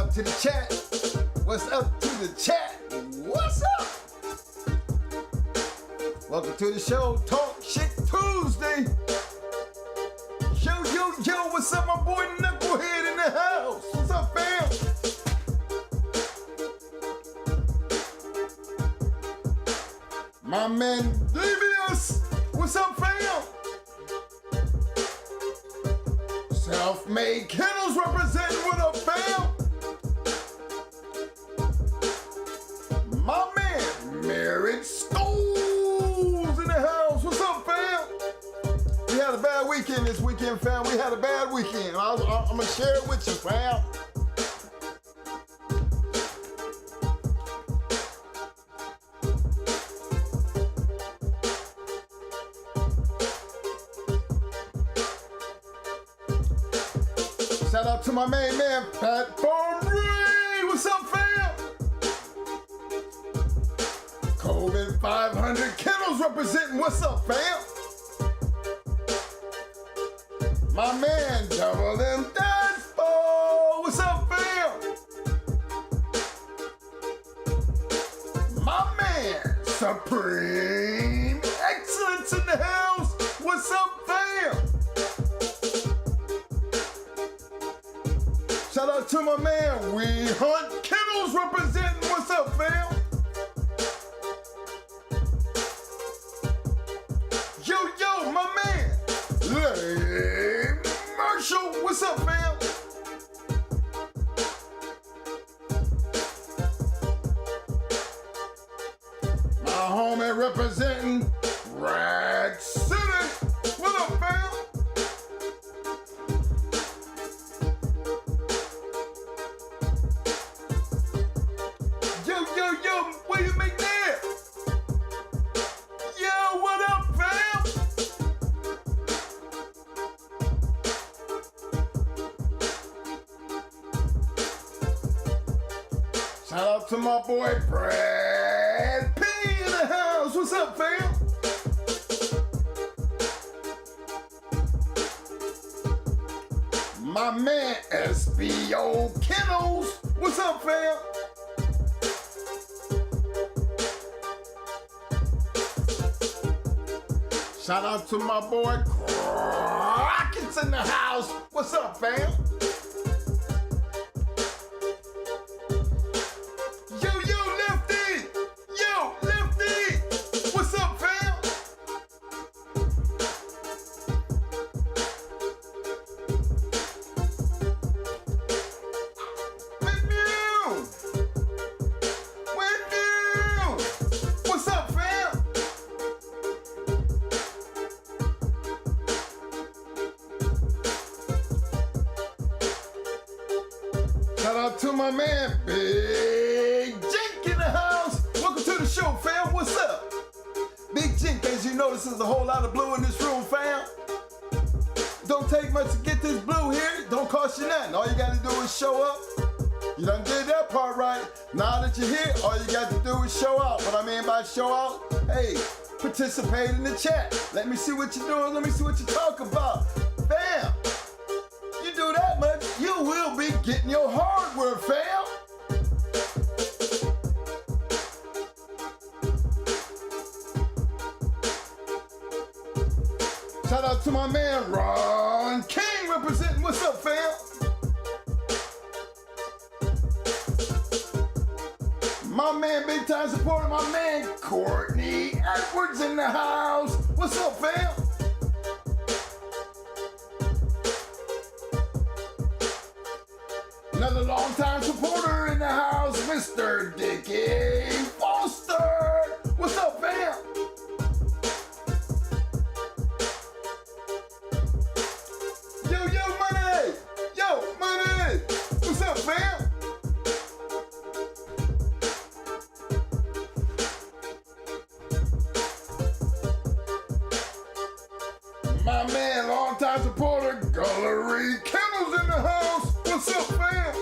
up to the chat? What's up to the chat? What's up? Welcome to the show, Talk Shit Tuesday. Yo, what's up, my boy Knucklehead in the house? What's up, fam? My man Devious, what's up, fam? Self-made Kennels representing, what up, fam? My man Married Schools in the house, what's up, fam? We had a bad weekend this weekend, fam. We had a bad weekend. I'm gonna share it with you, fam. Shout out to my main man, Pat Ray. What's up, fam? COVID 500 Kennels representing. What's up, fam? My man, Double M Daspo. What's up, fam? My man, Supreme Excellence in the house. What's up, fam? Shout out to my man, We Hunt Kennels representing. What's up, fam? Yo, my man, Lay Marshall. What's up, fam? My homie representing Rag City. What up, fam? Yo, where you make that? Yo, what up, fam? Shout out to my boy Brad P in the house. What's up, fam? My man SBO Kennels. What's up, fam? Shout out to my boy Crockett's in the house. What's up, fam? Yo, Lefty! Yo, Lefty! What's up, fam? What's up, fam? Shout out to my man, Big Jink in the house. Welcome to the show, fam. What's up? Big Jink, as you notice, there's a whole lot of blue in this room, fam. Don't take much to get this blue here. Don't cost you nothing. All you gotta do is show up. You done did that part right. Now that you're here, all you got to do is show out. What I mean by show out, hey, participate in the chat. Let me see what you're doing. Let me see what you talk about. Fam, you do that much, you will be getting your hardware, fam. Shout out to my man Ron King representing. What's up, fam? My man, big time supporter, my man Courtney Edwards in the house. What's up, fam? Another long-time supporter in the house, Mr. Dickie Foster. What's up, fam? Yo, money! Yo, money! What's up, fam? My man, long-time supporter, Gallery Kennels in the house. What's up, fam?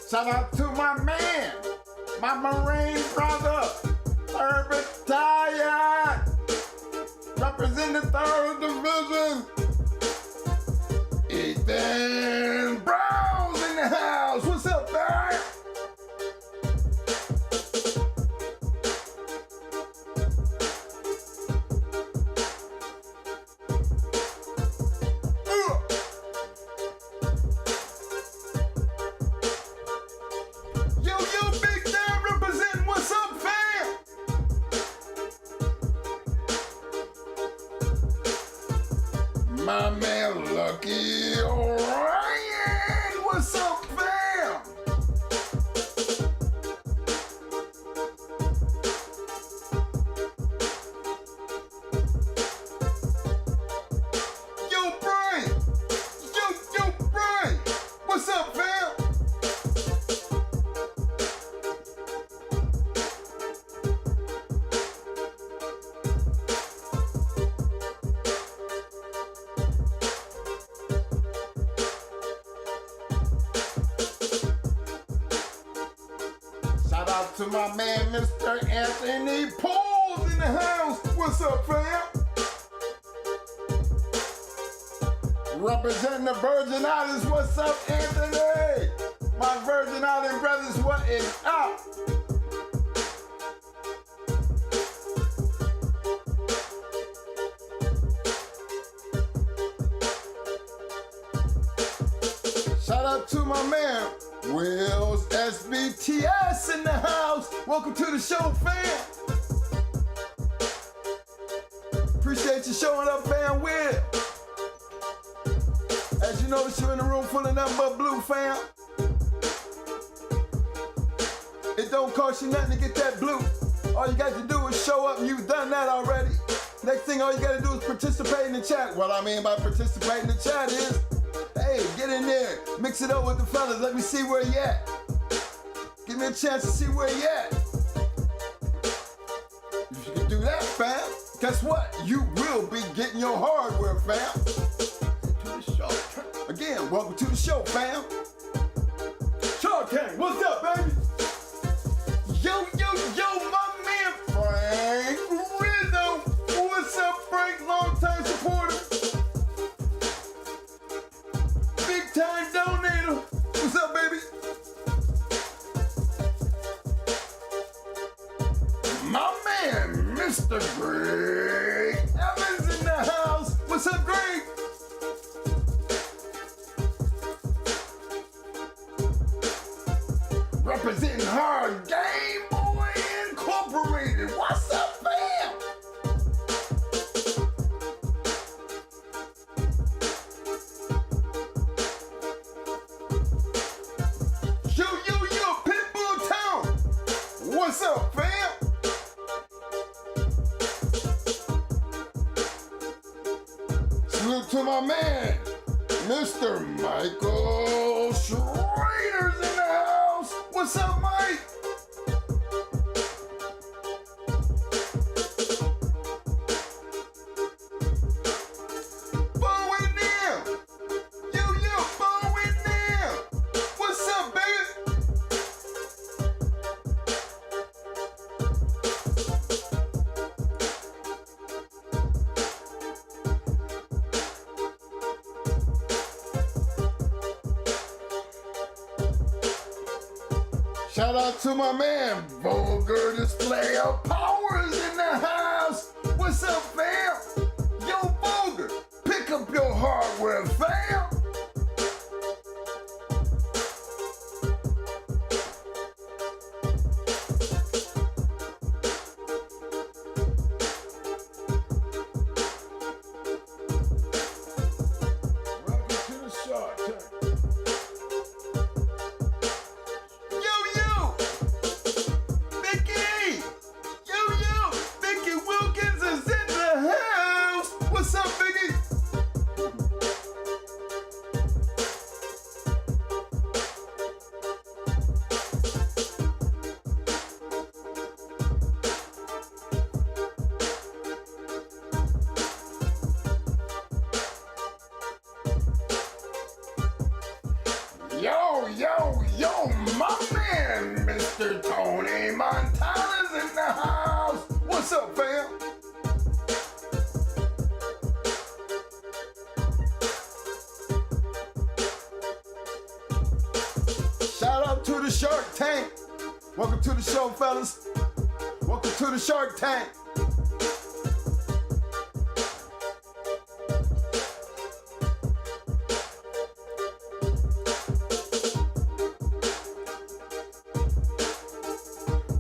Shout out to my man, my Marine brother, Urban Tire. represent the 3rd Division. Ethan Brown's in the house. What's up, man? My man Lucky Ryan, what's up, fam? Yo, Brian, yo, Brian, what's up, fam? Shout out to my man, Mr. Anthony Pools in the house. What's up, fam? Representing the Virgin Islands. What's up, Anthony? My Virgin Island brothers, what is up? Shout out to my man, Will's SBTS in the house. Welcome to the show, fam. Appreciate you showing up, fam. Will. As you notice, you're in a room full of nothing but blue, fam. It don't cost you nothing to get that blue. All you got to do is show up, and you've done that already. Next thing, all you got to do is participate in the chat. What I mean by participate in the chat is, hey, get in there, mix it up with the fellas. Let me see where you at. Give me a chance to see where you at. If you can do that, fam, guess what? You will be getting your hardware, fam. Again, welcome to the show, fam. Shark Tank, what's up, baby? Yo, my man Frank Rizzo. What's up, Frank? Long-time supporter. Big-time donator. What's up, baby? My man, Mr. Greg Evans in the house. What's up, Greg? Representing Hard Game Boy Incorporated. What's up, fam? Yo, Pitbull Town. What's up, fam? Salute to my man, Mr. Michael Schrader's in the house. What's up, Mike? Bow in there. Yo, bow in there. What's up, baby? Shout out to my man, Vulgar Display of Powers in the house. What's up, fam? Yo, Vulgar, pick up your hardware, fam. Welcome to the Shark Tank. Yo, my man, Mr. Tony Montana's in the house. What's up, fam? the Shark Tank. Welcome to the show, fellas. Welcome to the Shark Tank.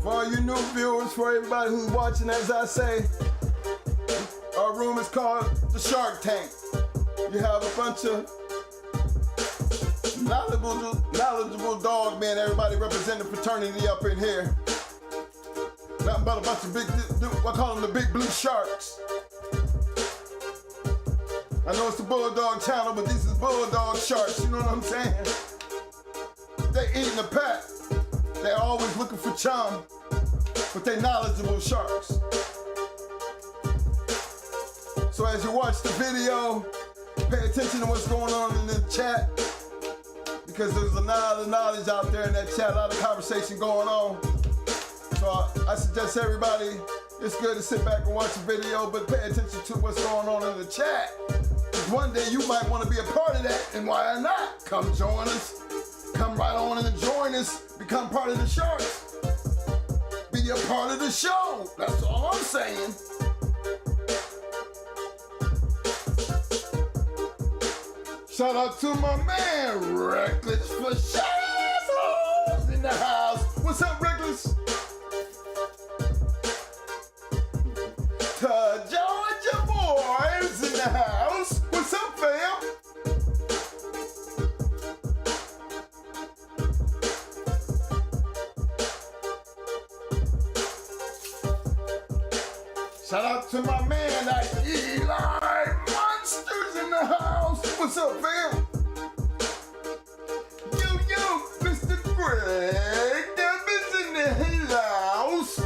For all you new viewers, for everybody who's watching, as I say, our room is called the Shark Tank. You have a bunch of knowledgeable dog men, everybody representing fraternity up in here. Nothing but a bunch of big, I call them the big blue sharks. I know it's the Bulldog channel, but these is Bulldog sharks, you know what I'm saying? They eating the pack. They're always looking for chum, but they knowledgeable sharks. So as you watch the video, pay attention to what's going on in the chat, because there's a lot of knowledge out there in that chat, a lot of conversation going on. So I suggest everybody, it's good to sit back and watch the video, but pay attention to what's going on in the chat. One day you might want to be a part of that, and why not? Come join us. Come right on and join us. Become part of the Sharks. Be a part of the show. That's all I'm saying. Shout out to my man, Reckless for Shadows in the house. What's up, Reckless? To Georgia boys in the house. What's up, fam? Shout out to my man, that Eli Monsters in the house. What's up, fam? Yo, Mr. Greg Devins in the house.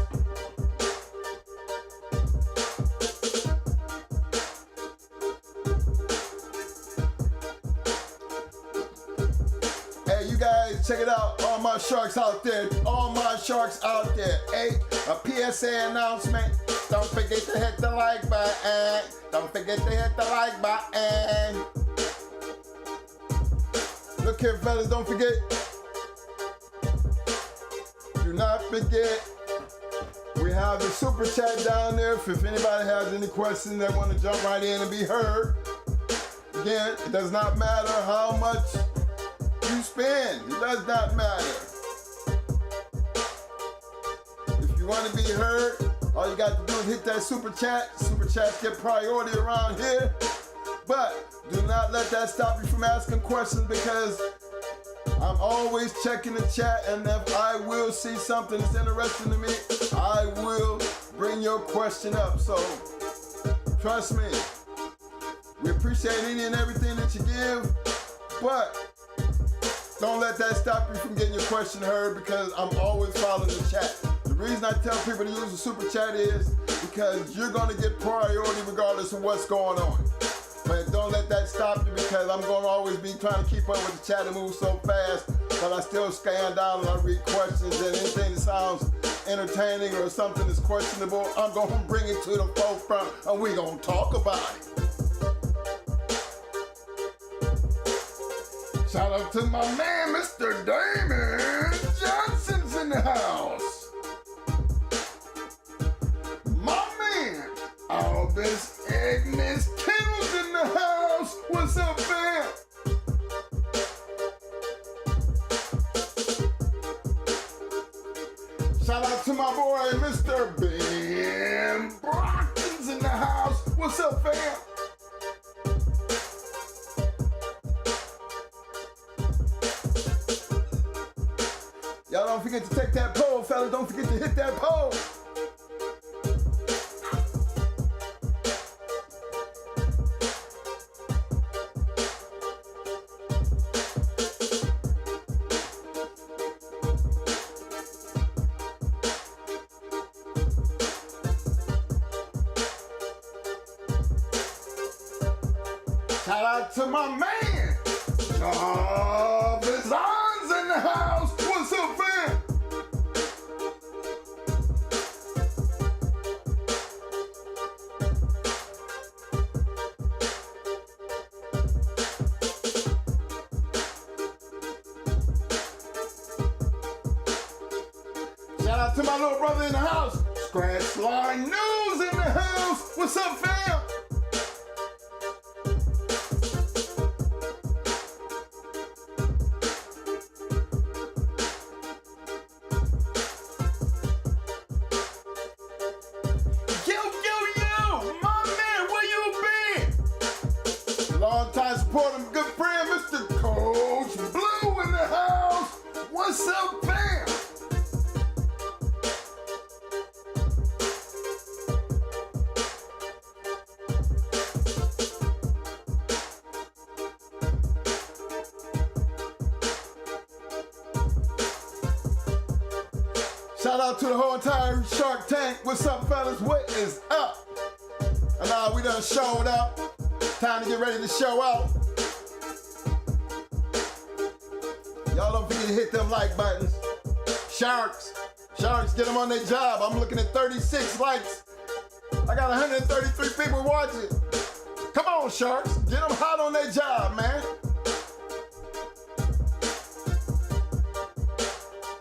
Hey, you guys, check it out. All my sharks out there. All my sharks out there. Hey, a PSA announcement. Don't forget to hit the like button. Don't forget to hit the like button. Look here, fellas, don't forget. Do not forget. We have the super chat down there. If anybody has any questions, they want to jump right in and be heard. Again, it does not matter how much you spend. It does not matter. If you want to be heard, all you got to do is hit that super chat. Super chats get priority around here. But do not let that stop you from asking questions, because I'm always checking the chat, and if I will see something that's interesting to me, I will bring your question up. So trust me, we appreciate any and everything that you give, but don't let that stop you from getting your question heard, because I'm always following the chat. The reason I tell people to use the super chat is because you're going to get priority regardless of what's going on. But don't let that stop you, because I'm going to always be trying to keep up with the chat and move so fast, but I still scan down and I read questions, and anything that sounds entertaining or something that's questionable, I'm going to bring it to the forefront and we're going to talk about it. Shout out to my man, Mr. Damon Johnson's in the house. My man, Albus Agnes Kennels in the house. What's up, fam? Shout out to my boy, Mr. Ben Brockton's in the house. What's up, fam? Y'all don't forget to take that poll, fellas. Don't forget to hit that poll. Shout out to my man, Jarvis On's in the house. What's up, fam? out to my little brother in the house. Scratch Line News in the house. What's up, fam? Long-time supporter, good friend, Mr. Coach Blue in the house. What's up, fam? Shout out to the whole entire Shark Tank. What's up, fellas? What is up? And now we done showed up. Time to get ready to show out. Y'all don't forget to hit them like buttons. Sharks, get them on their job. I'm looking at 36 likes. I got 133 people watching. Come on, Sharks, get them hot on their job, man.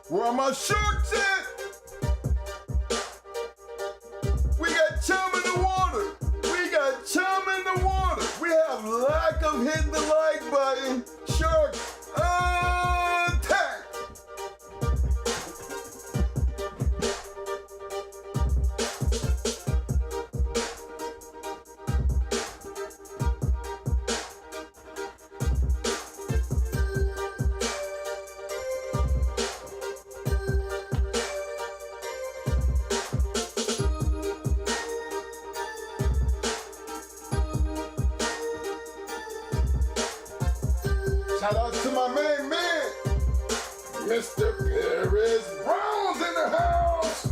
Where are my Sharks at? We got chum in the water. We got chum in the water. We have lack of hitting the like button. Shark attack. Shout out to my main man, Mr. Paris Brown's in the house.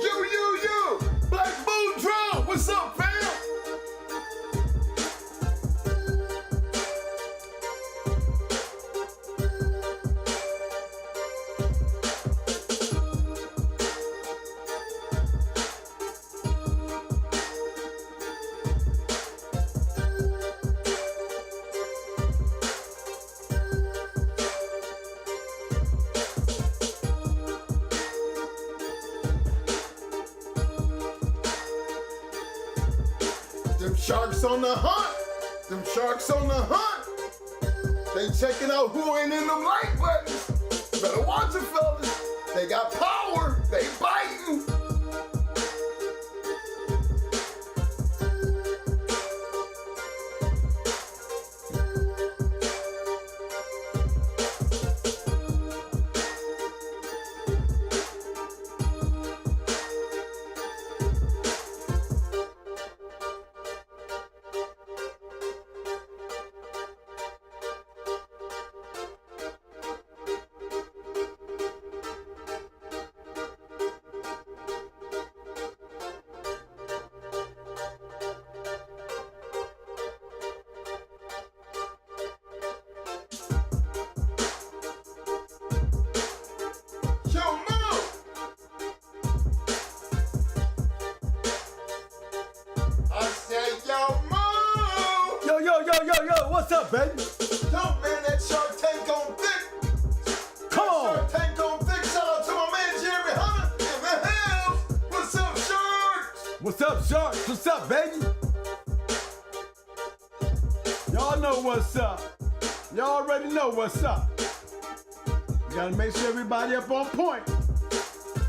You, Black Bull Drum, what's up, fam? Them sharks on the hunt. Them sharks on the hunt. They checking out who ain't in them like buttons. Better watch it, fellas. They got power. They biting. Yo, what's up, baby? Yo, man, that Shark Tank on thick. Come on. Shark Tank on thick. Shout out to my man, Jerry Hunter in the house. What's up, Sharks? What's up, Sharks? What's up, baby? Y'all know what's up. Y'all already know what's up. We gotta make sure everybody up on point.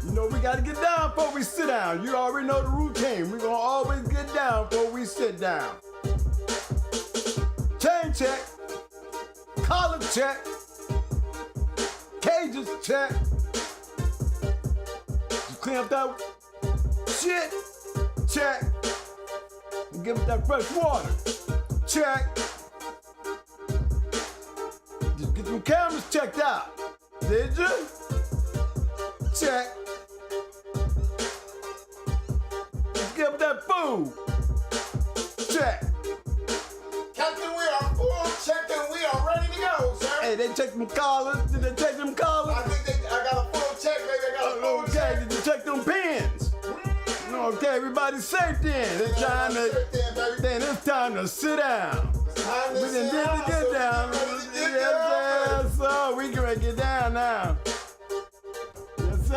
You know, we gotta get down before we sit down. You already know the routine. We're gonna always get down before we sit down. Chain check, collar check, cages check. Just clean up that shit, check. And give it that fresh water, check. Just get them cameras checked out. Did you? Check. Just give it that food, check. Captain, we are full checked and we are ready to go, sir. Hey, they checked them collars. Did they check them collars? I got a full check, baby. I got a full check. Did you check them pins? Okay, everybody's safe then. It's time to, then it's time to sit down. We done did to get down. Yes, sir. We can get down now. Yes,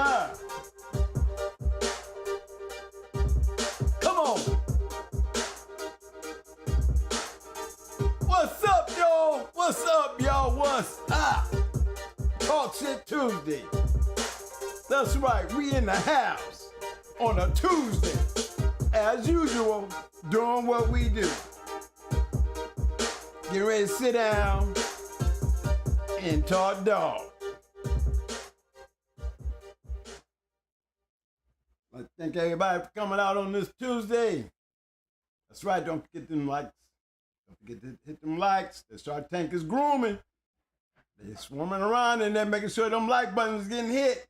Y'all, what's up? Talk Shit Tuesday. That's right, we in the house on a Tuesday. As usual, doing what we do. Get ready to sit down and talk dog. I thank everybody for coming out on this Tuesday. That's right, don't forget them likes. Don't forget to hit them likes. The Shark Tank is grooming. They're swarming around and they're making sure them like buttons getting hit.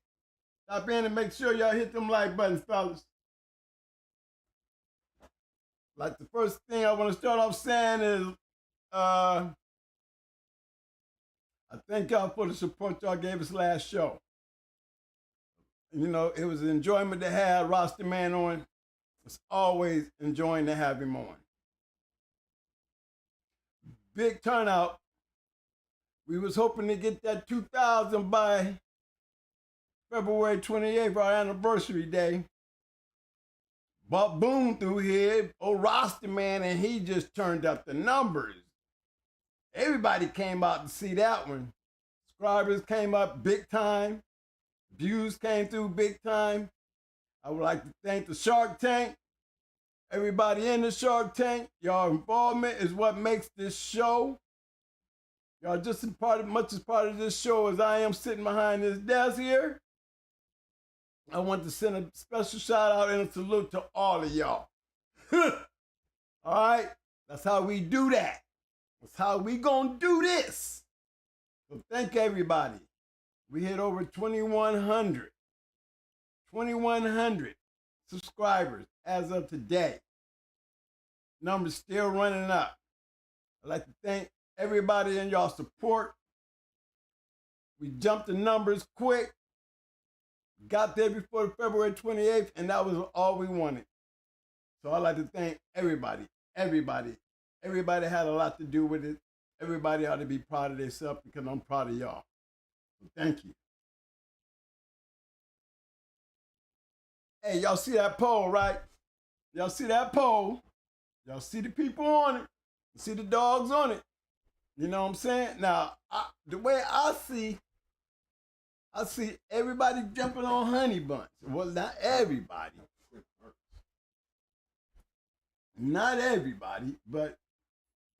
Stop in and make sure y'all hit them like buttons, fellas. Like the first thing I want to start off saying is, I thank y'all for the support y'all gave us last show. You know, it was an enjoyment to have Roster Man on. It's always enjoying to have him on. Big turnout. We was hoping to get that 2,000 by February 28th, our anniversary day. But boom through here, old Roster Man, and he just turned up the numbers. Everybody came out to see that one. Subscribers came up big time. Views came through big time. I would like to thank the Shark Tank. Everybody in the Shark Tank. Y'all involvement is what makes this show. Y'all just as much as part of this show as I am sitting behind this desk here. I want to send a special shout out and a salute to all of y'all. All right? That's how we do that. That's how we gonna do this. So thank everybody. We hit over 2,100 subscribers as of today. Numbers still running up. I'd like to thank everybody in y'all support. We jumped the numbers quick. Got there before February 28th, and that was all we wanted. So I'd like to thank everybody. Everybody had a lot to do with it. Everybody ought to be proud of themselves because I'm proud of y'all. So thank you. Hey, y'all see that poll, right? Y'all see that poll? Y'all see the people on it? You see the dogs on it? You know what I'm saying? Now, the way I see everybody jumping on Honey Bunch. Well, not everybody. Not everybody, but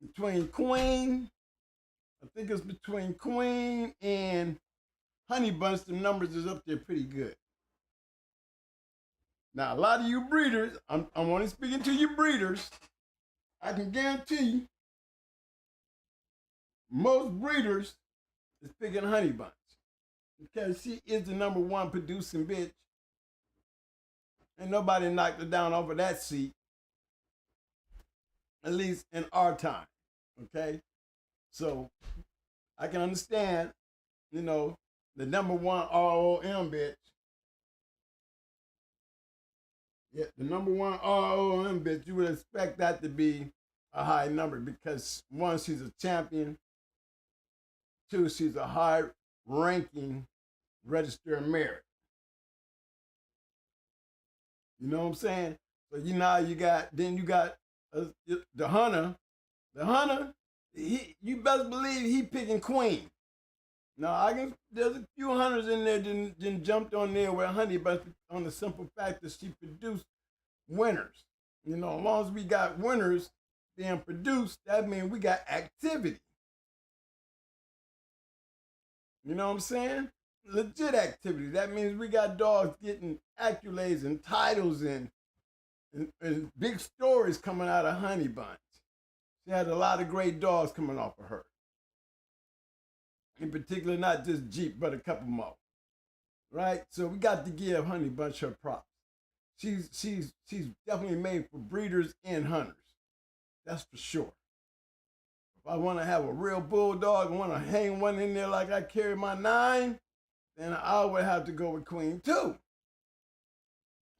between Queen, I think it's between Queen and Honey Bunch, the numbers is up there pretty good. Now, a lot of you breeders, I'm only speaking to you breeders, I can guarantee you, most breeders is picking Honey Bunch because she is the #1 producing bitch. And nobody knocked her down off of that seat, at least in our time, okay? So I can understand, you know, the #1 ROM bitch. Yeah, the #1 ROM bitch, you would expect that to be a high number because 1, she's a champion. 2, she's a high-ranking registered merit. You know what I'm saying? So you know you got the hunter. The hunter, you best believe he picking Queen. Now there's a few hunters in there that jumped on there with Honey, but on the simple fact that she produced winners. You know, as long as we got winners being produced, that means we got activity. You know what I'm saying? Legit activity. That means we got dogs getting accolades and titles and big stories coming out of Honey Bunch. She had a lot of great dogs coming off of her. In particular, not just Jeep, but a couple more. Right? So we got to give Honey Bunch her props. She's definitely made for breeders and hunters. That's for sure. If I want to have a real bulldog and want to hang one in there like I carry my 9, then I would have to go with Queen too.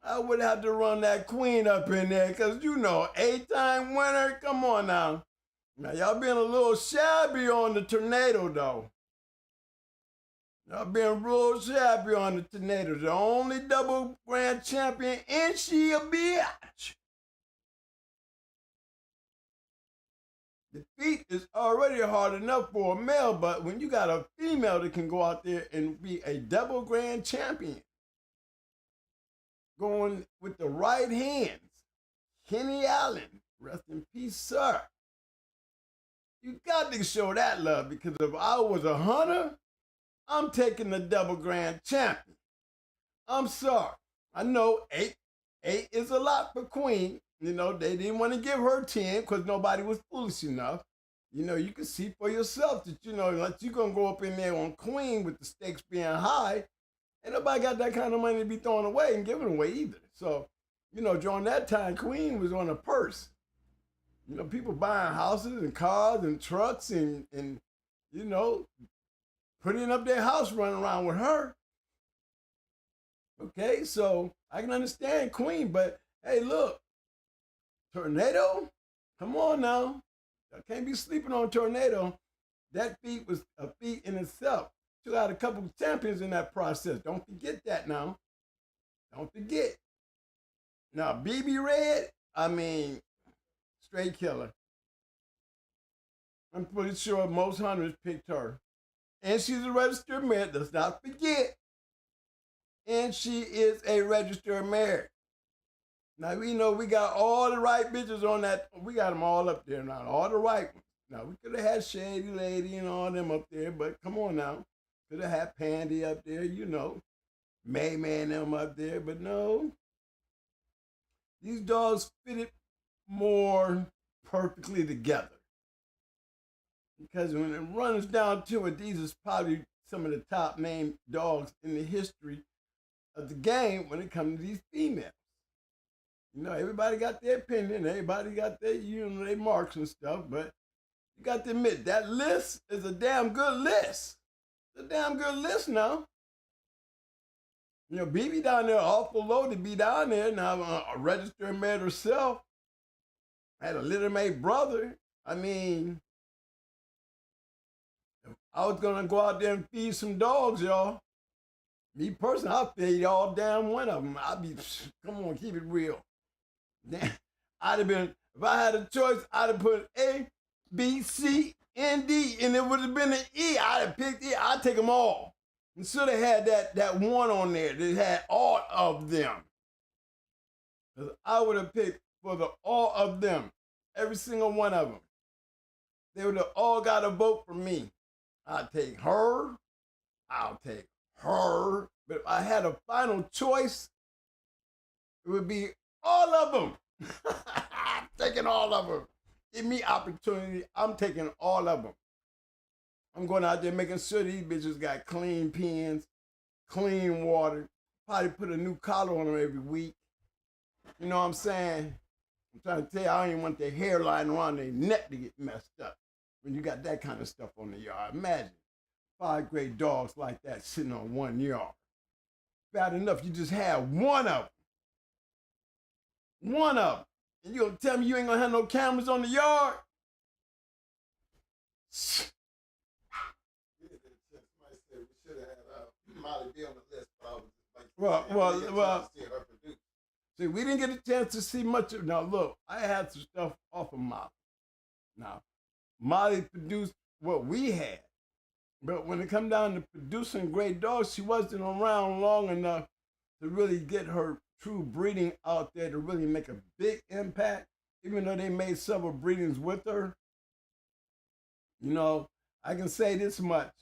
I would have to run that Queen up in there because, you know, 8-time winner. Come on now. Now, y'all being a little shabby on the Tornado, though. Y'all being real shabby on the Tornado. The only double grand champion, and she a bitch. Defeat is already hard enough for a male, but when you got a female that can go out there and be a double grand champion, going with the right hands, Kenny Allen, rest in peace, sir. You got to show that love, because if I was a hunter, I'm taking the double grand champion. I'm sorry. I know eight is a lot for Queen. You know, they didn't want to give her 10 because nobody was foolish enough. You know, you can see for yourself that, you know, like you're going to go up in there on Queen with the stakes being high. Ain't nobody got that kind of money to be throwing away and giving away either. So, you know, during that time, Queen was on a purse. You know, people buying houses and cars and trucks and you know, putting up their house running around with her. Okay, so I can understand Queen, but hey, look, Tornado, come on now. I can't be sleeping on Tornado. That feat was a feat in itself. She had a couple of champions in that process. Don't forget that now. Don't forget. Now, BB Red, I mean, straight killer. I'm pretty sure most hunters picked her. And she's a registered mare, let's not forget. And she is a registered mare. Now, we know we got all the right bitches on that. We got them all up there now, all the right ones. Now, we could have had Shady Lady and all them up there, but come on now. Could have had Pandy up there, you know. Mayman them up there, but no. These dogs fitted more perfectly together. Because when it runs down to it, these is probably some of the top named dogs in the history of the game when it comes to these females. You know, everybody got their opinion, everybody got their, you know, their marks and stuff, but you got to admit, that list is a damn good list. It's a damn good list now. You know, BB down there awful low to be down there. Now, a registered mare herself had a little mate brother. I mean, if I was going to go out there and feed some dogs, y'all, me personally, I'll feed all damn one of them. I'd be, come on, keep it real. I'd have been, if I had a choice, I'd have put A, B, C, and D, and it would have been an E. I'd have picked E. I'd take them all. And should have had that one on there that had all of them. Because I would have picked for the all of them, every single one of them. They would have all got a vote for me. I'd take her. I'll take her. But if I had a final choice, it would be all of them. I'm taking all of them. Give me opportunity. I'm taking all of them. I'm going out there making sure these bitches got clean pens, clean water. Probably put a new collar on them every week. You know what I'm saying? I'm trying to tell you, I don't even want their hairline around their neck to get messed up when you got that kind of stuff on the yard. Imagine 5 great dogs like that sitting on 1 yard. Bad enough, you just have one of them. One of them. And you gonna tell me you ain't gonna have no cameras on the yard? Well, see, we didn't get a chance to see much of. Now, look, I had some stuff off of Molly. Now, Molly produced what we had, but when it come down to producing great dogs, she wasn't around long enough to really get her true breeding out there to really make a big impact, even though they made several breedings with her. You know, I can say this much.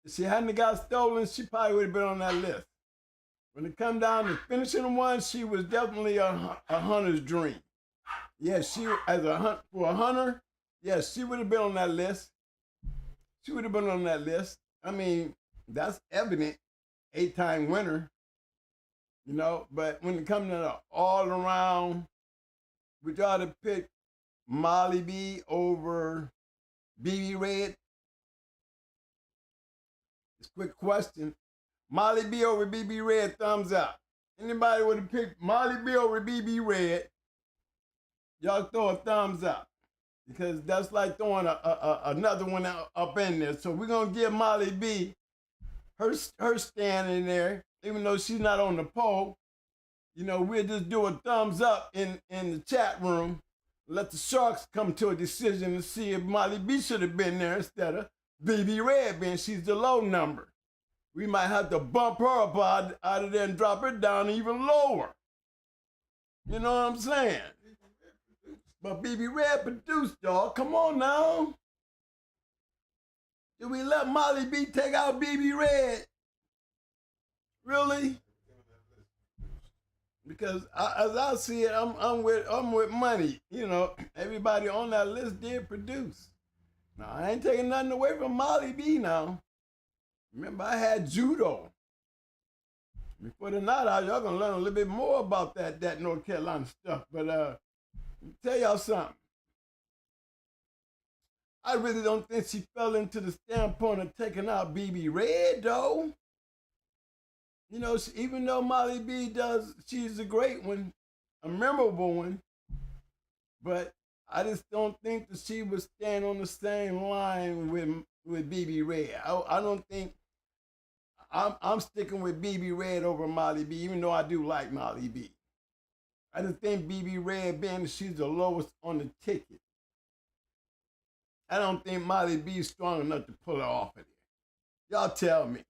If she hadn't got stolen, she probably would have been on that list. When it come down to finishing one, she was definitely a hunter's dream. Yes, she, for a hunter, yes, she would have been on that list. She would have been on that list. I mean, that's evident, 8-time winner, you know, but when it comes to the all around, we try to pick Molly B over BB Red. It's a quick question. Molly B over BB Red, thumbs up. Anybody would have picked Molly B over BB Red, y'all throw a thumbs up. Because that's like throwing another one up in there. So we're going to give Molly B her stand in there, even though she's not on the poll. You know, we'll just do a thumbs up in the chat room. let the Sharks come to a decision and see if Molly B should have been there instead of BB Red being she's the low number. We might have to bump her up out of there and drop her down even lower. You know what I'm saying? But BB Red produced, dog. Come on now. Did we let Molly B take out BB Red? Really? Because as I see it, I'm with money. You know, everybody on that list did produce. Now I ain't taking nothing away from Molly B now. Remember, I had judo. Before the night out, y'all gonna learn a little bit more about that North Carolina stuff. But let me tell y'all something. I really don't think she fell into the standpoint of taking out BB Red, though. You know, even though Molly B does, she's a great one, a memorable one, but I just don't think that she would stand on the same line with BB Red. I don't think, I'm sticking with BB Red over Molly B, even though I do like Molly B. I just think BB Red, being she's the lowest on the ticket, I don't think Molly B is strong enough to pull her off of there. Y'all tell me.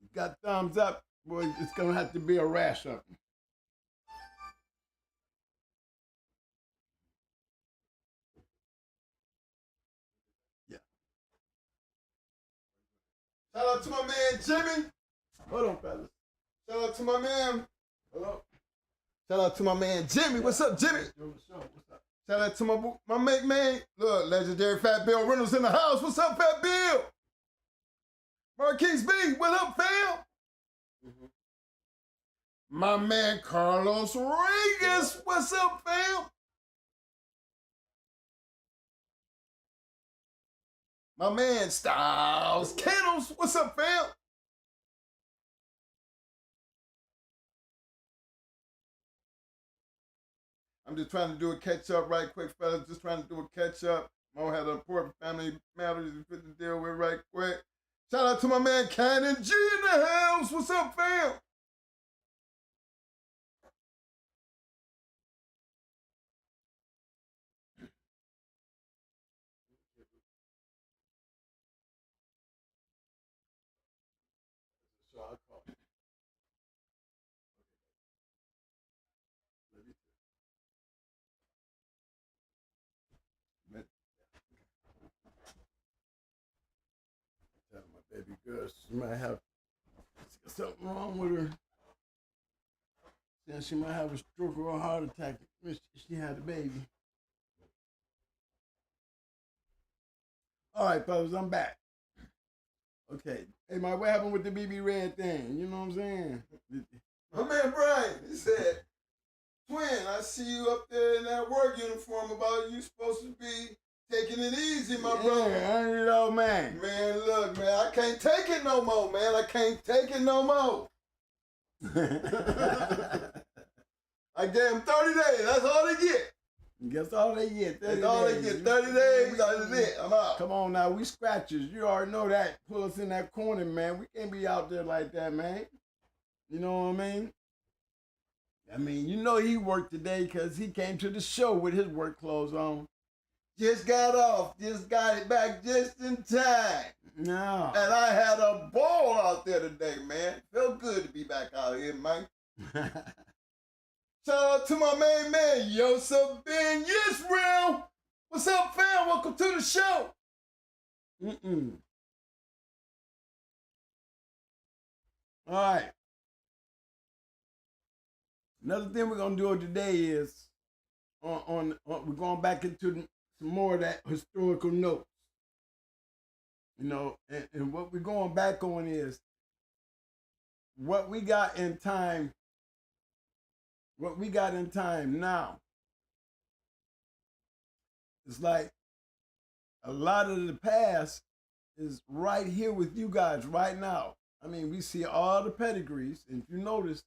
You got thumbs up, boy, it's gonna have to be a rash up. Yeah. Shout out to my man Jimmy. Hold on, fellas. Shout out to my man. Hello. Shout out to my man Jimmy. What's up, Jimmy? What's up? Shout out to my mate, man. Look, legendary Fat Bill Reynolds in the house. What's up, Fat Bill? Marquise B, what up, fam? My man Carlos Regas, what's up, fam? My man Styles Kennels, what's up, fam? I'm just trying to do a catch up right quick, fellas. Just trying to do a catch up. Mo had important family matters to deal with right quick. Shout out to my man Cannon G in the house. What's up, fam? Tell my baby girl she might have something wrong with her. Then she might have a stroke or a heart attack if she had a baby. All right, fellas, I'm back. Okay. Hey, Mike, what happened with the BB Red thing? You know what I'm saying? My man Brian, he said, Twin, I see you up there in that work uniform about you supposed to be taking it easy, my brother. You know, man. Man, look, man, I can't take it no more, man. I can't take it no more. I gave him 30 days. That's all they get. That's all they get. That's all they get. 30 days. That's it. I'm out. Come on now. We scratchers. You already know that. Pull us in that corner, man. We can't be out there like that, man. You know what I mean? I mean, you know he worked today because he came to the show with his work clothes on. Just got off. Just got it back just in time. No. And I had a ball out there today, man. Felt good to be back out here, man. Shout out to my main man, Yosef Ben Yisrael. What's up, fam? Welcome to the show. All right. Another thing we're gonna do today is we're going back into some more of that historical notes. You know, and what we're going back on is what we got in time. What we got in time now. It's like a lot of the past is right here with you guys right now. I mean, we see all the pedigrees, and if you notice,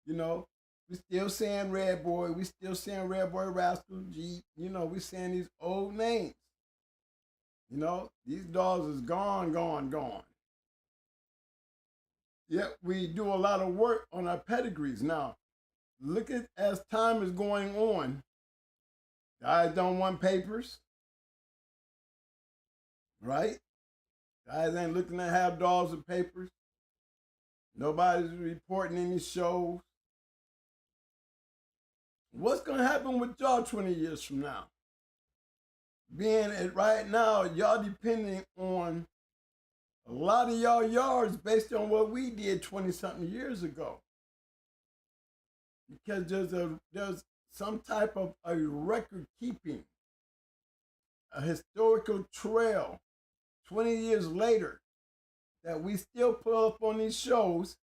you know, we still saying Red Boy, we still saying Red Boy Rascal G, you know, we saying these old names. You know, these dogs is gone. Yet we do a lot of work on our pedigrees. Now, look at as time is going on, Guys don't want papers, right? Guys ain't looking to have dogs with papers. Nobody's reporting any shows. What's going to happen with y'all 20 years from now? Being it right now, y'all depending on a lot of y'all yards based on what we did 20-something years ago. Because there's some type of a record keeping, a historical trail 20 years later that we still put up on these shows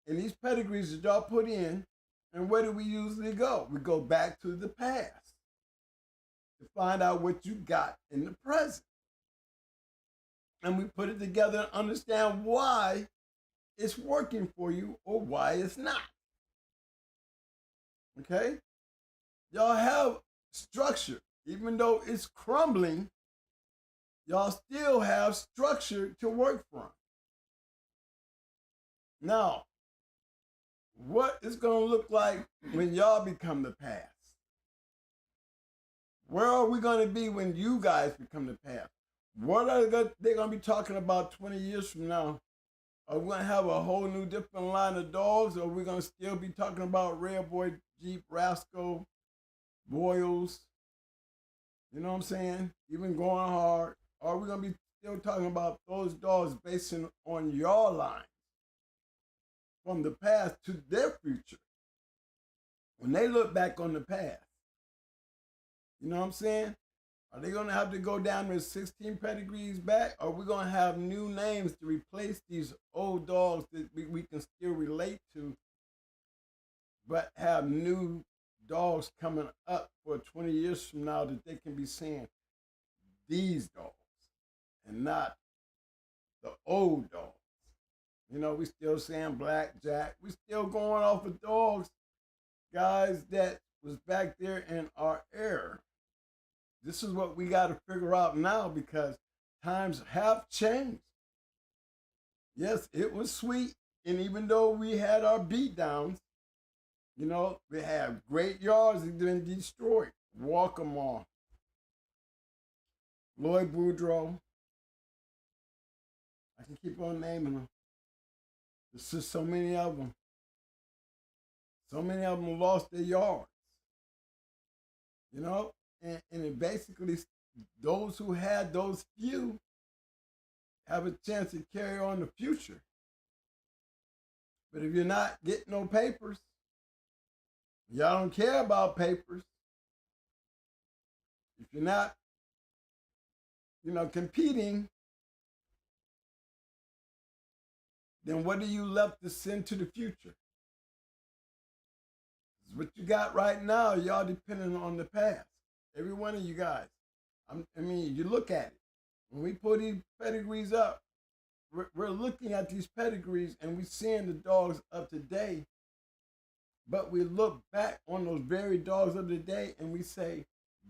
and these pedigrees that y'all put in. And where do we usually go? We go back to the past to find out what you got in the present. And we put it together and understand why it's working for you or why it's not. Okay? Y'all have structure. Even though it's crumbling, y'all still have structure to work from. Now, what it's going to look like when y'all become the past? Where are we going to be when you guys become the past? What are they going to be talking about 20 years from now? Are we going to have a whole new different line of dogs? Or are we going to still be talking about Red Boy, Jeep, Rascal, Boyles? You know what I'm saying? Even going hard. Or are we going to be still talking about those dogs based on your line? From the past to their future. When they look back on the past. You know what I'm saying? Are they going to have to go down to 16 pedigrees back? Or are we going to have new names to replace these old dogs that we can still relate to, but have new dogs coming up for 20 years from now that they can be saying, these dogs, and not the old dogs. You know, we still saying Blackjack. We still going off of dogs, guys, that was back there in our era. This is what we got to figure out now because times have changed. Yes, it was sweet. And even though we had our beat downs, you know, we have great yards that have been destroyed. Walkmore, Lloyd Boudreaux. I can keep on naming them. There's just so many of them. So many of them lost their yards. You know? And it basically, those who had those few have a chance to carry on the future. But if you're not getting no papers, y'all don't care about papers. If you're not, you know, competing, then what are you left to send to the future? What you got right now, y'all depending on the past. Every one of you guys. I mean, you look at it. When we put these pedigrees up, we're looking at these pedigrees and we're seeing the dogs of today. But we look back on those very dogs of the day and we say,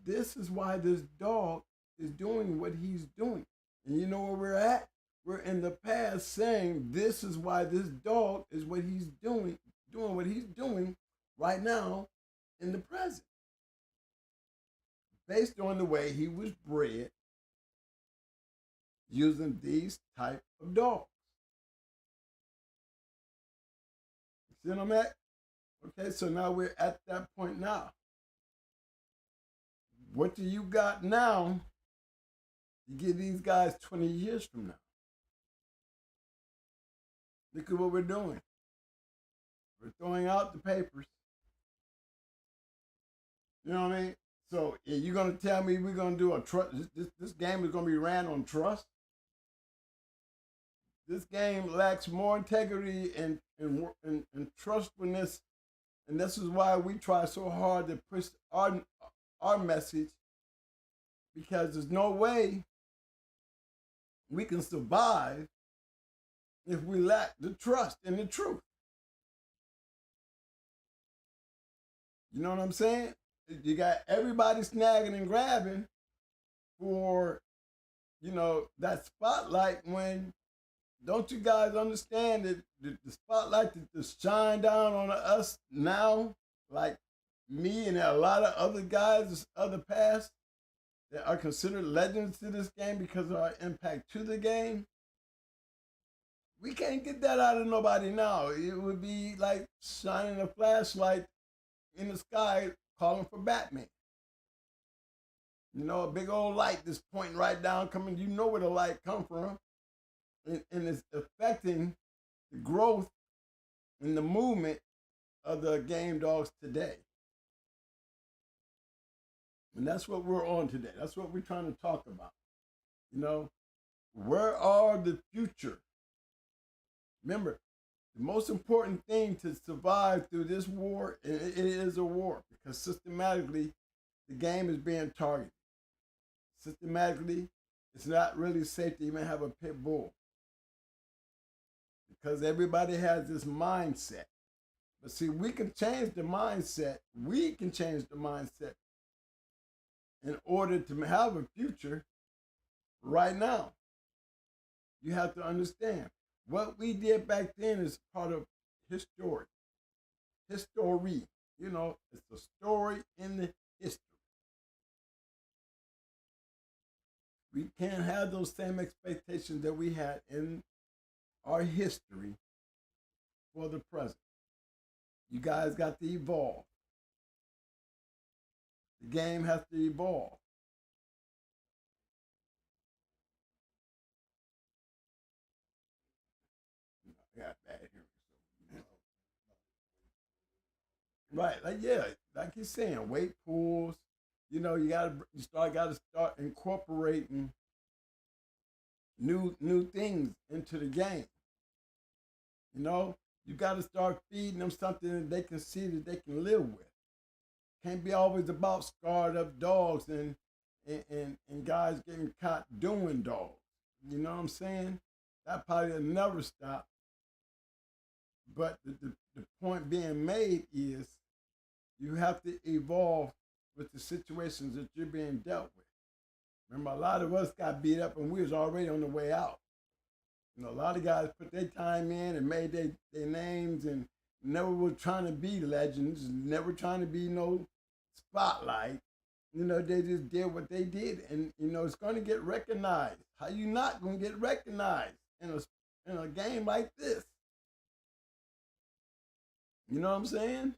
this is why this dog is doing what he's doing. And you know where we're at? We're in the past saying, this is why this dog is what he's doing what he's doing right now in the present. Based on the way he was bred using these type of dogs. See what I'm at? Okay, so now we're at that point now. What do you got now to give these guys 20 years from now? Look at what we're doing. We're throwing out the papers. You know what I mean? So you're going to tell me we're going to do a trust? This game is going to be ran on trust? This game lacks more integrity and trustfulness. And this is why we try so hard to push our message, because there's no way we can survive if we lack the trust and the truth. You know what I'm saying? You got everybody snagging and grabbing for, you know, that spotlight when, don't you guys understand that the spotlight that shine down on us now, like me and a lot of other guys, other past, that are considered legends to this game because of our impact to the game, we can't get that out of nobody now. It would be like shining a flashlight in the sky calling for Batman. You know, a big old light that's pointing right down, coming, you know where the light come from. And it's affecting the growth and the movement of the game dogs today. And that's what we're on today. That's what we're trying to talk about. You know, where are the future? Remember, the most important thing to survive through this war, it is a war, because systematically the game is being targeted. Systematically, it's not really safe to even have a pit bull, because everybody has this mindset. But see, we can change the mindset. We can change the mindset in order to have a future right now. You have to understand, what we did back then is part of history. History. You know, it's a story in the history. We can't have those same expectations that we had in our history for the present. You guys got to evolve. The game has to evolve. I got bad hearing. Right, like yeah, like you're saying, weight pools. You know, you gotta start incorporating new things into the game. You know, you got to start feeding them something that they can see that they can live with. Can't be always about scarred up dogs and guys getting caught doing dogs. You know what I'm saying? That probably will never stop. But the point being made is you have to evolve with the situations that you're being dealt with. Remember, a lot of us got beat up and we was already on the way out. You know, a lot of guys put their time in and made their names and never were trying to be legends, never trying to be no spotlight. You know, they just did what they did, and you know it's going to get recognized. How you not going to get recognized in a game like this? You know what I'm saying?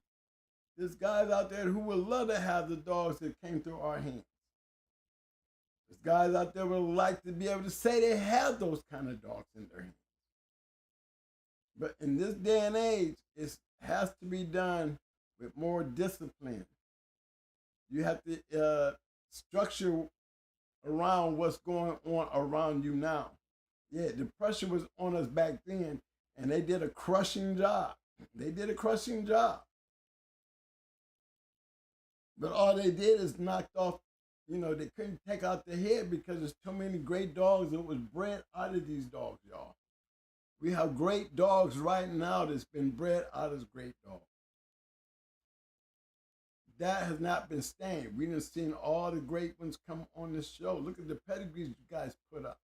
There's guys out there who would love to have the dogs that came through our hands. There's guys out there who would like to be able to say they have those kind of dogs in their hands. But in this day and age, it has to be done with more discipline. You have to structure around what's going on around you now. Yeah, the pressure was on us back then, and they did a crushing job. They did a crushing job. But all they did is knocked off, you know, they couldn't take out the head because there's too many great dogs that was bred out of these dogs, y'all. We have great dogs right now that's been bred out of great dogs. That has not been staying. We done seen all the great ones come on this show. Look at the pedigrees you guys put up.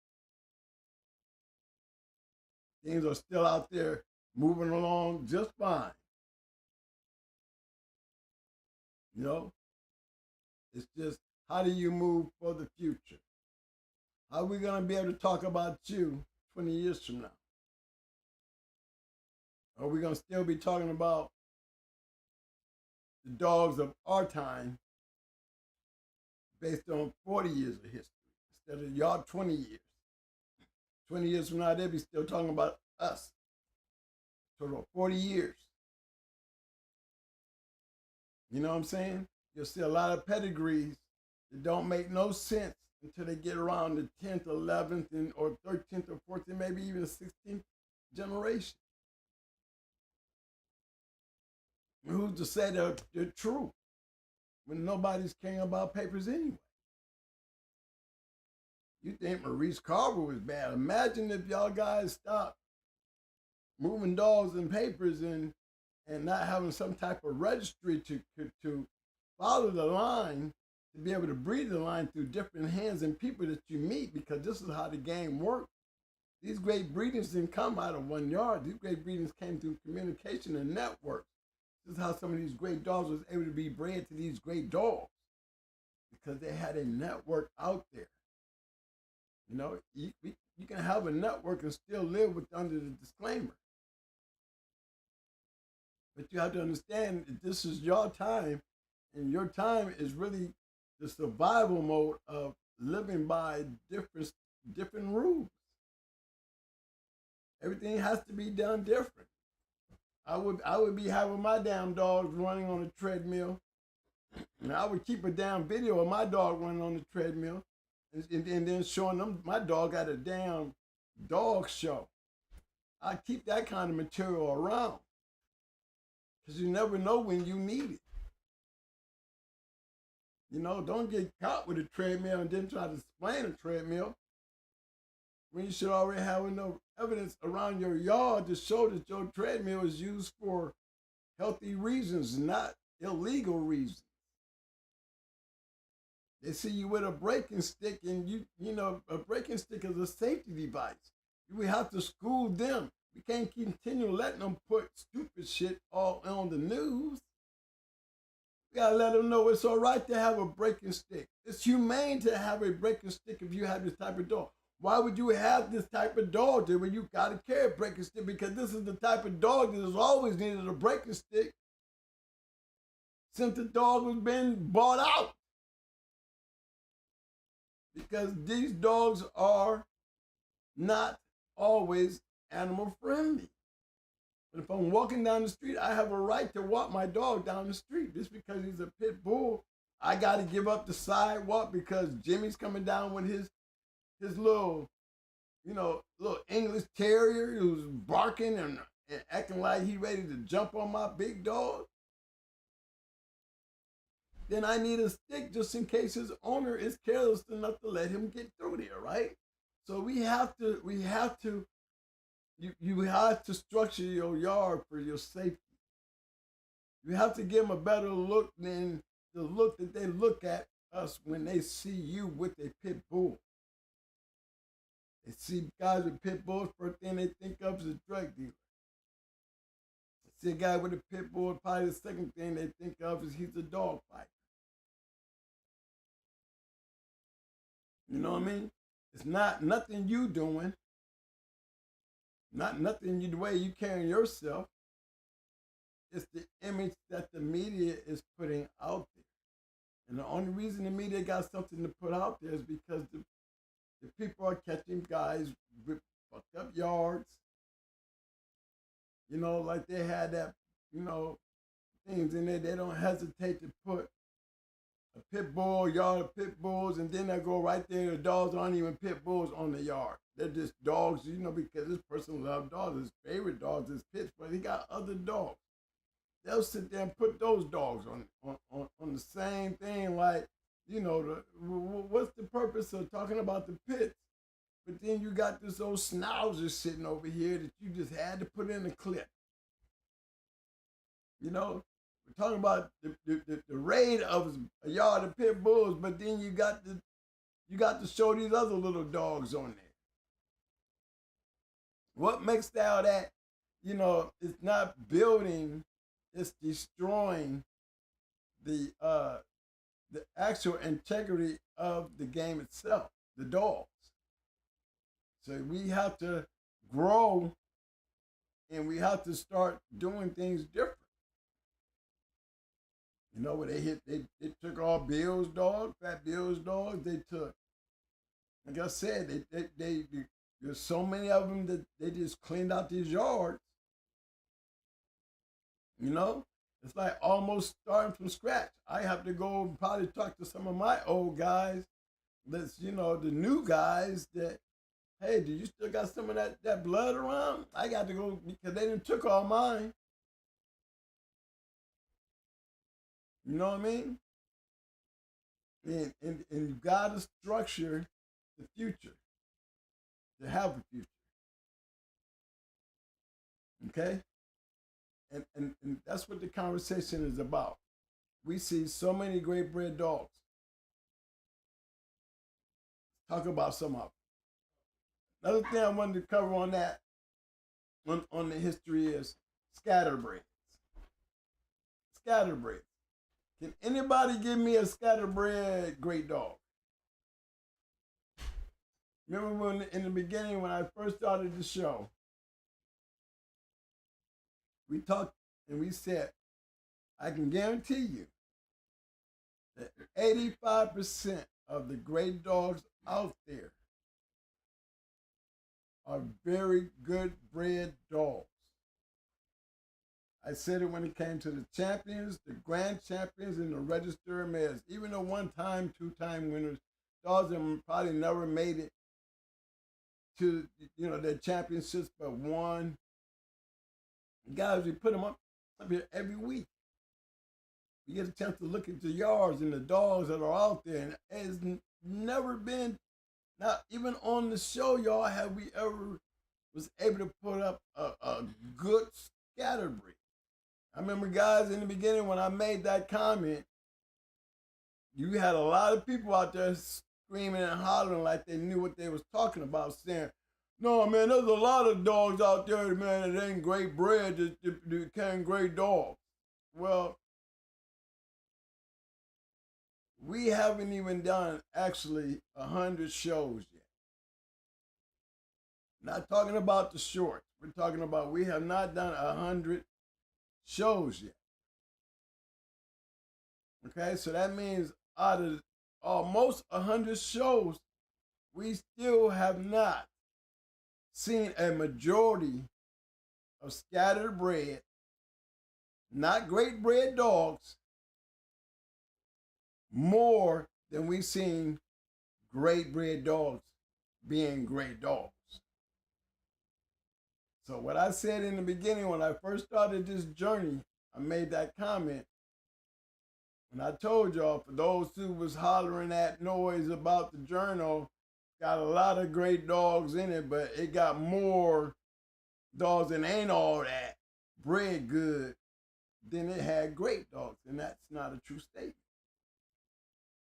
Things are still out there moving along just fine. You know? It's just, how do you move for the future? How are we going to be able to talk about you 20 years from now? Are we going to still be talking about the dogs of our time based on 40 years of history instead of y'all 20 years? 20 years from now, they'll be still talking about us. So 40 years. You know what I'm saying? You'll see a lot of pedigrees that don't make no sense until they get around the 10th, 11th, or 13th, or 14th, maybe even the 16th generation. And who's to say they're true when nobody's caring about papers anyway? You think Maurice Carver was bad. Imagine if y'all guys stopped moving dogs and papers and not having some type of registry to follow the line, to be able to breed the line through different hands and people that you meet, because this is how the game works. These great breedings didn't come out of one yard. These great breedings came through communication and networks. This is how some of these great dogs was able to be bred to these great dogs, because they had a network out there. You know, you can have a network and still live under the disclaimer. But you have to understand that this is your time, and your time is really the survival mode of living by different rules. Everything has to be done different. I would be having my damn dogs running on a treadmill, and I would keep a damn video of my dog running on the treadmill, and then showing them my dog at a damn dog show. I keep that kind of material around, because you never know when you need it. You know, don't get caught with a treadmill and then try to explain a treadmill, when you should already have enough evidence around your yard to show that your treadmill is used for healthy reasons, not illegal reasons. They see you with a braking stick, and you know, a braking stick is a safety device. We have to school them. We can't continue letting them put stupid shit all on the news. We gotta let them know it's all right to have a braking stick. It's humane to have a braking stick if you have this type of dog. Why would you have this type of dog there when you gotta carry a braking stick? Because this is the type of dog that has always needed a braking stick since the dog was being bought out. Because these dogs are not always animal friendly. But if I'm walking down the street, I have a right to walk my dog down the street. Just because he's a pit bull, I got to give up the sidewalk because Jimmy's coming down with his little, little English terrier who's barking and acting like he's ready to jump on my big dog. Then I need a stick just in case his owner is careless enough to let him get through there, right? So you have to structure your yard for your safety. You have to give them a better look than the look that they look at us when they see you with a pit bull. They see guys with pit bulls, first thing they think of is a drug dealer. They see a guy with a pit bull, probably the second thing they think of is he's a dog fighter. You know what I mean? It's not nothing you doing, not nothing the way you carrying yourself. It's the image that the media is putting out there. And the only reason the media got something to put out there is because the people are catching guys with fucked up yards. You know, like they had that, things in there. They don't hesitate to put a pit bull, yard of pit bulls, and then they go right there. The dogs aren't even pit bulls on the yard. They're just dogs, because this person loves dogs. His favorite dogs is pits, but he got other dogs. They'll sit there and put those dogs on the same thing, like, what's the purpose of talking about the pits? But then you got this old schnauzer sitting over here that you just had to put in a clip. We're talking about the raid of a yard of pit bulls, but then you got to show these other little dogs on there. What makes that, it's not building, it's destroying the actual integrity of the game itself, the dogs. So we have to grow, and we have to start doing things different. Where they took all Bill's dogs, Fat Bill's dogs. They took, like I said, there's so many of them that they just cleaned out these yards. It's like almost starting from scratch. I have to go and probably talk to some of my old guys, that's, the new guys that, hey, do you still got some of that blood around? I got to go, because they done took all mine. You know what I mean? And you got to structure the future to have a future. Okay? And that's what the conversation is about. We see so many great bred dogs. Talk about some of them. Another thing I wanted to cover on that, on the history, is scatterbrains. scatterbred. Can anybody give me a scatterbred great dog? Remember when in the beginning when I first started the show, we talked and we said, I can guarantee you that 85% of the great dogs out there are very good bred dogs. I said it when it came to the champions, the grand champions, and the registered mares. Even the one-time, two-time winners, dogs that probably never made it to their championships, but won. Guys, we put them up here every week. You get a chance to look at the yards and the dogs that are out there, and it's never been, not even on the show, y'all, have we ever was able to put up a good scatterbreed. I remember, guys, in the beginning when I made that comment, you had a lot of people out there screaming and hollering like they knew what they was talking about, saying, no, man, there's a lot of dogs out there, man, that ain't great bred, that can't great dogs. Well, we haven't even done actually 100 shows yet. Not talking about the shorts. We're talking about we have not done 100 shows yet. Okay, so that means out of almost 100 shows, we still have not seen a majority of scattered bred, not great bred dogs, more than we've seen great bred dogs being great dogs. So what I said in the beginning when I first started this journey, I made that comment. And I told y'all, for those who was hollering that noise about the journal, got a lot of great dogs in it, but it got more dogs that ain't all that bred good than it had great dogs. And that's not a true statement.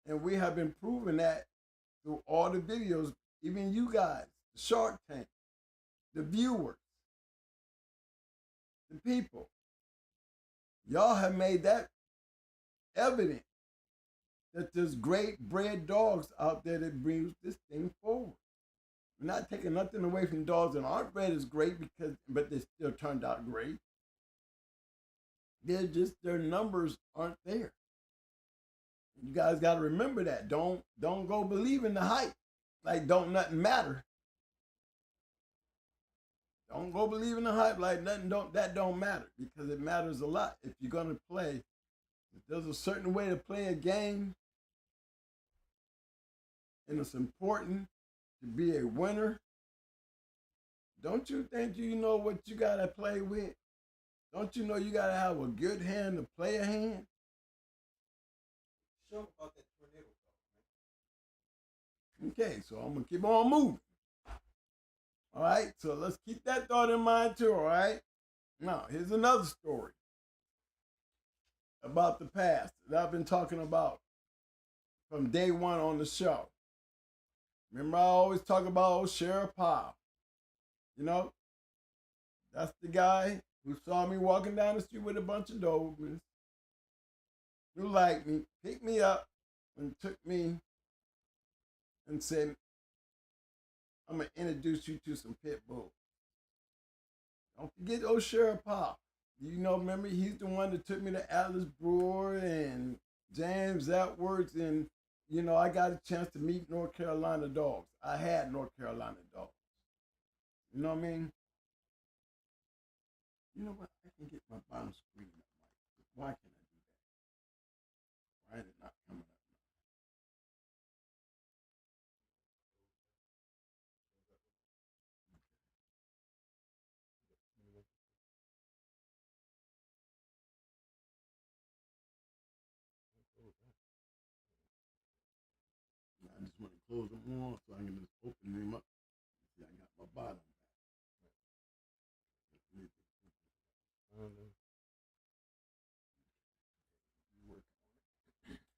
And we have been proving that through all the videos, even you guys, the Shark Tank, the viewers, the people. Y'all have made that evident that there's great bred dogs out there that brings this thing forward. We're not taking nothing away from dogs that aren't bred as great, but they still turned out great. They're just, their numbers aren't there. You guys got to remember that. Don't go believing the hype. Like don't nothing matter. Don't go believing the hype like that don't matter, because it matters a lot. If you're gonna play, if there's a certain way to play a game, and it's important to be a winner, don't you think you know what you gotta play with? Don't you know you gotta have a good hand to play a hand? Show about that tornado thought, man. Okay, so I'm gonna keep on moving. All right, so let's keep that thought in mind too, all right? Now, here's another story about the past that I've been talking about from day one on the show. Remember, I always talk about old Sheriff Powell. You know, that's the guy who saw me walking down the street with a bunch of Dobermans, who liked me, picked me up, and took me and said, I'm going to introduce you to some pit bulls. Don't forget old Sheriff Powell. You know, remember, he's the one that took me to Atlas Brewer and James Edwards, and, you know, I got a chance to meet North Carolina dogs. I had North Carolina dogs. You know what I mean? You know what? I can get my bottom screen up. Why can't I do that? Why is it not coming up? I just want to close them all so I can just open them up. See, I got my bottom back.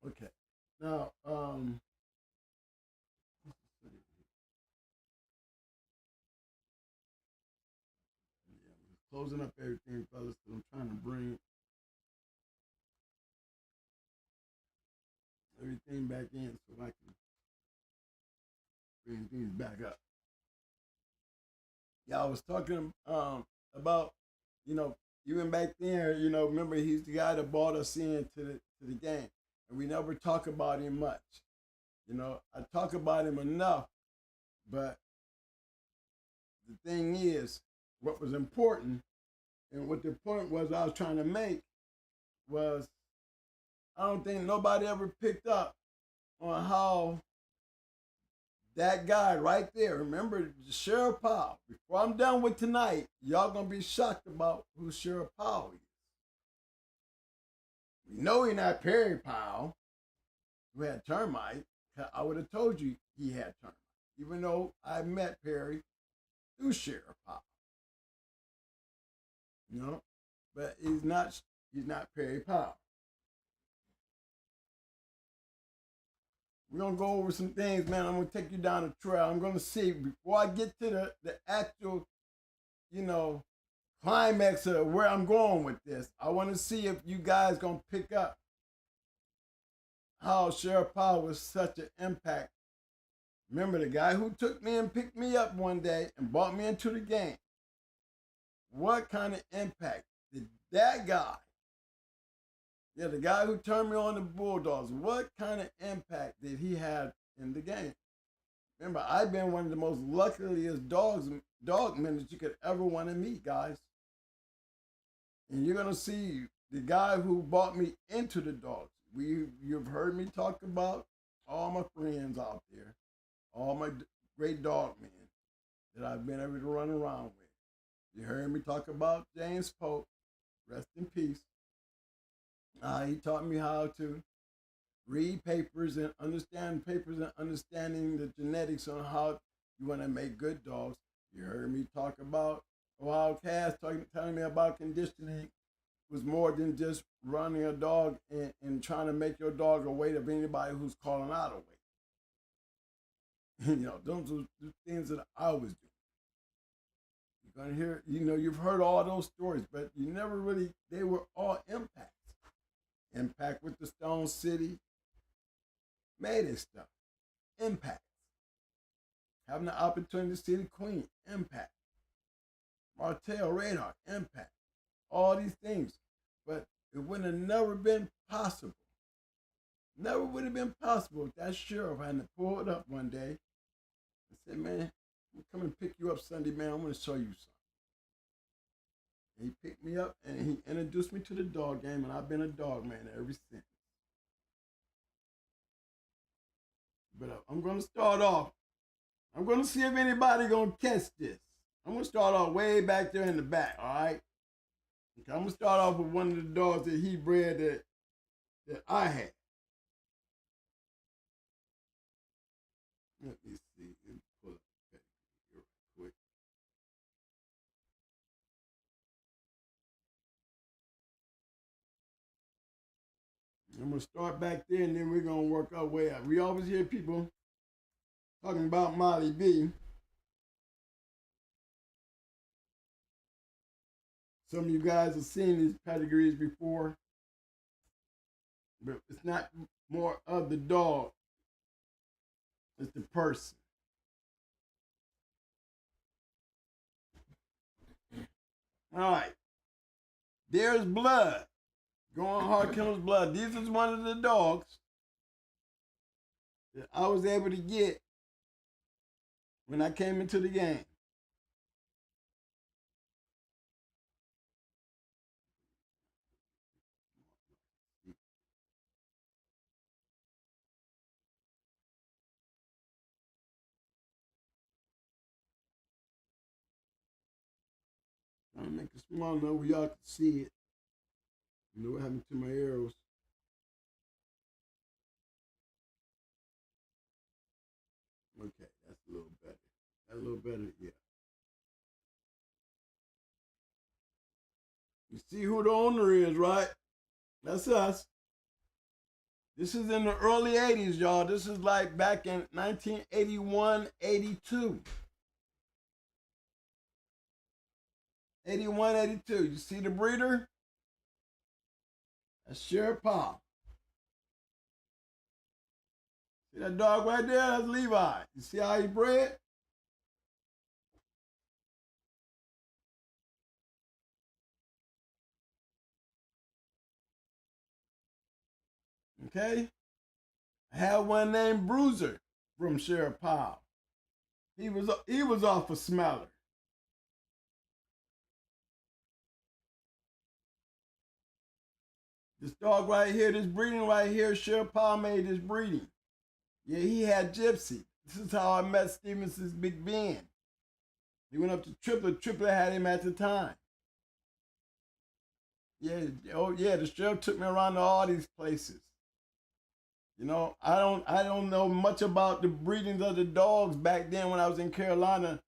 Okay. Now, yeah, I'm closing up everything, fellas, because I'm trying to bring everything back in so I can bring things back up. Yeah, I was talking about, even back there, remember he's the guy that brought us in to the game. And we never talk about him much. I talk about him enough, but the thing is, what was important and what the point was I was trying to make was I don't think nobody ever picked up on how that guy right there, remember Sheriff Powell. Before I'm done with tonight, y'all gonna be shocked about who Sheriff Powell is. We know he's not Perry Powell, who had termite. I would have told you he had termite, even though I met Perry through Sheriff Powell. But he's not Perry Powell. We're going to go over some things, man. I'm going to take you down the trail. I'm going to see, before I get to the actual, climax of where I'm going with this, I want to see if you guys going to pick up how Sheriff Powell was such an impact. Remember the guy who took me and picked me up one day and brought me into the game. What kind of impact did that guy, the guy who turned me on the Bulldogs, what kind of impact did he have in the game? Remember, I've been one of the most luckiest dogmen that you could ever want to meet, guys. And you're going to see the guy who brought me into the dogs. You've heard me talk about all my friends out there, all my great dog men that I've been able to run around with. You heard me talk about James Pope, rest in peace. He taught me how to read papers and understand papers and understanding the genetics on how you want to make good dogs. You heard me talk about Wild Cass telling me about conditioning was more than just running a dog and trying to make your dog a weight of anybody who's calling out a weight. Those are the things that I was doing. You're going to hear, you've heard all those stories, but you never really, they were all impacts. Impact with the Stone City, Mayday stuff, impact. Having the opportunity to see the Queen, impact. Martell Radar, impact. All these things. But it would have never been possible. Never would have been possible if that sheriff hadn't pulled up one day and said, man, I'm come and pick you up Sunday, man. I'm going to show you something. And he picked me up and he introduced me to the dog game, and I've been a dog man ever since. But I'm going to start off. I'm going to see if anybody going to catch this. I'm going to start off way back there in the back, all right? Okay, I'm going to start off with one of the dogs that he bred that I had. Let me see. Let me pull up the pedigree real quick. I'm going to start back there, and then we're going to work our way out. We always hear people talking about Molly B. Some of you guys have seen these pedigrees before, but it's not more of the dog, it's the person. All right, there's blood. Going hard Kennels blood. This is one of the dogs that I was able to get when I came into the game. I'm gonna make it small enough where y'all can see it. You know what happened to my arrows? Okay, that's a little better. That's a little better, yeah. You see who the owner is, right? That's us. This is in the early 80s, y'all. This is like back in 1981, 82. 81, 82. You see the breeder? That's Sheriff Powell. See that dog right there? That's Levi. You see how he bred? Okay. I had one named Bruiser from Sheriff Powell. He was off a smeller. This dog right here, this breeding right here, Sheriff Powell made this breeding. Yeah, he had Gypsy. This is how I met Stevenson's Big Ben. He went up to Triplet. Triplet had him at the time. Yeah, oh yeah, the sheriff took me around to all these places. You know, I don't know much about the breedings of the dogs back then when I was in Carolina.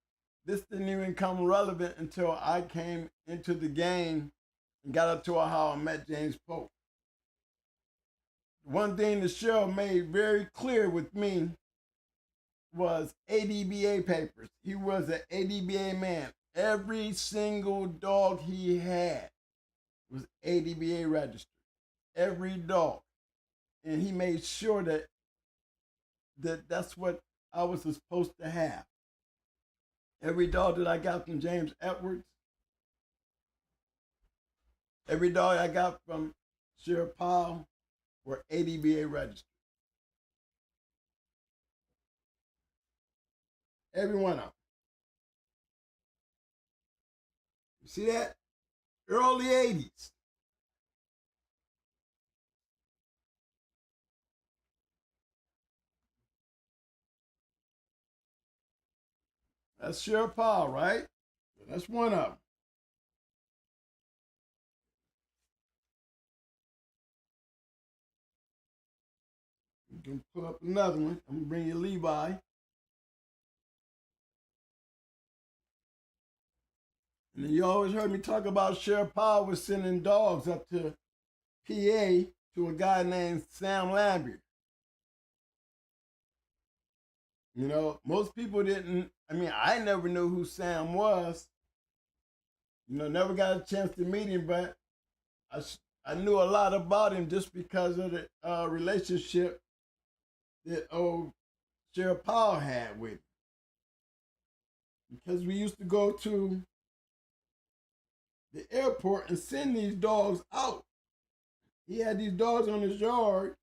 This didn't even come relevant until I came into the game and got up to how I met James Pope. One thing the sheriff made very clear with me was ADBA papers. He was an ADBA man. Every single dog he had was ADBA registered. Every dog. And he made sure that that's what I was supposed to have. Every dog that I got from James Edwards, every dog I got from Sheriff Powell were ADBA registered. Every one of them. You see that? Early 80s. That's Sheriff Powell, right? That's one of them. You can pull up another one. I'm going to bring you Levi. And then you always heard me talk about Sheriff Powell was sending dogs up to PA to a guy named Sam Lambert. You know, most people didn't, I never knew who Sam was. You know, never got a chance to meet him, but I knew a lot about him just because of the relationship that old Sheriff Powell had with him. Because we used to go to the airport and send these dogs out. He had these dogs on his yard,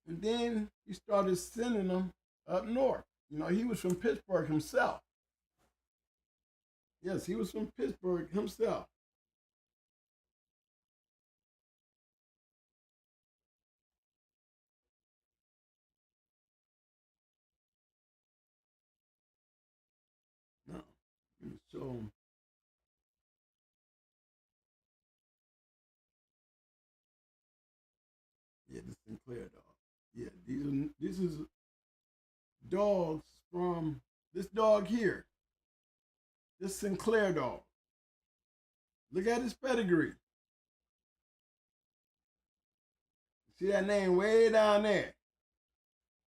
and then he started sending them up north. You know, he was from Pittsburgh himself. Yes, he was from Pittsburgh himself. No, so yeah, the Sinclair dog. Yeah, this is dogs from this dog here. This Sinclair dog. Look at his pedigree. See that name way down there?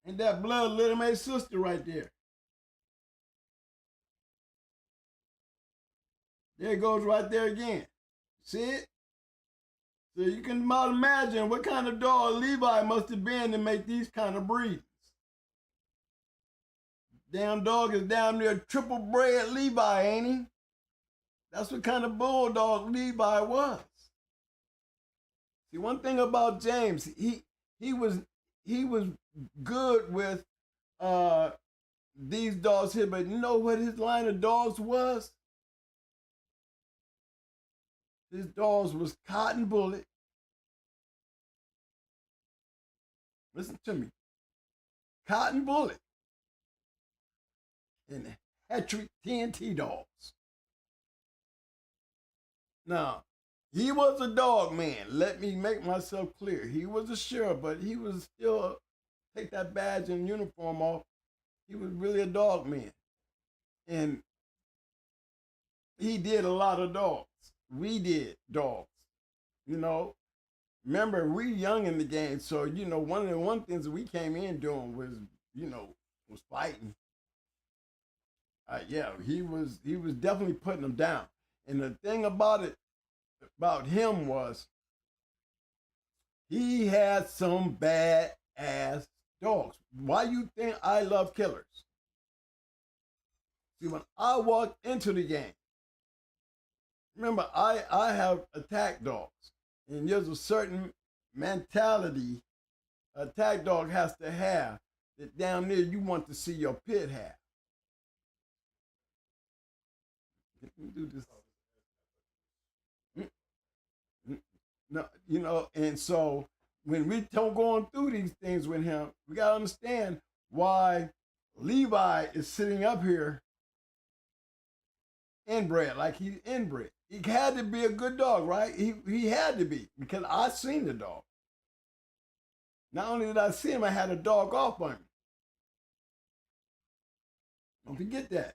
Ain't that blood Little May's sister right there? There it goes right there again. See it? So you can about imagine what kind of dog Levi must have been to make these kind of breeds. Damn dog is down there triple bred Levi, ain't he? That's what kind of bulldog Levi was. See, one thing about James, he was good with these dogs here, but you know what his line of dogs was? His dogs was Cotton Bullet. Listen to me. Cotton Bullet and Hattrick TNT dogs. Now, he was a dog man. Let me make myself clear. He was a sheriff, but he was still, take that badge and uniform off, he was really a dog man. And he did a lot of dogs. We did dogs. You know, remember, we young in the game, so, you know, one of the things that we came in doing was, you know, was fighting. Yeah, he was definitely putting them down. And the thing about him was he had some bad ass dogs. Why you think I love killers? See, when I walked into the game, remember, I have attack dogs. And there's a certain mentality an attack dog has to have that down there you want to see your pit have. Let me do this. No, you know, and so when we don't going through these things with him, we gotta understand why Levi is sitting up here inbred, like he's inbred. He had to be a good dog, right? He had to be, because I seen the dog. Not only did I see him, I had a dog off on me. Don't forget that.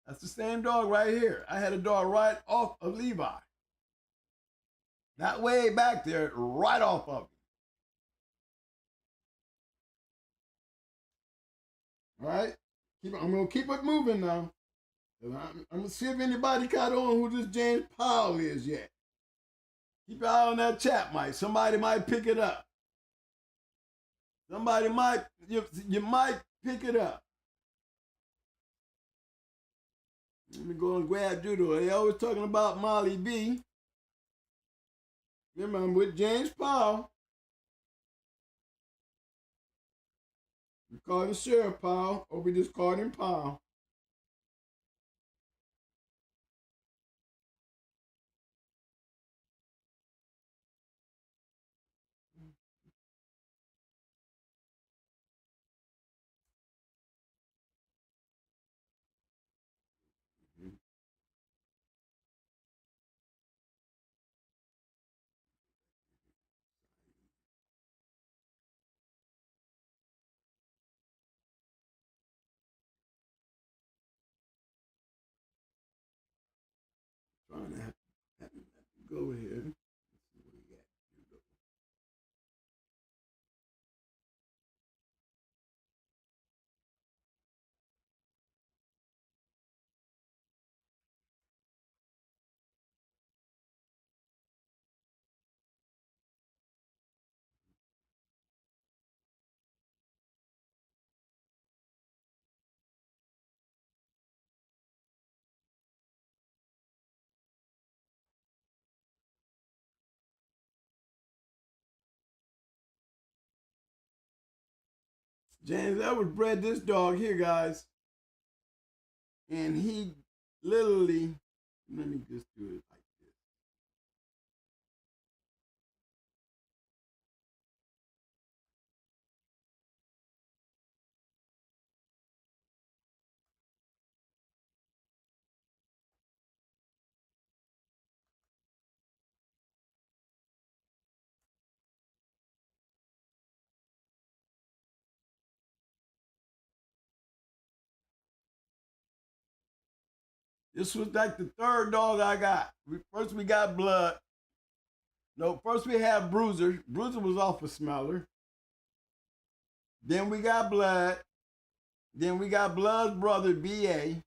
That's the same dog right here. I had a dog right off of Levi. Not way back there, right off of him. All right? I'm going to keep it moving now. I'm going to see if anybody caught on who this James Powell is yet. Keep your eye on that chat, Mike. Somebody might pick it up. Somebody might, you might pick it up. Let me go and grab Judo. They always talking about Molly B. Remember, I'm with James Powell. We call him Sheriff Powell, or we just called him Powell. Trying to have to go here. Let's see what we got. James Edwards bred this dog here, guys. And he literally, let me just do it like this. This was like the third dog I got. First we got Blood. No, first we had Bruiser. Bruiser was off a smeller. Then we got Blood. Then we got Blood's brother, B.A.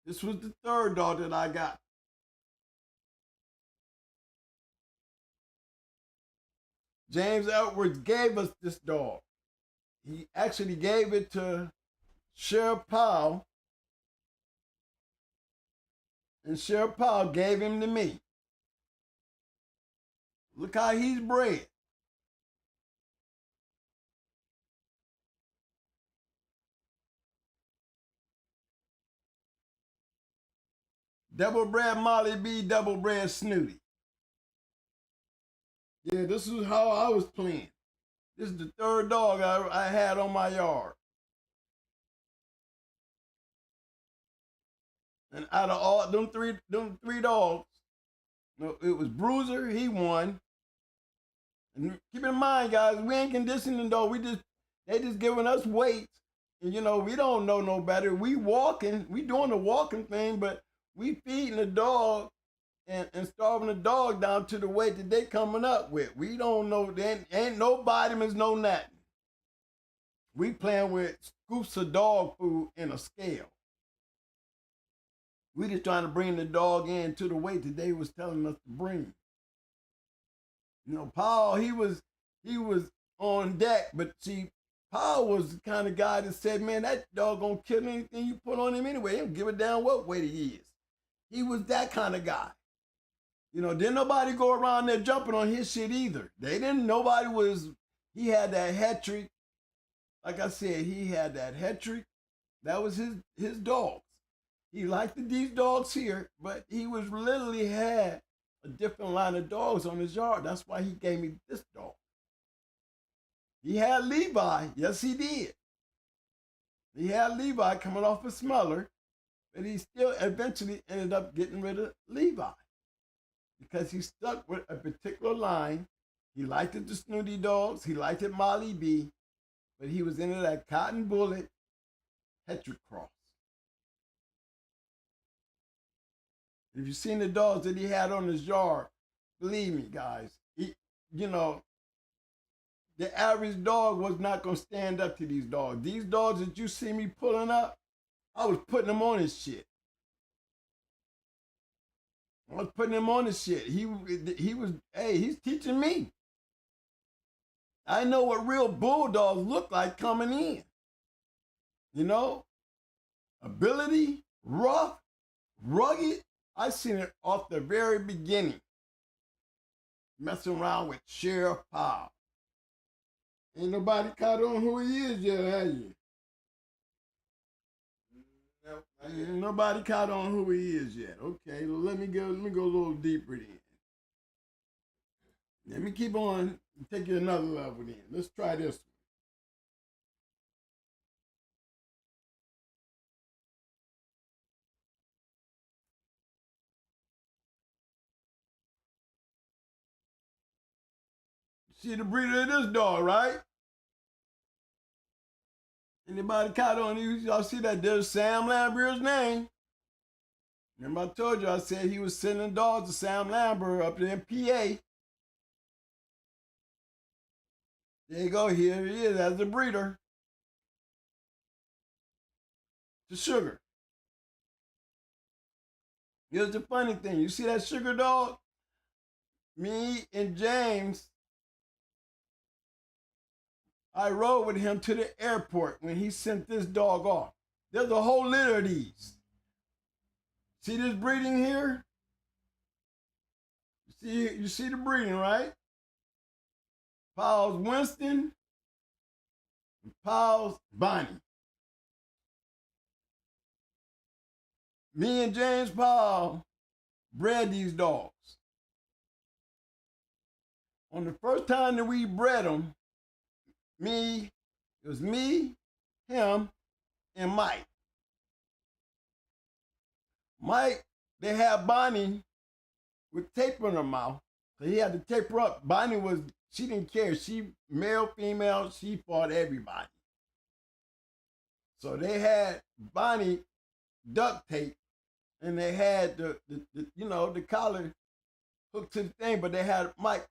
This was the third dog that I got. James Edwards gave us this dog. He actually gave it to Sheriff Powell. And Sheriff Powell gave him to me. Look how he's bred. Double bred Molly B, double bred Snooty. Yeah, this is how I was playing. This is the third dog I had on my yard. And out of all them three dogs, no, it was Bruiser, he won. And keep in mind, guys, we ain't conditioning dog. They just giving us weights. And you know, we don't know no better. We walking, we doing the walking thing, but we feeding the dog and starving the dog down to the weight that they coming up with. We don't know, there ain't no vitamins, no nothing. We playing with scoops of dog food in a scale. We just trying to bring the dog in to the weight that they was telling us to bring. You know, Paul, he was on deck. But see, Paul was the kind of guy that said, man, that dog gonna kill anything you put on him anyway. He don't give a damn what weight he is. He was that kind of guy. You know, didn't nobody go around there jumping on his shit either. He had that hat trick. Like I said, he had that hat trick. That was his dogs. He liked these dogs here, but he was literally had a different line of dogs on his yard. That's why he gave me this dog. He had Levi. Yes, he did. He had Levi coming off a smeller, but he still eventually ended up getting rid of Levi because he stuck with a particular line. He liked it, the Snooty dogs. He liked it, Molly B, but he was into that Cotton Bullet Hetrick cross. If you've seen the dogs that he had on his yard, believe me, guys, the average dog was not going to stand up to these dogs. These dogs that you see me pulling up, I was putting them on his shit. He's teaching me. I know what real bulldogs look like coming in. You know, ability, rough, rugged. I seen it off the very beginning. Messing around with Sheriff Powell. Ain't nobody caught on who he is yet, have you? Nope. Ain't nobody caught on who he is yet. Okay, well, let me go a little deeper then. Let me keep on and take you another level then. Let's try this one. See the breeder of this dog, right? Anybody caught on you? Y'all see that there's Sam Lambert's name. Remember I told you, I said he was sending dogs to Sam Lambert up there in PA. There you go, here he is as a breeder. To Sugar. Here's the funny thing. You see that Sugar dog? Me and James, I rode with him to the airport when he sent this dog off. There's a whole litter of these. See this breeding here? You see the breeding, right? Powell's Winston and Powell's Bonnie. Me and James Powell bred these dogs. On the first time that we bred them, it was me, him, and Mike. Mike, they had Bonnie with tape in her mouth, so he had to tape her up. She didn't care. She, male, female, she fought everybody. So they had Bonnie duct tape, and they had the collar hooked to the thing, but they had Mike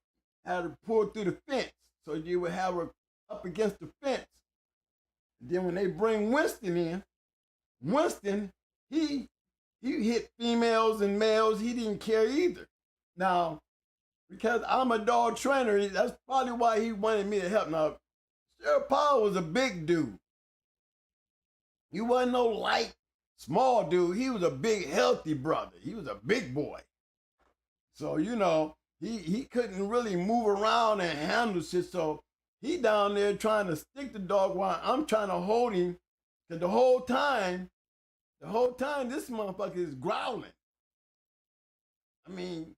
had her pulled through the fence, so you would have her up against the fence. And then when they bring Winston in, Winston, he hit females and males. He didn't care either. Now, because I'm a dog trainer, that's probably why he wanted me to help. Now, Sheriff Powell was a big dude. He wasn't no light, small dude. He was a big, healthy brother. He was a big boy. So, he couldn't really move around and handle shit. So he down there trying to stick the dog while I'm trying to hold him. Because the whole time, this motherfucker is growling. I mean,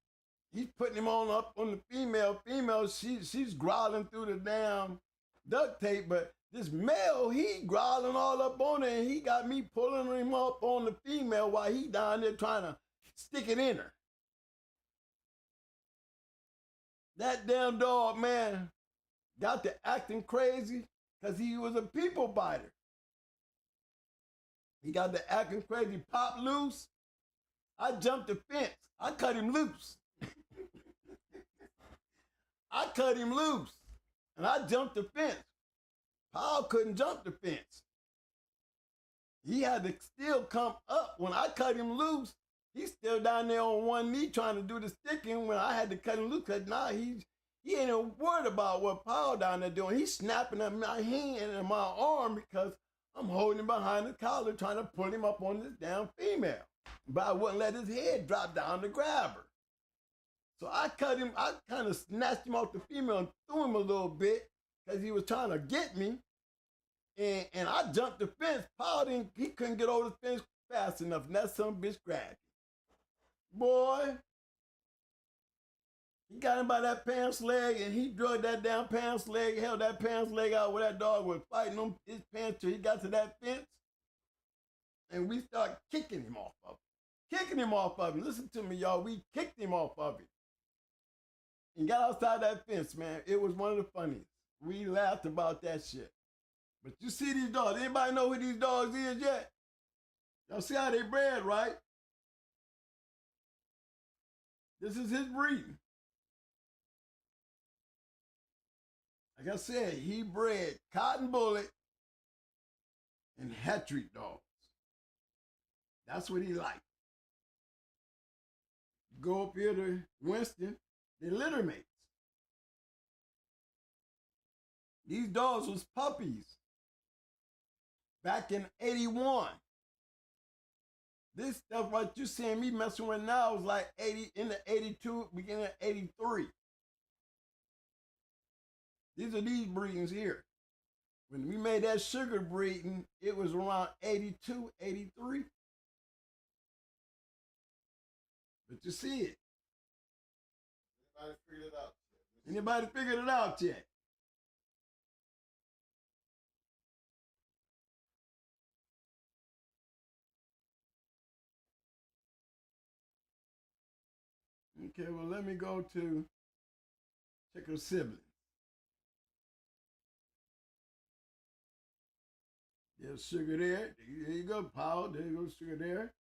he's putting him up on the female. She's growling through the damn duct tape, but this male, he growling all up on it, and he got me pulling him up on the female while he down there trying to stick it in her. That damn dog, man, got to acting crazy because he was a people biter. He got to acting crazy, popped loose. I jumped the fence. I cut him loose. And I jumped the fence. Paul couldn't jump the fence. He had to still come up. When I cut him loose, he's still down there on one knee trying to do the sticking when I had to cut him loose. Because now He ain't even worried about what Paul down there doing. He's snapping at my hand and my arm because I'm holding him behind the collar trying to pull him up on this damn female. But I wouldn't let his head drop down to grab her. So I cut him, I kind of snatched him off the female and threw him a little bit because he was trying to get me. And I jumped the fence. Paul he couldn't get over the fence fast enough. And that son bitch grabbed him. Boy, he got him by that pants leg and he drug that down pants leg, held that pants leg out where that dog was fighting him, his pants till he got to that fence. And we started kicking him off of it. Kicking him off of him. Listen to me, y'all. We kicked him off of it. And got outside that fence, man. It was one of the funniest. We laughed about that shit. But you see these dogs. Anybody know who these dogs is yet? Y'all see how they bred, right? This is his breeding. Like I said, he bred Cotton Bullet and Hattrick dogs. That's what he liked. Go up here to Winston, they litter mates. These dogs was puppies back in 81. This stuff right you seeing me messing with now was like 80 in the 82, beginning of 83. These are these breedings here. When we made that sugar breeding, it was around 82, 83. But you see it. Anybody figured it out yet? Anybody figured it out yet? Okay, well, let me go to check her siblings. There's sugar there. There you go, Paul. There you go, sugar there.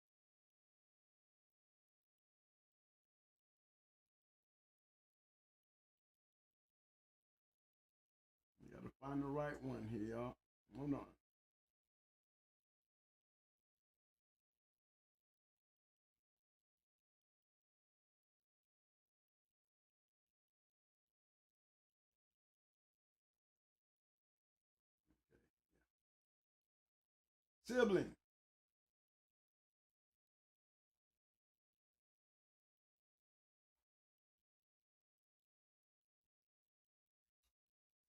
You gotta find the right one here, y'all. Hold on. Sibling.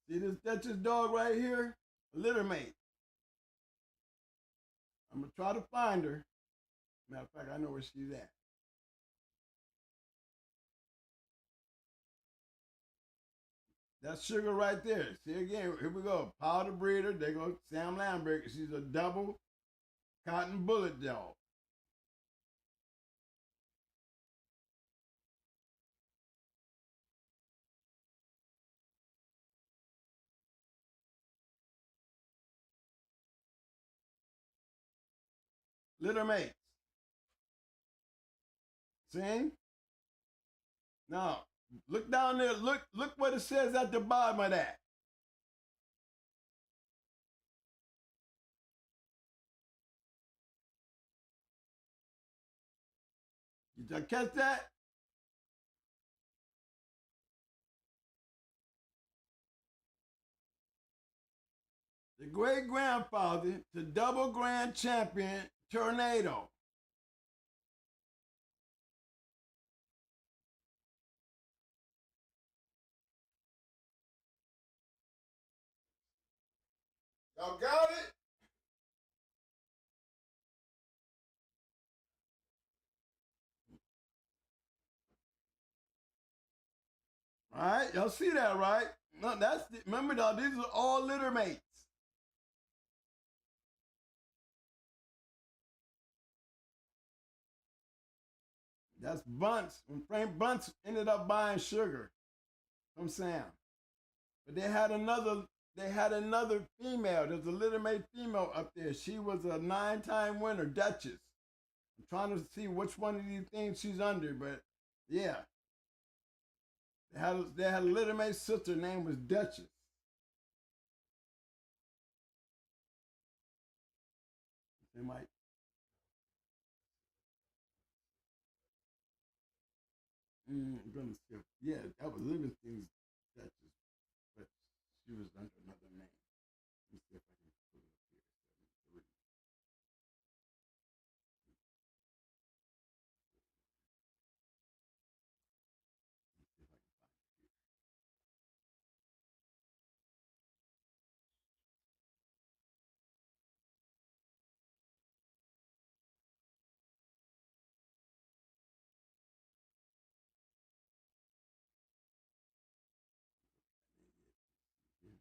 See this Dutchess dog right here? A litter mate. I'm gonna try to find her. Matter of fact, I know where she's at. That's Sugar right there. See again, here we go. Powder breeder. There goes Sam Lambert. She's a double Cotton Bullet dog. Litter mates. See? Now, look down there. Look what it says at the bottom of that. Did y'all catch that? The great-grandfather to double grand champion Tornado. Y'all got it? All right, y'all see that, right? No, remember though, these are all litter mates. That's Bunce. When Frank Bunce ended up buying Sugar from Sam. But they had another female. There's a litter mate female up there. She was a 9-time winner, Duchess. I'm trying to see which one of these things she's under, but yeah. They had a litter mate sister named was Duchess. They might. I'm gonna skip. Yeah, that was Livingston's Duchess, but she was under another name. Let me see if I can pull it up here. 73. Let me see if I can find it here. Yeah.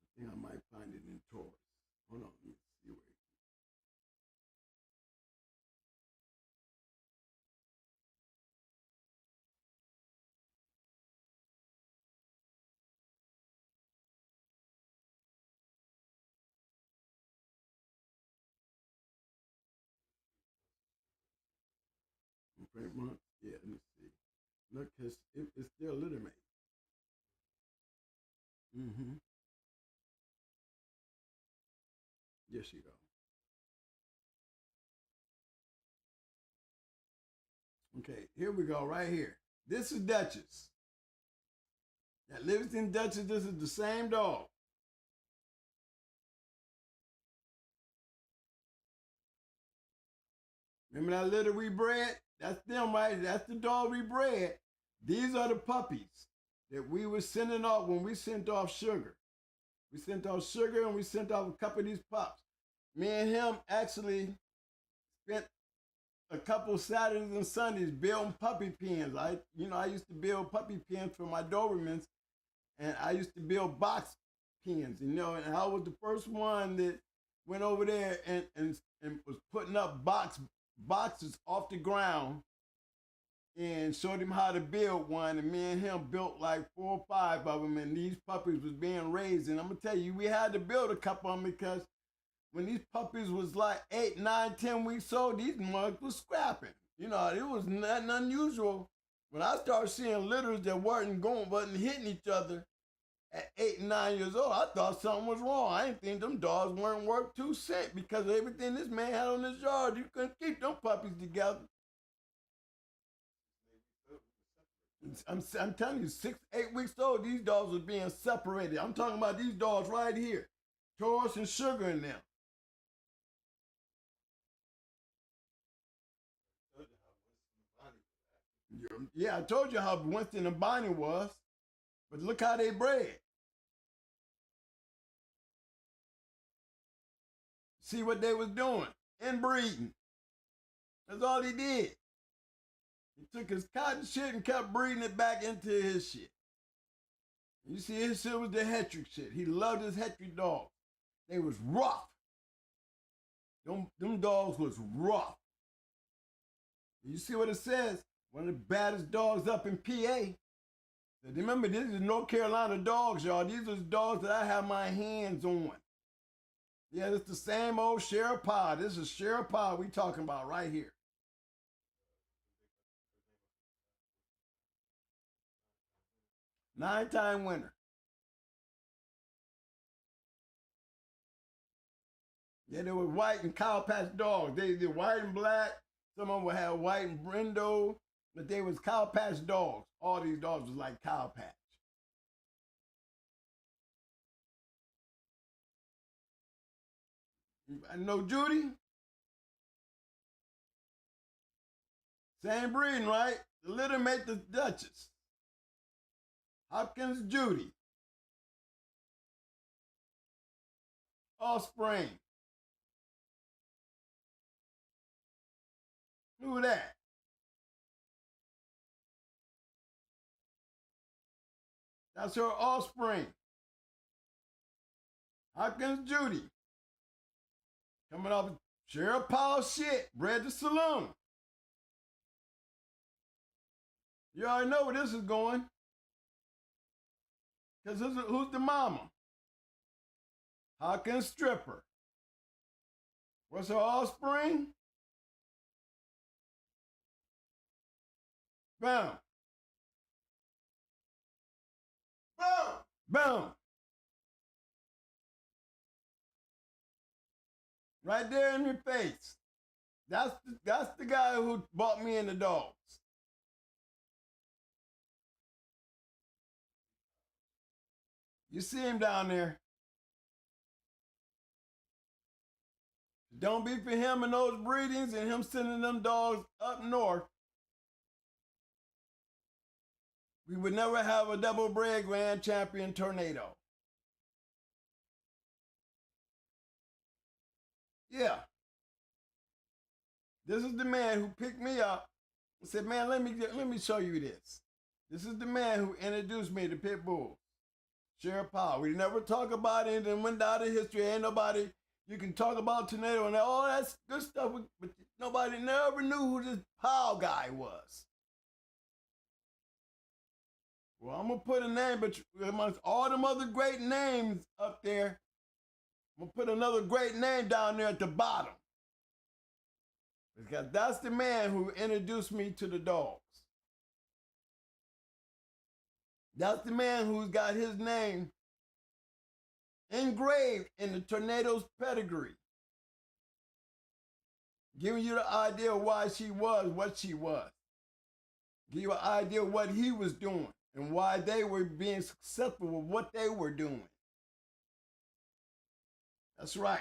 I think I might find it in Taurus. Hold on, let me see where it is. Print month? Yeah, let me see. Look, it's still legitimate. Mm-hmm. Yes, you go. Okay, here we go, right here. This is Duchess. That Livingston Duchess, this is the same dog. Remember that litter we bred? That's them, right? That's the dog we bred. These are the puppies that we were sending off when we sent off Sugar. We sent off Sugar and we sent off a couple of these pups. Me and him actually spent a couple Saturdays and Sundays building puppy pens. I used to build puppy pens for my Dobermans, and I used to build box pens, and I was the first one that went over there and was putting up boxes off the ground and showed him how to build one, and me and him built like 4 or 5 of them, and these puppies was being raised. And I'm gonna tell you, we had to build a couple of them because when these puppies was like 8, 9, 10 weeks old, these mugs was scrapping. It was nothing unusual. When I started seeing litters that wasn't hitting each other at 8 and 9 years old, I thought something was wrong. I didn't think them dogs weren't worth 2 cents because of everything this man had on his yard. You couldn't keep them puppies together. I'm telling you, 6, 8 weeks old, these dogs was being separated. I'm talking about these dogs right here. Taurus and Sugar in them. Yeah, I told you how Winston and Bonnie was, but look how they bred. See what they was doing? Inbreeding. That's all he did. He took his cotton shit and kept breeding it back into his shit. You see, his shit was the Hetrick shit. He loved his Hetrick dogs. They was rough. Them dogs was rough. You see what it says? One of the baddest dogs up in PA. Remember, this is North Carolina dogs, y'all. These are the dogs that I have my hands on. Yeah, it's the same old Sheriff Pod. This is Sheriff Pod we talking about right here. 9-time winner. Yeah, they were white and cow patch dogs. They did white and black. Some of them would have white and brindle, but they was cow patch dogs. All these dogs was like cow patch. I know Judy. Same breeding, right? The litter mate the Duchess. Hopkins Judy. Offspring. Who that? That's her offspring. Hopkins Judy. Coming off of Sheriff Paul shit. Bred the saloon. You already know where this is going. Because who's the mama? Hopkins Stripper. What's her offspring? Boom. Boom. Boom. Right there in your face. That's the guy who bought me in the dogs. You see him down there. Don't be for him and those breedings and him sending them dogs up north. We would never have a double bred grand champion tornado. Yeah. This is the man who picked me up and said, man, let me show you this. This is the man who introduced me to pit bulls. Sheriff Powell. We never talk about it and went down to history. Ain't nobody, you can talk about tornado and all that good stuff, but nobody never knew who this Powell guy was. Well, I'm going to put a name, but amongst all them other great names up there, I'm going to put another great name down there at the bottom. Because that's the man who introduced me to the dogs. That's the man who's got his name engraved in the tornado's pedigree. Giving you the idea of why she was what she was. Give you an idea of what he was doing and why they were being successful with what they were doing. That's right.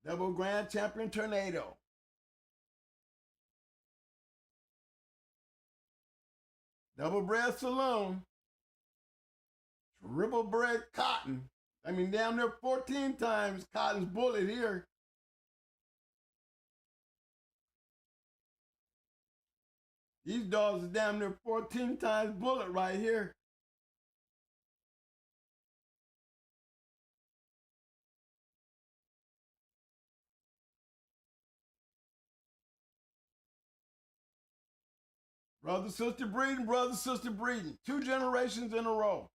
Double grand champion tornado. Double bred saloon. Triple bred cotton. I mean, damn near 14 times Cotton's bullet here. These dogs are damn near 14 times bullet right here. Brother, sister breeding, brother, sister breeding. 2 generations in a row.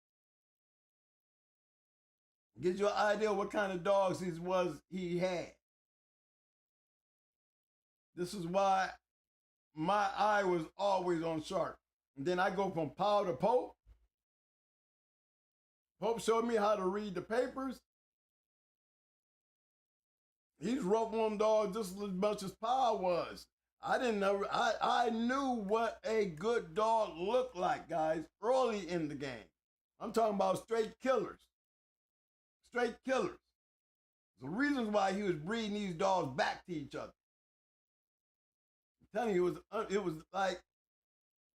Gives you an idea of what kind of dogs he had. This is why my eye was always on shark. And then I go from Powell to Pope. Pope showed me how to read the papers. He's roping them dogs just as much as Powell was. I didn't know. I knew what a good dog looked like, guys, early in the game. I'm talking about straight killers. Straight killers. The reasons why he was breeding these dogs back to each other. I'm telling you, it was like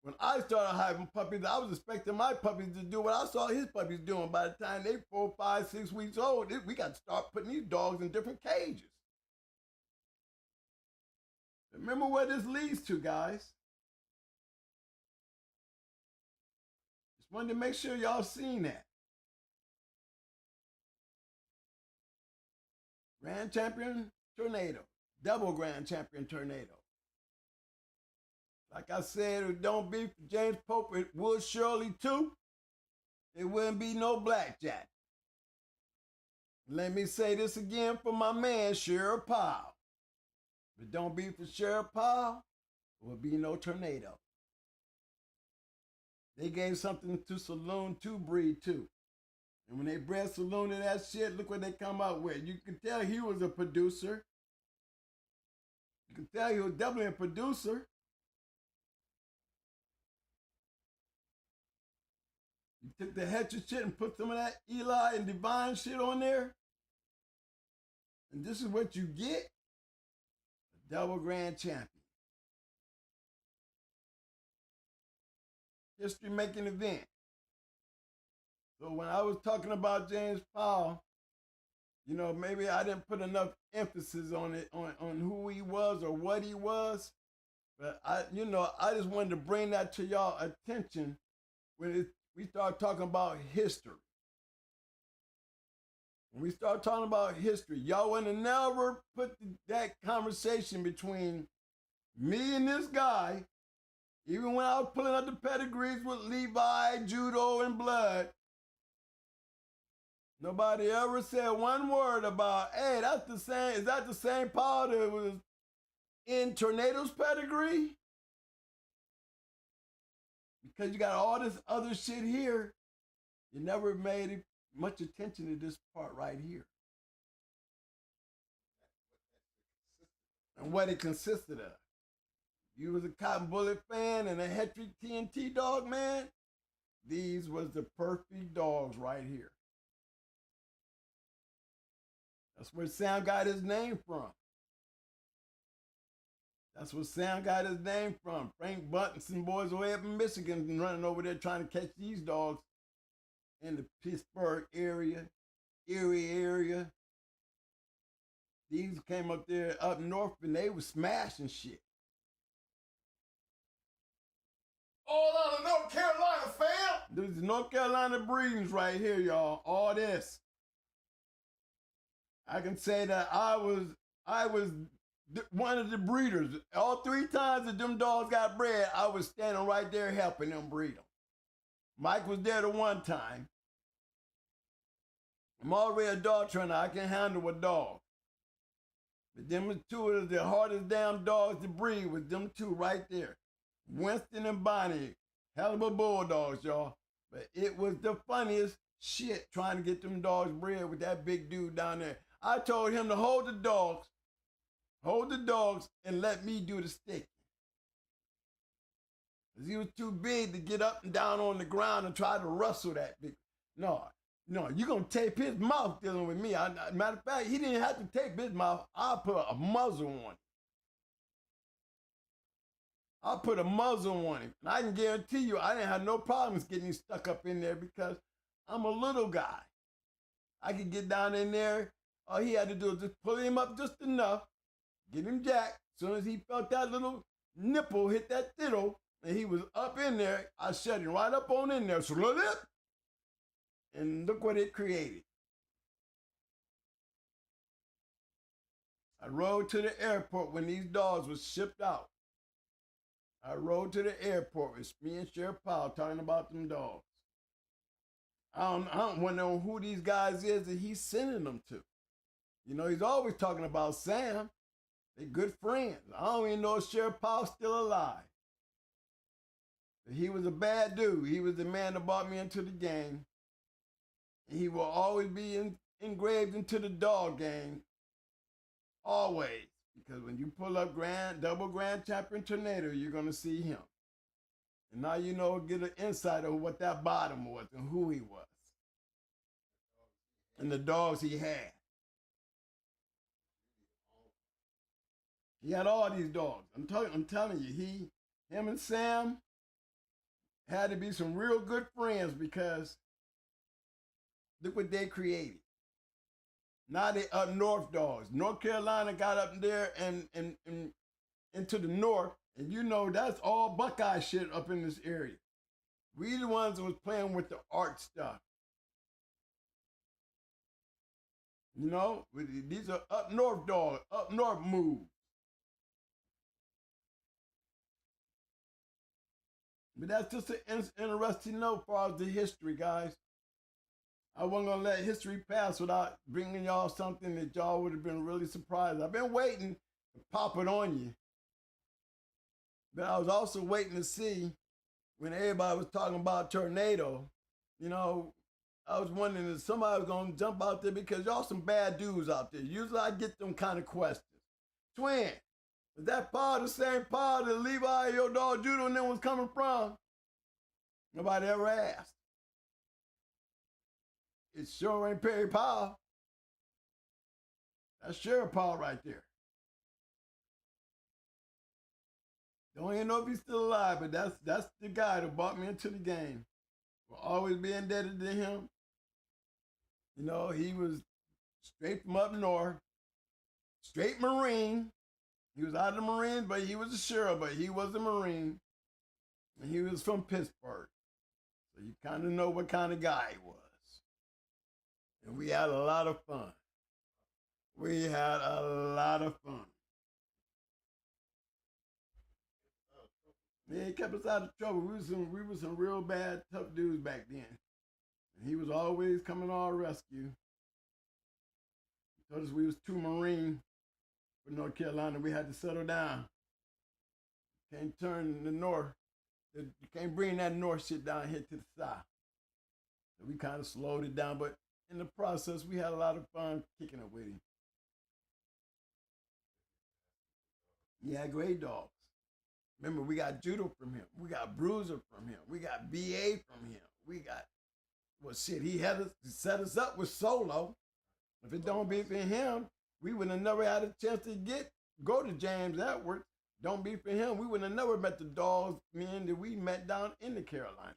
when I started having puppies, I was expecting my puppies to do what I saw his puppies doing. By the time they 4, 5, 6 weeks old, we got to start putting these dogs in different cages. Remember where this leads to, guys. Just wanted to make sure y'all seen that. Grand champion tornado. Double grand champion tornado. Like I said, if it don't be for James Pope, it would surely too. It wouldn't be no blackjack. Let me say this again for my man, Sheriff Powell. If it don't be for Sheriff Powell, there would be no tornado. They gave something to Saloon to breed too. And when they bred Saloon to that shit, look what they come up with. You can tell he was a producer. You can tell he was definitely a producer. You took the Hetcher shit and put some of that Eli and Divine shit on there. And this is what you get. A double grand champion. History making event. So when I was talking about James Powell, you know, maybe I didn't put enough emphasis on it, on who he was or what he was. But I just wanted to bring that to y'all attention when we start talking about history. When we start talking about history, y'all want to never put that conversation between me and this guy, even when I was pulling up the pedigrees with Levi, Judo, and Blood. Nobody ever said one word about, hey, that's the same, is that the same Powell that was in Tornado's pedigree? Because you got all this other shit here, you never made much attention to this part right here. and what it consisted of. You was a Cotton Bullet fan and a Hetrick TNT dog, man, these was the perfect dogs right here. That's where Sam got his name from. That's where Sam got his name from. Frank Buntinson boys way up in Michigan running over there trying to catch these dogs in the Pittsburgh area, Erie area. These came up there up north and they was smashing shit. All out of North Carolina, fam. This is North Carolina breedings right here, y'all. All this. I can say that I was one of the breeders. All 3 times that them dogs got bred, I was standing right there helping them breed them. Mike was there the one time. I'm already a dog trainer. I can handle a dog. But them was 2 of the hardest damn dogs to breed with them 2 right there. Winston and Bonnie, hell of a bulldogs, y'all. But it was the funniest shit trying to get them dogs bred with that big dude down there. I told him to hold the dogs, and let me do the sticking. Because he was too big to get up and down on the ground and try to rustle that big. No, you're going to tape his mouth dealing with me. Matter of fact, he didn't have to tape his mouth. I put a muzzle on him. I put a muzzle on him. And I can guarantee you I didn't have no problems getting him stuck up in there because I'm a little guy. I could get down in there. All he had to do was just pull him up just enough, get him jacked. As soon as he felt that little nipple hit that tittle, and he was up in there, I shut him right up on in there. And look what it created. I rode to the airport when these dogs was shipped out. I rode to the airport with me and Sheriff Powell talking about them dogs. I don't want to know who these guys is that he's sending them to. You know, he's always talking about Sam. They're good friends. I don't even know if Sheriff Powell's still alive. But he was a bad dude. He was the man that brought me into the game. And he will always be engraved into the dog game. Always. Because when you pull up double grand champion tornado, you're going to see him. And now you know, get an insight of what that bottom was and who he was. And the dogs he had. He had all these dogs. I'm telling you, him and Sam had to be some real good friends because look what they created. Now they up north dogs. North Carolina got up there and into the north, and you know that's all Buckeye shit up in this area. We the ones that was playing with the art stuff. You know, these are up north dogs, up north moves. But that's just an interesting note for us, the history, guys. I wasn't going to let history pass without bringing y'all something that y'all would have been really surprised. I've been waiting to pop it on you. But I was also waiting to see when everybody was talking about tornado, you know, I was wondering if somebody was going to jump out there because y'all some bad dudes out there. Usually I get them kind of questions. Twin, is that part the same part that Levi, your dog Judo, and them was coming from? Nobody ever asked. It sure ain't Perry Powell. That's Sheriff Powell right there. Don't even know if he's still alive, but that's the guy that brought me into the game. We'll always be indebted to him. You know, he was straight from up north, straight Marine. He was out of the Marines, but he was a sheriff, but he was a Marine. And he was from Pittsburgh. So you kind of know what kind of guy he was. And we had a lot of fun. We had a lot of fun. Yeah, he kept us out of trouble. We were some real bad, tough dudes back then. And he was always coming to our rescue. He told us we was too Marine for North Carolina. We had to settle down. Can't turn in the north. You can't bring that north shit down here to the south. So we kind of slowed it down, but in the process, we had a lot of fun kicking it with him. He had great dogs. Remember, we got Judo from him. We got Bruiser from him. We got BA from him. We got, well, shit, he set us up with Solo. If it don't be for him, we would have never had a chance to go to James Edwards. Don't be for him, we would have never met the dogs, men that we met down in the Carolinas.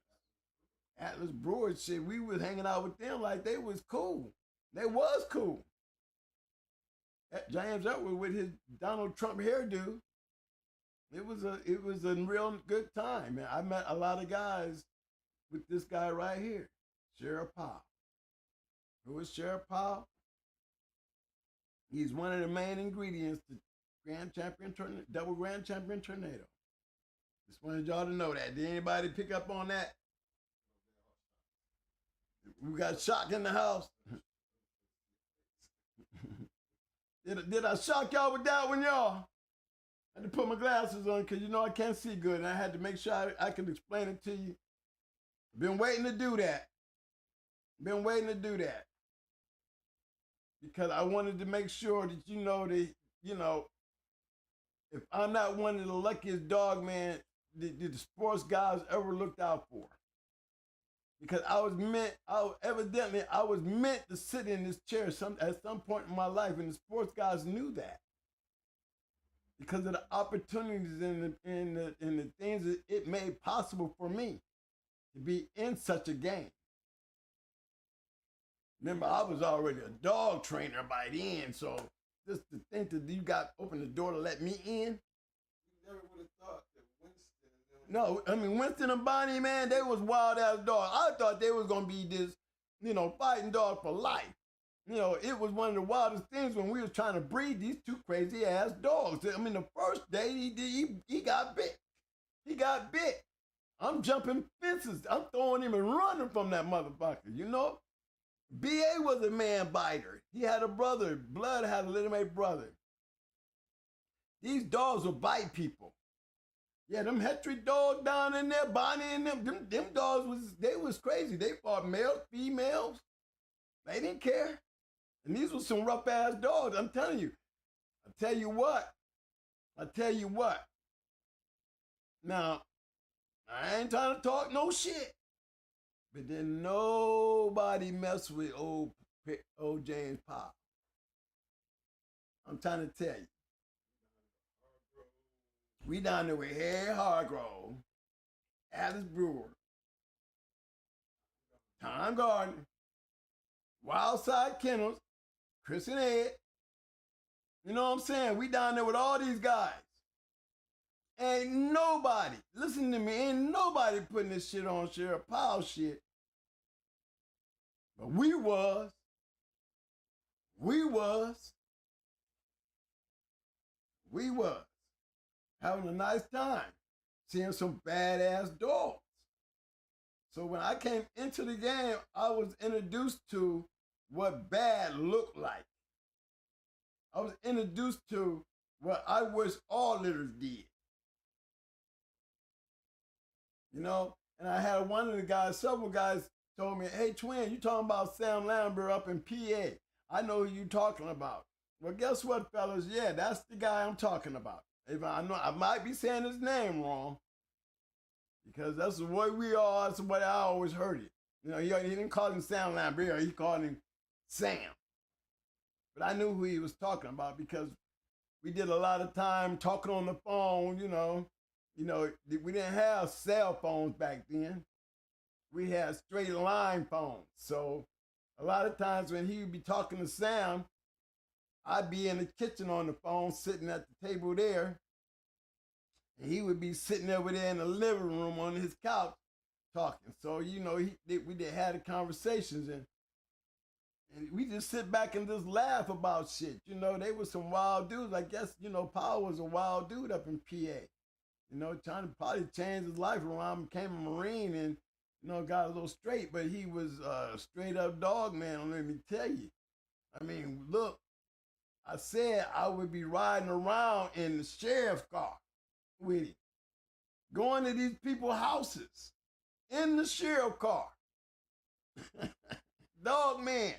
Atlas Brewers, shit, we was hanging out with them like they was cool. They was cool. James Edwards with his Donald Trump hairdo, it was a real good time, man. I met a lot of guys with this guy right here, Sheriff Powell. Who is Sheriff Powell? He's one of the main ingredients to double Grand Champion Tornado. Just wanted y'all to know that. Did anybody pick up on that? We got shock in the house. Did I shock y'all with that one, y'all? I had to put my glasses on because, I can't see good, and I had to make sure I could explain it to you. Been waiting to do that. Because I wanted to make sure that if I'm not one of the luckiest dog man the sports guys ever looked out for. Because I was meant to sit in this chair at some point in my life, and the sports guys knew that. Because of the opportunities and the things that it made possible for me to be in such a game. Remember, I was already a dog trainer by then, so just to think that you opened the door to let me in. You never would have thought that Winston No, I mean, Winston and Bonnie, man, they was wild-ass dogs. I thought they was going to be this, fighting dog for life. It was one of the wildest things when we was trying to breed these two crazy-ass dogs. I mean, the first day he got bit. He got bit. I'm jumping fences. I'm throwing him and running from that motherfucker, B.A. was a man biter. He had a brother. Blood had a little mate brother. These dogs would bite people. Yeah, them Hetrick dogs down in there, Bonnie and them dogs was crazy. They fought males, females. They didn't care. And these were some rough ass dogs. I'm telling you. I tell you what. Now, I ain't trying to talk no shit. But then nobody messed with old James Powell. I'm trying to tell you. We down there with Harry Hargrove, Alice Brewer, Tom Gardner, Wildside Kennels, Chris and Ed. You know what I'm saying? We down there with all these guys. Ain't nobody, listen to me, ain't nobody putting this shit on Sheriff Powell shit. But we was having a nice time seeing some badass dogs. So when I came into the game, I was introduced to what bad looked like. I was introduced to what I wish all litters did. And I had several guys told me, hey, twin, you talking about Sam Lambert up in PA. I know who you talking about. Well, guess what, fellas? Yeah, that's the guy I'm talking about. If I know, I might be saying his name wrong because that's the way we are. That's the way I always heard it. He didn't call him Sam Lambert. He called him Sam. But I knew who he was talking about because we did a lot of time talking on the phone, we didn't have cell phones back then. We had straight line phones. So a lot of times when he would be talking to Sam, I'd be in the kitchen on the phone, sitting at the table there, and he would be sitting over there in the living room on his couch talking. So, we did have the conversations, and we just sit back and just laugh about shit. They were some wild dudes. I guess, Powell was a wild dude up in PA. Trying to probably change his life around, became a Marine and, got a little straight, but he was a straight up dog man, let me tell you. I mean, look, I said I would be riding around in the sheriff's car with him, going to these people's houses in the sheriff's car. Dog man.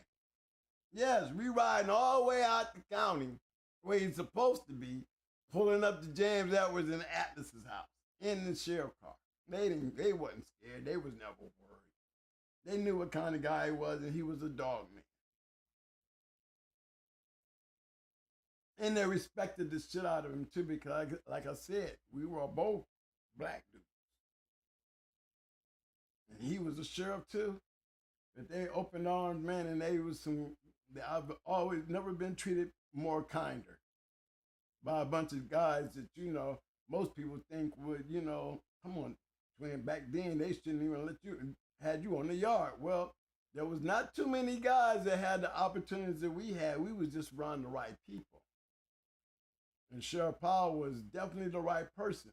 Yes, we riding all the way out the county where he's supposed to be, pulling up to James Edwards in Atlas's house in the sheriff car. They wasn't scared. They was never worried. They knew what kind of guy he was, and he was a dog man. And they respected the shit out of him too, because like I said, we were both black dudes. And he was a sheriff too. But they opened arms, man, and I've always never been treated more kinder by a bunch of guys that, most people think would, come on, twin, back then they shouldn't even had you on the yard. Well, there was not too many guys that had the opportunities that we had. We was just around the right people. And Sheriff Powell was definitely the right person.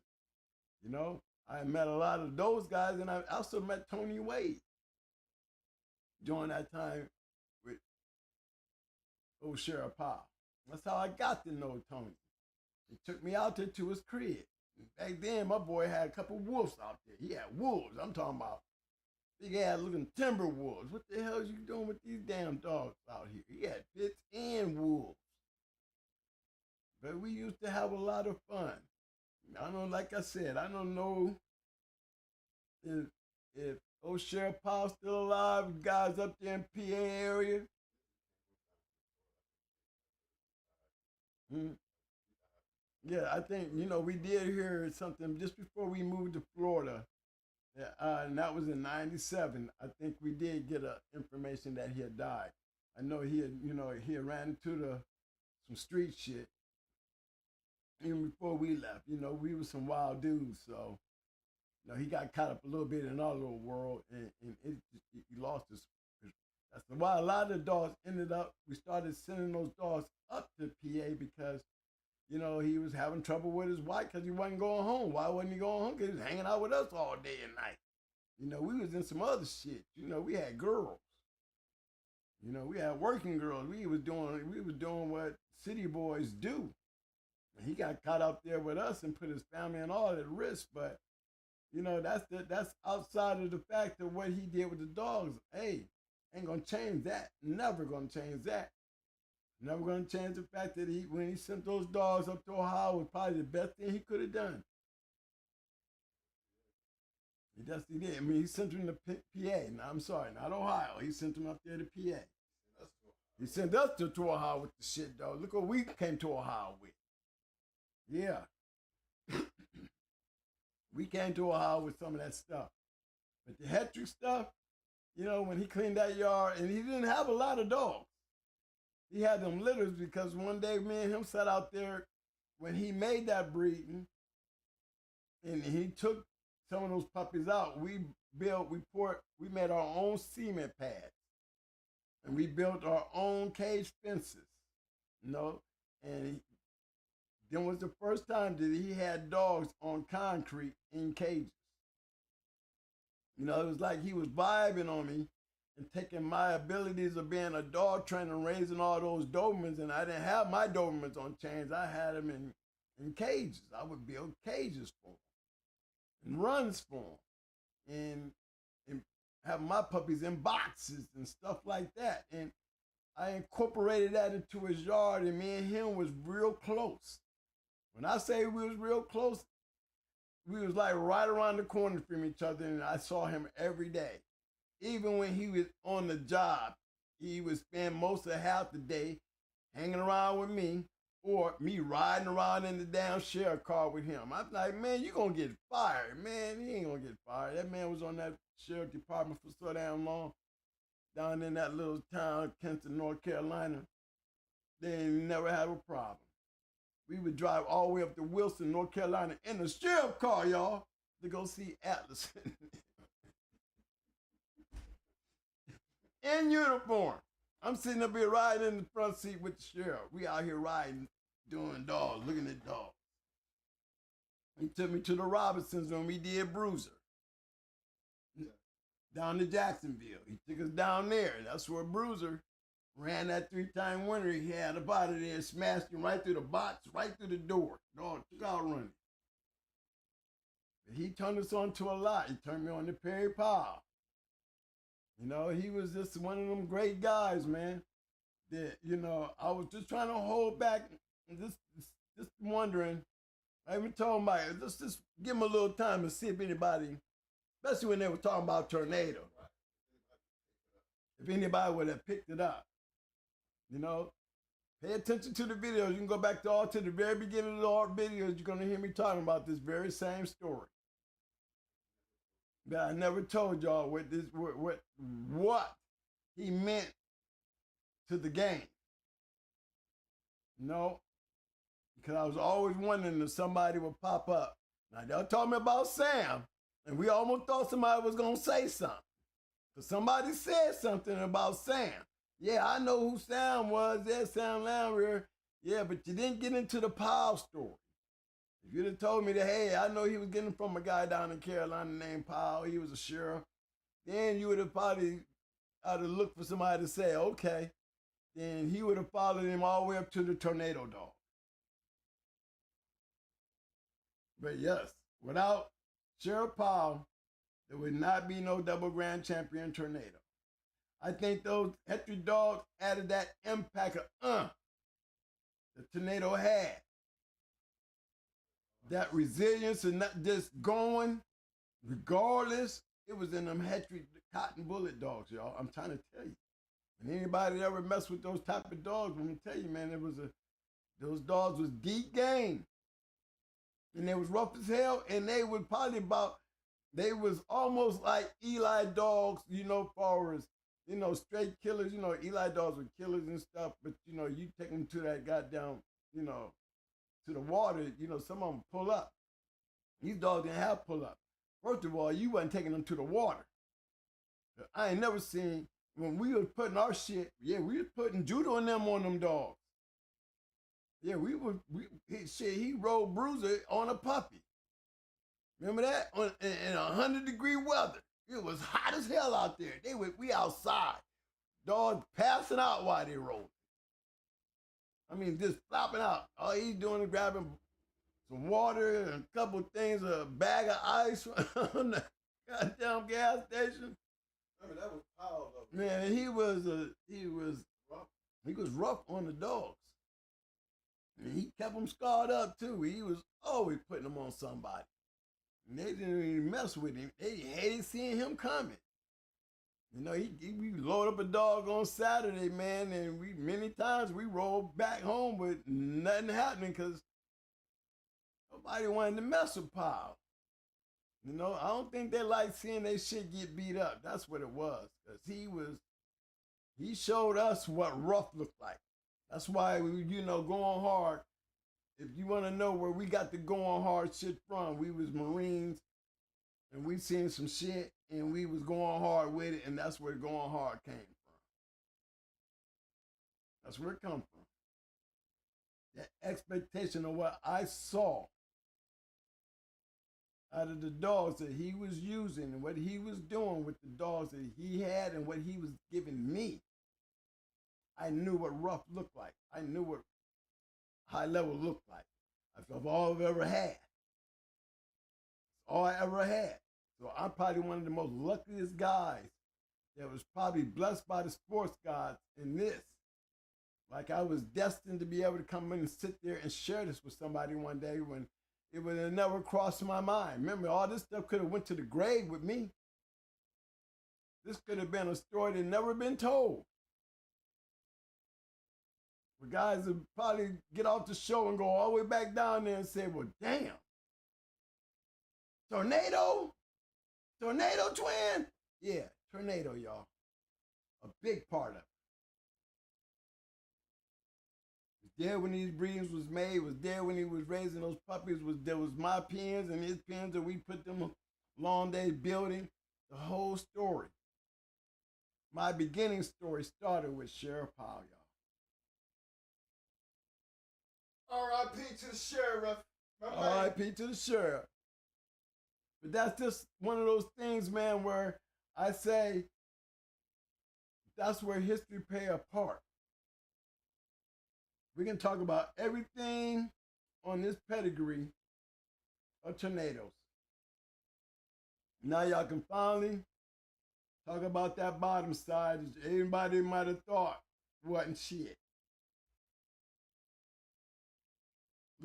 I met a lot of those guys, and I also met Tony Wade during that time with old Sheriff Powell. That's how I got to know Tony. He took me out there to his crib. Back then, my boy had a couple wolves out there. He had wolves. I'm talking about big ass looking timber wolves. What the hell is you doing with these damn dogs out here? He had pits and wolves. But we used to have a lot of fun. I don't, like I said, I don't know if old Sheriff Powell's still alive, guys up there in PA area. Yeah, I think, we did hear something just before we moved to Florida. And that was in 97. I think we did get information that he had died. I know he had ran into some street shit even before we left. We were some wild dudes, so he got caught up a little bit in our little world, and he lost his. That's why a lot of the dogs we started sending those dogs up to PA because, he was having trouble with his wife because he wasn't going home. Why wasn't he going home? Because he was hanging out with us all day and night. We was in some other shit. We had girls. We had working girls. We was doing what city boys do. He got caught up there with us and put his family and all at risk. But, that's outside of the fact of what he did with the dogs. Hey, ain't gonna change that. Never gonna change that. Never gonna change the fact that when he sent those dogs up to Ohio was probably the best thing he could have done. He definitely did. I mean, he sent them to PA. No, I'm sorry, not Ohio. He sent them up there to PA. He sent us to Ohio with the shit, though. Look what we came to Ohio with. Yeah. We came to Ohio with some of that stuff. But the Hetrick stuff, when he cleaned that yard, and he didn't have a lot of dogs. He had them litters because one day me and him sat out there when he made that breeding, and he took some of those puppies out. We made our own cement pads, and we built our own cage fences, and then was the first time that he had dogs on concrete in cages. It was like he was vibing on me and taking my abilities of being a dog trainer and raising all those Dobermans, and I didn't have my Dobermans on chains. I had them in cages. I would build cages for them and runs for them and have my puppies in boxes and stuff like that. And I incorporated that into his yard, and me and him was real close. When I say we was real close, we was like right around the corner from each other, and I saw him every day. Even when he was on the job, he would spend most of half the day hanging around with me or me riding around in the damn sheriff car with him. I'm like, man, you gonna get fired, man. He ain't gonna get fired. That man was on that sheriff department for so damn long down in that little town, Kinston, North Carolina. They ain't never had a problem. We would drive all the way up to Wilson, North Carolina in the sheriff car, y'all, to go see Atlas. In uniform. I'm sitting up here riding in the front seat with the sheriff. We out here riding, doing dogs, looking at dogs. He took me to the Robinsons when we did Bruiser. Down to Jacksonville. He took us down there. That's where Bruiser ran that 3-time winner he had up out of there, smashed him right through the box, right through the door. Dog took out running. But he turned us on to a lot. He turned me on to Perry Powell. He was just one of them great guys, man. That, I was just trying to hold back and just just wondering. I even told Mike, let's just give him a little time to see if anybody, especially when they were talking about tornado, if anybody would have picked it up. You know, pay attention to the videos. You can go back to the very beginning of the videos. You're going to hear me talking about this very same story. But I never told y'all what he meant to the game. No, because I was always wondering if somebody would pop up. Now, y'all told me about Sam, and we almost thought somebody was going to say something. Because somebody said something about Sam. Yeah, I know who Sam was. There's Sam Lamrier. Yeah, but you didn't get into the Powell story. If you'd have told me that, hey, I know he was getting from a guy down in Carolina named Powell, he was a sheriff, then you would have probably looked for somebody to say, okay, then he would have followed him all the way up to the tornado dog. But yes, without Sheriff Powell, there would not be no double grand champion tornado. I think those Hetry dogs added that impact of the tornado had. That resilience and not just going, regardless, it was in them Hetry cotton bullet dogs, y'all. I'm trying to tell you. And anybody that ever messed with those type of dogs, I'm gonna tell you, man, those dogs was deep game. And they was rough as hell, and they was they was almost like Eli dogs, you know, far as, you know, straight killers. You know, Eli dogs were killers and stuff, but, you know, you take them to that goddamn, you know, to the water, you know, some of them pull up. These dogs didn't have pull up. First of all, you wasn't taking them to the water. I ain't never seen, when we was putting our shit, yeah, we was putting judo and them on them dogs. Yeah, he rode Bruiser on a puppy. Remember that? In 100-degree weather. It was hot as hell out there. We outside. Dogs passing out while they rode. I mean, just flopping out. All he's doing is grabbing some water and a couple things, a bag of ice from the goddamn gas station. Remember, that was Powell, though. Man, he was rough on the dogs. And he kept them scarred up too. He was always putting them on somebody. And they didn't even mess with him. They hated seeing him coming. You know, we load up a dog on Saturday, man, and many times we rolled back home with nothing happening because nobody wanted to mess with Powell. You know, I don't think they like seeing their shit get beat up. That's what it was. Because he showed us what rough looked like. That's why, you know, going hard. If you want to know where we got the going hard shit from, we was Marines, and we seen some shit, and we was going hard with it, and that's where going hard came from. That's where it come from. That expectation of what I saw out of the dogs that he was using and what he was doing with the dogs that he had and what he was giving me. I knew what rough looked like. I knew what high level looked like. That's all I've ever had. It's all I ever had. So I'm probably one of the most luckiest guys that was probably blessed by the sports gods in this. Like I was destined to be able to come in and sit there and share this with somebody one day when it would have never crossed my mind. Remember, all this stuff could have went to the grave with me. This could have been a story that never been told. The guys would probably get off the show and go all the way back down there and say, well, damn. Tornado? Tornado twin? Yeah, tornado, y'all. A big part of it. Was there when these breeds was made, was there when he was raising those puppies, there was my pens and his pens that we put them long days building. The whole story. My beginning story started with Sheriff Powell, y'all. R.I.P. to the sheriff. R.I.P. to the sheriff. But that's just one of those things, man, where I say that's where history play a part. We can talk about everything on this pedigree of tornadoes. Now y'all can finally talk about that bottom side. Anybody might have thought wasn't shit.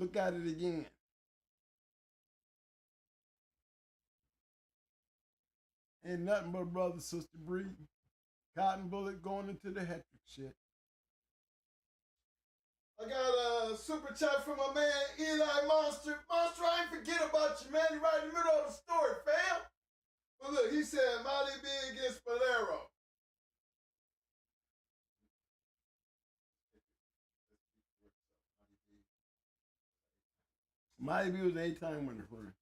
Look at it again. Ain't nothing but brother, sister breeding. Cotton bullet going into the hectic shit. I got a super chat from my man Eli Monster. Monster, I ain't forget about you, man. You right in the middle of the story, fam. But look, he said Molly B against Bolero. Molly B was an 8-time winner for her.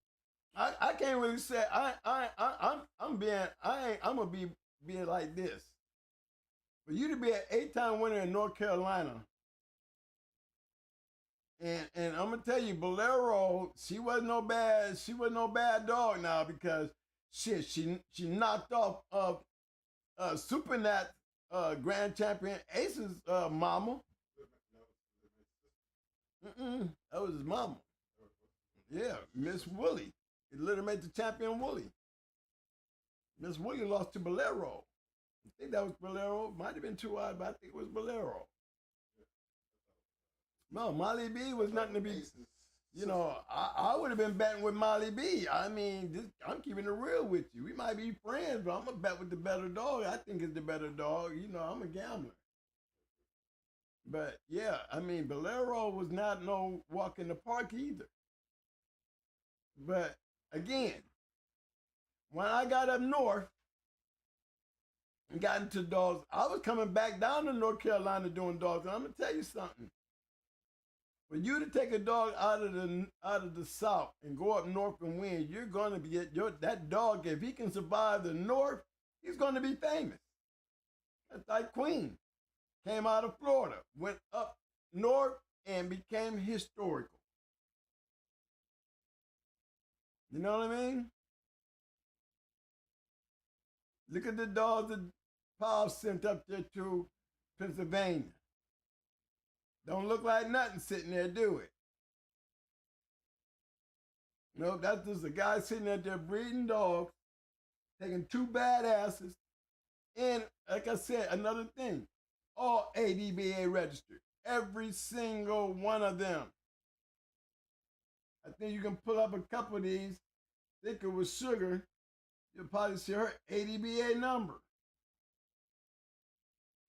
I can't really say I'm gonna be being like this. For you to be an 8-time winner in North Carolina, and I'm gonna tell you, Bolero, she wasn't no bad dog now, because shit, she knocked off Supernat grand champion Ace's mama. That was his mama. Yeah, Miss Woolley. It literally made the champion Woolley. Miss Woolley lost to Bolero. I think that was Bolero. Might have been too odd, but I think it was Bolero. No, Molly B was nothing to be. You know, I would have been betting with Molly B. I mean, I'm keeping it real with you. We might be friends, but I'm going to bet with the better dog. I think it's the better dog. You know, I'm a gambler. But, yeah, I mean, Bolero was not no walk in the park either. But, again, when I got up north and got into dogs, I was coming back down to North Carolina doing dogs. And I'm going to tell you something. For you to take a dog out of the South and go up north and win, you're going to be that dog. If he can survive the North, he's going to be famous. That's like Queen. Came out of Florida, went up north, and became historical. You know what I mean? Look at the dogs that Paul sent up there to Pennsylvania. Don't look like nothing sitting there, do it? No, that's just a guy sitting out there breeding dogs, taking 2 badasses, and like I said, another thing, all ADBA registered, every single one of them. I think you can pull up a couple of these, thicker with sugar, you'll probably see her ADBA number.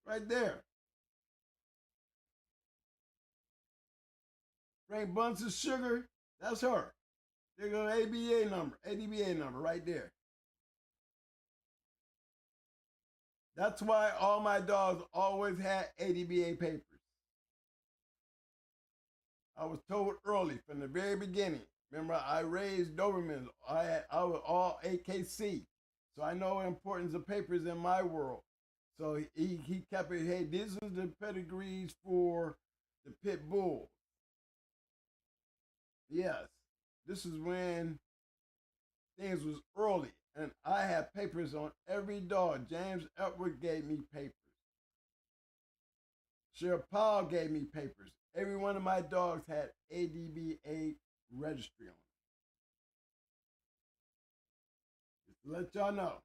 Right there. Frank Bunce's sugar, that's her. There goes ADBA number right there. That's why all my dogs always had ADBA papers. I was told early from the very beginning. Remember, I raised Dobermans. I was all AKC. So I know the importance of papers in my world. So he kept it, hey, this is the pedigrees for the pit bull. Yes, this is when things was early, and I had papers on every dog. James Edward gave me papers. Cheryl Powell gave me papers. Every one of my dogs had ADBA registry on it. Just to let y'all know.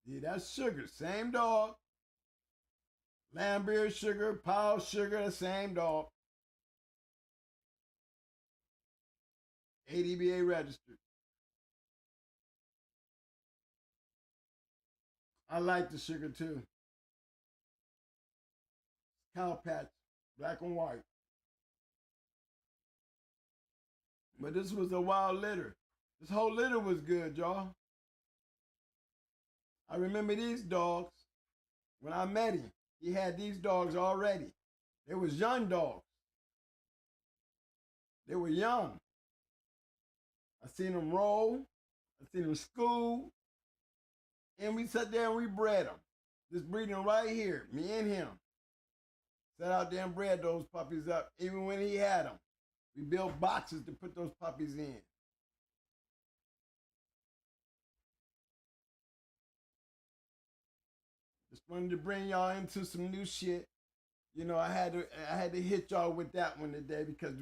See, that's Sugar, same dog. Lambert Sugar, Powell Sugar, the same dog. ADBA registered. I like the sugar too. Cow patch, black and white. But this was a wild litter. This whole litter was good, y'all. I remember these dogs. When I met him, he had these dogs already. They was young dogs. They were young. I seen them roll. I seen them school. And we sat there and we bred them. Just breeding right here, me and him. Sat out there and bred those puppies up, even when he had them. We built boxes to put those puppies in. Just wanted to bring y'all into some new shit. You know, I had to hit y'all with that one today because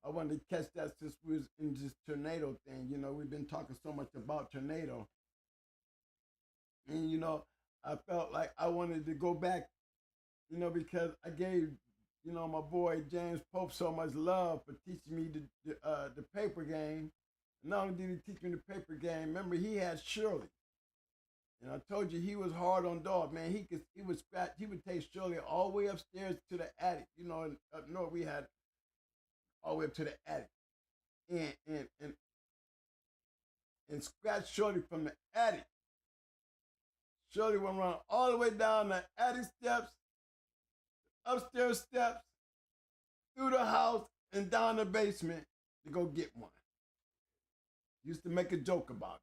I wanted to catch that since we was in this tornado thing. You know, we've been talking so much about tornado. And, you know, I felt like I wanted to go back, you know, because I gave, you know, my boy James Pope so much love for teaching me the paper game. And not only did he teach me the paper game, remember he had Shirley. And I told you he was hard on dog, man. He would take Shirley all the way upstairs to the attic. You know, up north we had all the way up to the attic. And scratch Shirley from the attic. Shirley went around all the way down the attic steps, upstairs steps, through the house, and down the basement to go get one. Used to make a joke about it.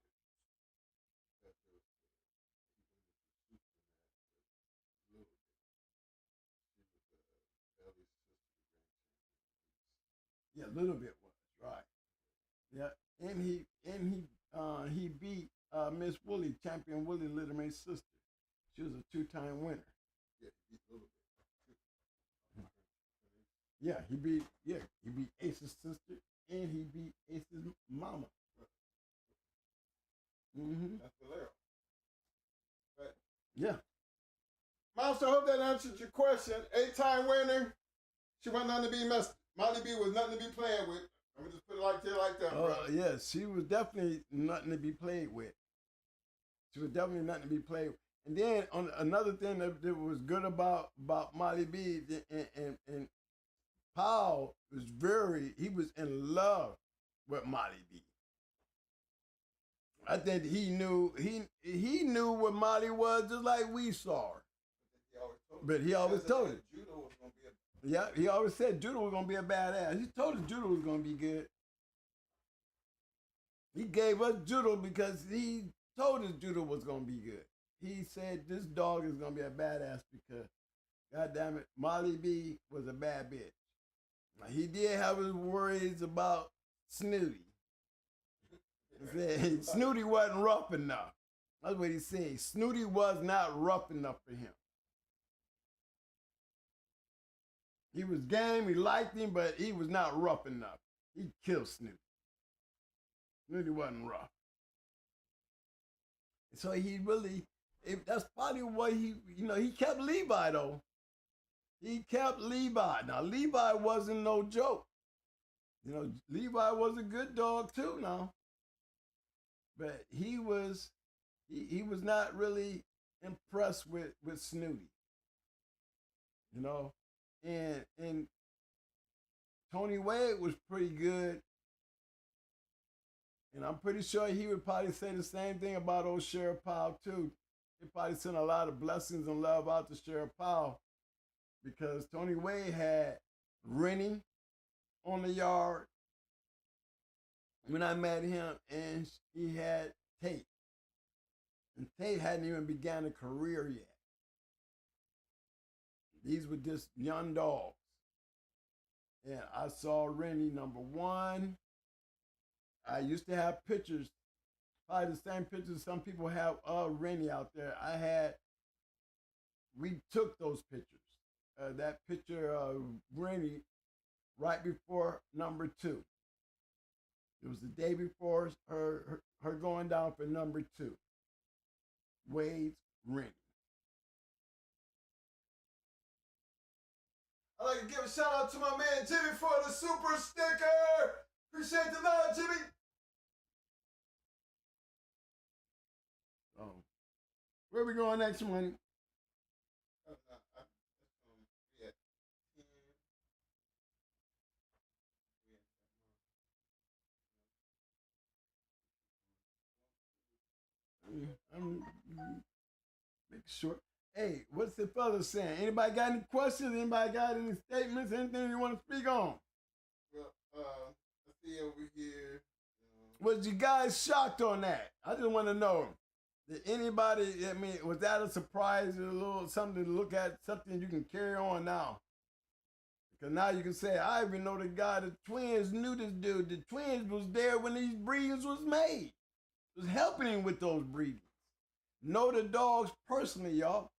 Yeah, a little bit was, right. Yeah, and he beat Miss Woolley, Champion Woolley, Little May's sister. She was a 2-time winner. Yeah, he beat Little Bit. Yeah, he beat Ace's sister and he beat Ace's mama. Mm-hmm. That's hilarious. Right. Yeah. Monster, I hope that answered your question. 8-time winner. She wasn't nothing to be messed. Molly B was nothing to be playing with. I'm gonna just put it like that, bro. Yeah, she was definitely nothing to be played with. She was definitely nothing to be played with. And then on another thing that was good about Molly B and Paul was he was in love with Molly B. I think he knew what Molly was just like we saw her. But he always told her. Judo was gonna be Yeah, he always said Judo was gonna be a badass. He told us Judo was gonna be good. He gave us Judo because he told us Judo was gonna be good. He said this dog is gonna be a badass because, goddamn it, Molly B was a bad bitch. Now, he did have his worries about Snooty. He said Snooty wasn't rough enough. That's what he said. Snooty was not rough enough for him. He was game, he liked him, but he was not rough enough. He killed Snooty. Snooty wasn't rough. So he really, that's probably what he kept Levi though. He kept Levi. Now Levi wasn't no joke. Levi was a good dog too now. But he was not really impressed with Snooty. And Tony Wade was pretty good. And I'm pretty sure he would probably say the same thing about old Sheriff Powell too. He probably sent a lot of blessings and love out to Sheriff Powell because Tony Wade had Rennie on the yard when I met him, and he had Tate. And Tate hadn't even begun a career yet. These were just young dogs. And I saw Rennie #1. I used to have pictures, probably the same pictures some people have of Rennie out there. We took those pictures. That picture of Rennie right before #2. It was the day before her going down for #2. Wade's Rennie. I'd like to give a shout out to my man Jimmy for the super sticker. Appreciate the love, Jimmy. Where we going next, Money? I'm making sure. Hey, what's the fellas saying? Anybody got any questions? Anybody got any statements? Anything you want to speak on? Well, let's see over here. Was you guys shocked on that? I just want to know. Did anybody, was that a surprise, a little something to look at, something you can carry on now? Because now you can say, I even know the guy, the twins knew this dude. The twins was there when these breedings was made. Was helping him with those breedings. Know the dogs personally, y'all.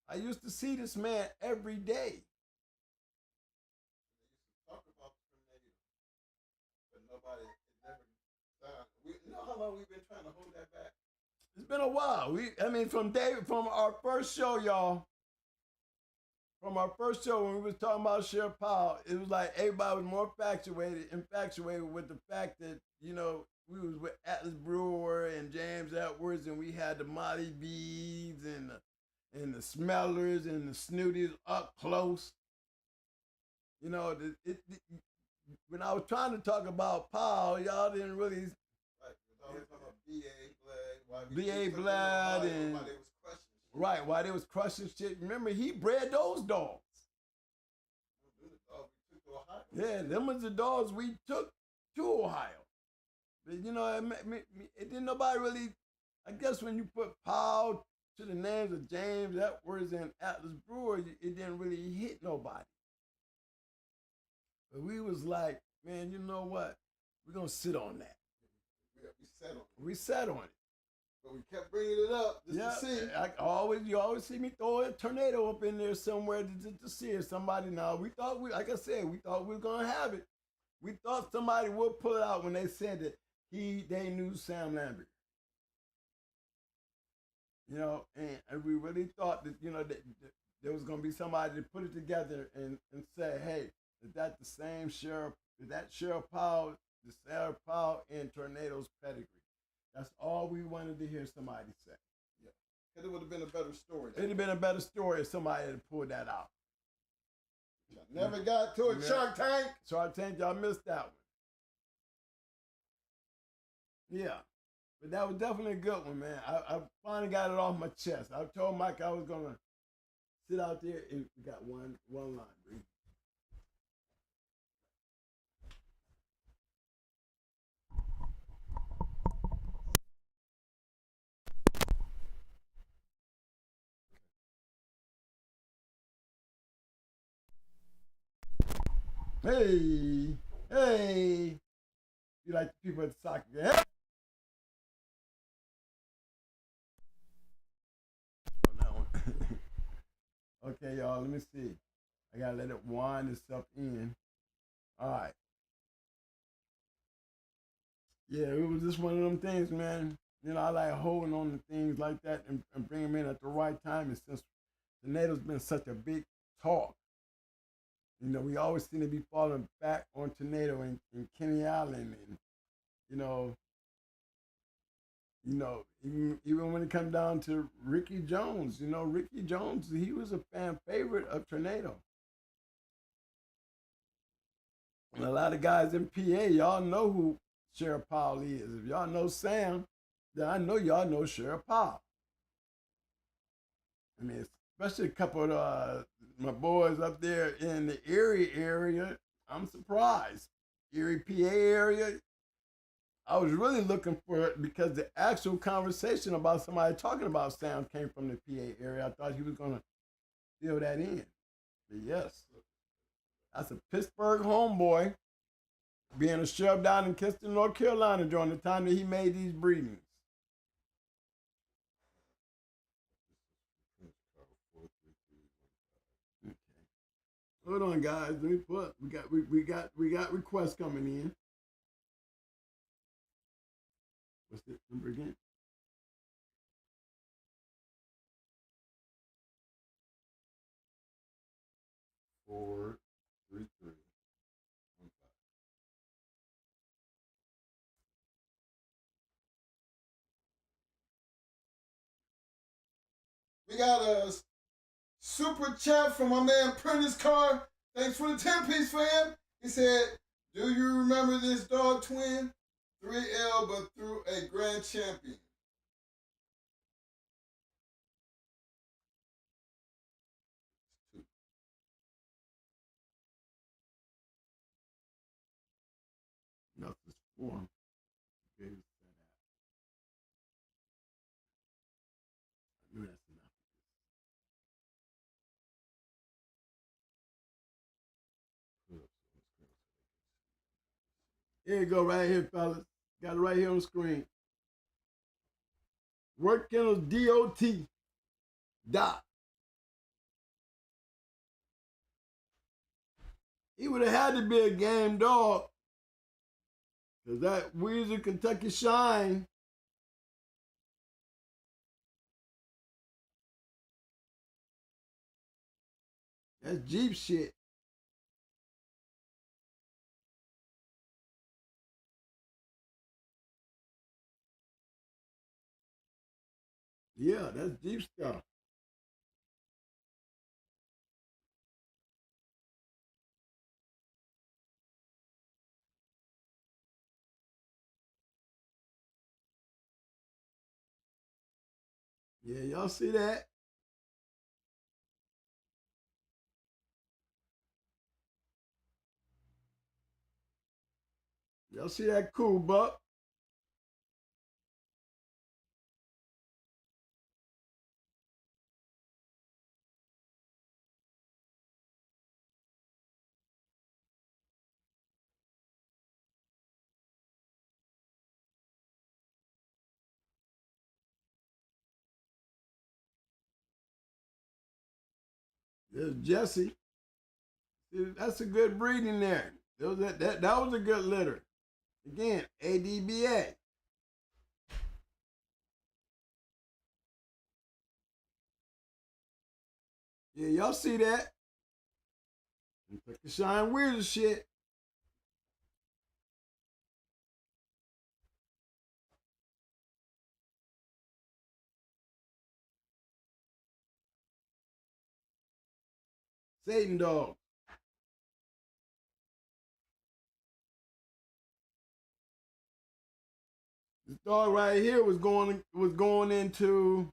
I used to see this man every day. They used to talk about tornadoes, but nobody, it never done. You know how long we've been trying to hold that back? It's been a while. From our first show, y'all. from our first show when we was talking about Sheriff Powell, it was like everybody was more infatuated with the fact that, you know, we was with Atlas Brewer and James Edwards, and we had the Molly Bees and the Smellers and the Snooties up close. You know, when I was trying to talk about Powell, y'all didn't really. Right, I was talking about B.A. Black, B.A. Black and right, why they was crushing shit. Remember, he bred those dogs. Yeah, them was the dogs we took to Ohio. But, you know, it didn't nobody really. I guess when you put Powell to the names of James Edwards and Atlas Brewer, it didn't really hit nobody. But we was like, man, you know what? We're gonna sit on that. We sat on it. But we kept bringing it up just to see. You always see me throw a tornado up in there somewhere to see if somebody. Now we thought like I said, we thought we were gonna have it. We thought somebody would pull it out when they said that they knew Sam Lambert. You know, and we really thought that, you know, that there was gonna be somebody to put it together and say, hey, is that the same Sheriff? Is that Sheriff Powell, the Sheriff Powell in Tornado's pedigree? That's all we wanted to hear somebody say. Yeah, because it would have been a better story. It'd have been a better story if somebody had pulled that out. Never got to it. Shark Tank. Shark Tank, y'all missed that one. Yeah, but that was definitely a good one, man. I finally got it off my chest. I told Mike I was gonna sit out there and we got one line, bro. Hey, hey. You like the people at the soccer game? On that one. Okay, y'all, let me see. I gotta let it wind itself in. All right. Yeah, it was just one of them things, man. You know, I like holding on to things like that and bring them in at the right time. And since tornado's been such a big talk, you know, we always seem to be falling back on Tornado and Kenny Allen, and even when it comes down to Ricky Jones, you know, Ricky Jones, he was a fan favorite of Tornado. And a lot of guys in PA, y'all know who Sheriff Powell is. If y'all know Sam, then I know y'all know Sheriff Powell. I mean, especially a couple of my boys up there in the Erie area. I'm surprised. Erie, PA area. I was really looking for it because the actual conversation about somebody talking about Sam came from the PA area. I thought he was going to fill that in. But yes, that's a Pittsburgh homeboy being a sheriff down in Kinston, North Carolina during the time that he made these breedings. Hold on, guys. Let me put. We got requests coming in. What's the number again? Four, 3, 3, 1, 5. We got a super chat from my man Prentice Carr. Thanks for the 10-piece, fam. He said, do you remember this dog twin? 3L, but through a grand champion. No, it's 4. Okay, I knew that's enough. Here you go, right here, fellas. Got it right here on the screen. Work Kennels DOT. Dot. He would have had to be a game dog. Because that Weezer Kentucky Shine That's Jeep shit. Yeah, that's Jeep stuff. Yeah, y'all see that? Y'all see that cool buck? There's Jesse. That's a good breeding there. That was a good litter. Again, ADBA. Yeah, y'all see that? Took the shine weird as shit. Satan dog. This dog right here was going into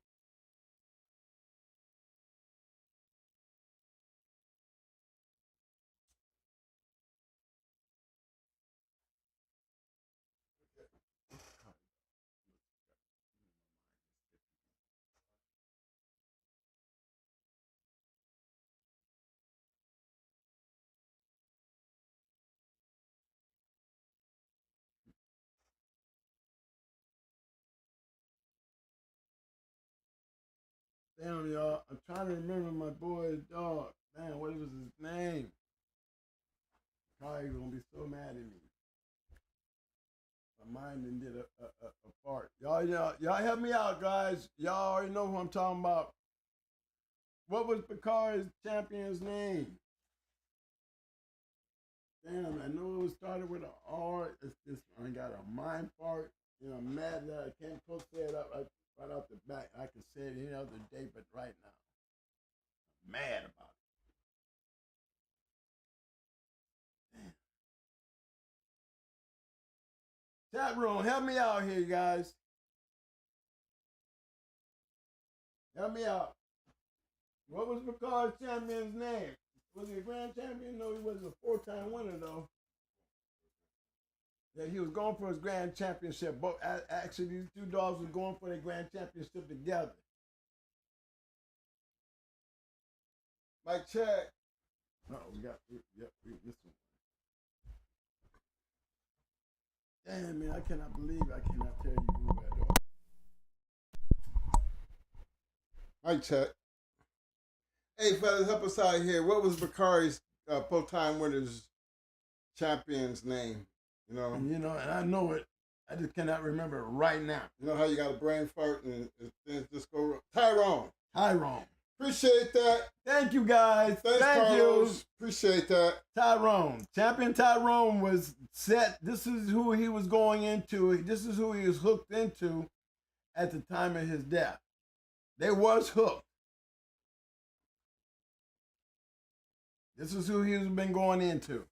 damn y'all. I'm trying to remember my boy's dog. Man, what was his name? Probably gonna be so mad at me. My mind and did a fart. Y'all help me out, guys. Y'all already know who I'm talking about. What was Picard's champion's name? Damn, I know it started with an R. It's just I got a mind fart. You know, I'm mad that I can't post it up right off the back. I can say it any other day, but right now, I'm mad about it. Damn. Chat room, help me out here, guys. Help me out. What was Picard's champion's name? Was he a grand champion? No, he was a 4-time winner, though. Yeah, he was going for his grand championship. But actually, these two dogs were going for their grand championship together. Mike check. Oh, we missed one. Damn, man, I cannot believe I cannot tell you who that dog. Mike check. Hey, fellas, help us out here. What was Bakari's full-time winners champion's name? And I know it. I just cannot remember it right now. You know how you got a brain fart and things just go wrong? Tyrone. Appreciate that. Thank you, guys. Thanks, Thank Carlos. you. Appreciate that. Tyrone. Champion Tyrone was set. This is who he was going into. This is who he was hooked into at the time of his death. They was hooked. This is who he's been going into.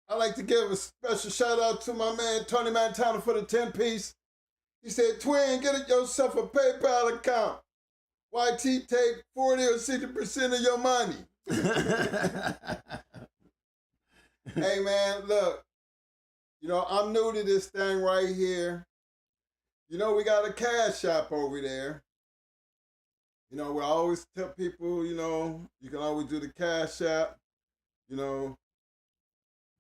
I'd like to give a special shout out to my man Tony Montana for the 10-piece. He said, "Twin, get it yourself a PayPal account. YT take 40 or 60% of your money." Hey man, look, I'm new to this thing right here. We got a cash shop over there. We always tell people, you can always do the cash app.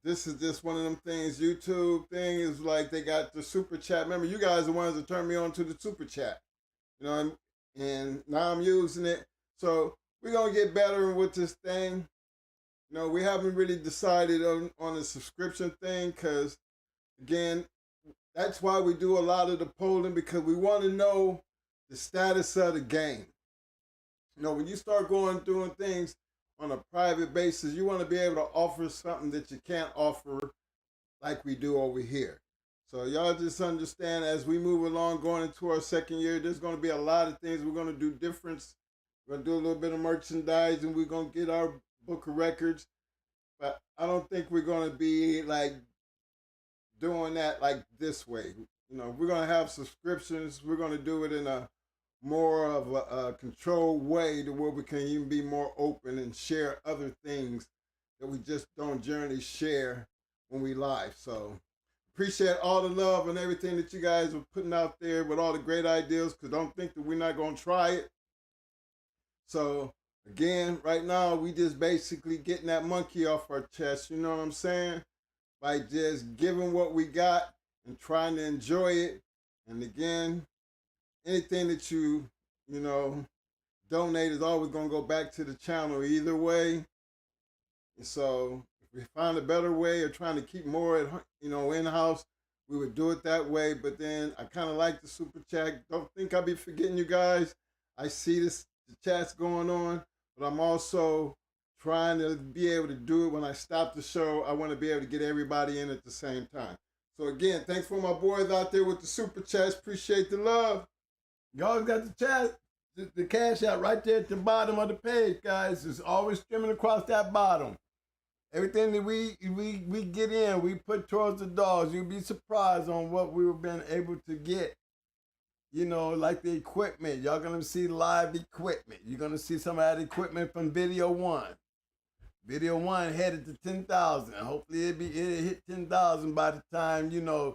This is just one of them things. YouTube thing is like they got the super chat. Remember, you guys are the ones that turned me on to the super chat. And now I'm using it. So we're going to get better with this thing. We haven't really decided on the subscription thing because, again, that's why we do a lot of the polling, because we want to know the status of the game. When you start doing things on a private basis. You want to be able to offer something that you can't offer like we do over here. So y'all just understand as we move along, going into our second year, there's going to be a lot of things we're going to do different. We're going to do a little bit of merchandise, and we're going to get our book of records. But I don't think we're going to be like doing that like this way. You know, we're going to have subscriptions. We're going to do it in a more of a controlled way to where we can even be more open and share other things that we just don't generally share when we live. So appreciate all the love and everything that you guys are putting out there with all the great ideas, because don't think that we're not going to try it. So again, right now, we just basically getting that monkey off our chest, you know what I'm saying? By just giving what we got and trying to enjoy it. And again, anything that you donate is always going to go back to the channel either way. And so if we find a better way of trying to keep more at, in-house, we would do it that way. But then I kind of like the super chat. Don't think I'll be forgetting you guys. I see the chats going on, but I'm also trying to be able to do it when I stop the show. I want to be able to get everybody in at the same time. So again, thanks for my boys out there with the super chats. Appreciate the love. Y'all got the chat, the cash out right there at the bottom of the page, guys. It's always streaming across that bottom. Everything that we get in, we put towards the dogs. You'll be surprised on what we've been able to get. You know, like the equipment. Y'all gonna see live equipment. You're gonna see some of that equipment from Video One. Video One headed to 10,000. Hopefully it'll hit 10,000 by the time, the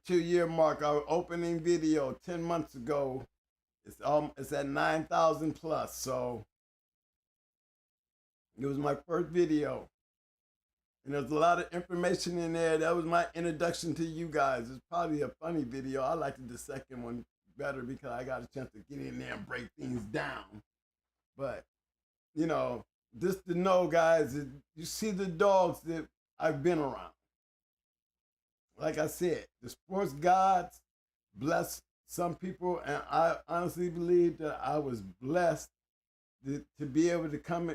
2-year mark. Our opening video 10 months ago, it's at 9,000 plus. So it was my first video. And there's a lot of information in there. That was my introduction to you guys. It's probably a funny video. I liked the second one better because I got a chance to get in there and break things down. But, just to know, guys, you see the dogs that I've been around. Like I said, the sports gods bless some people, and I honestly believe that I was blessed to be able to come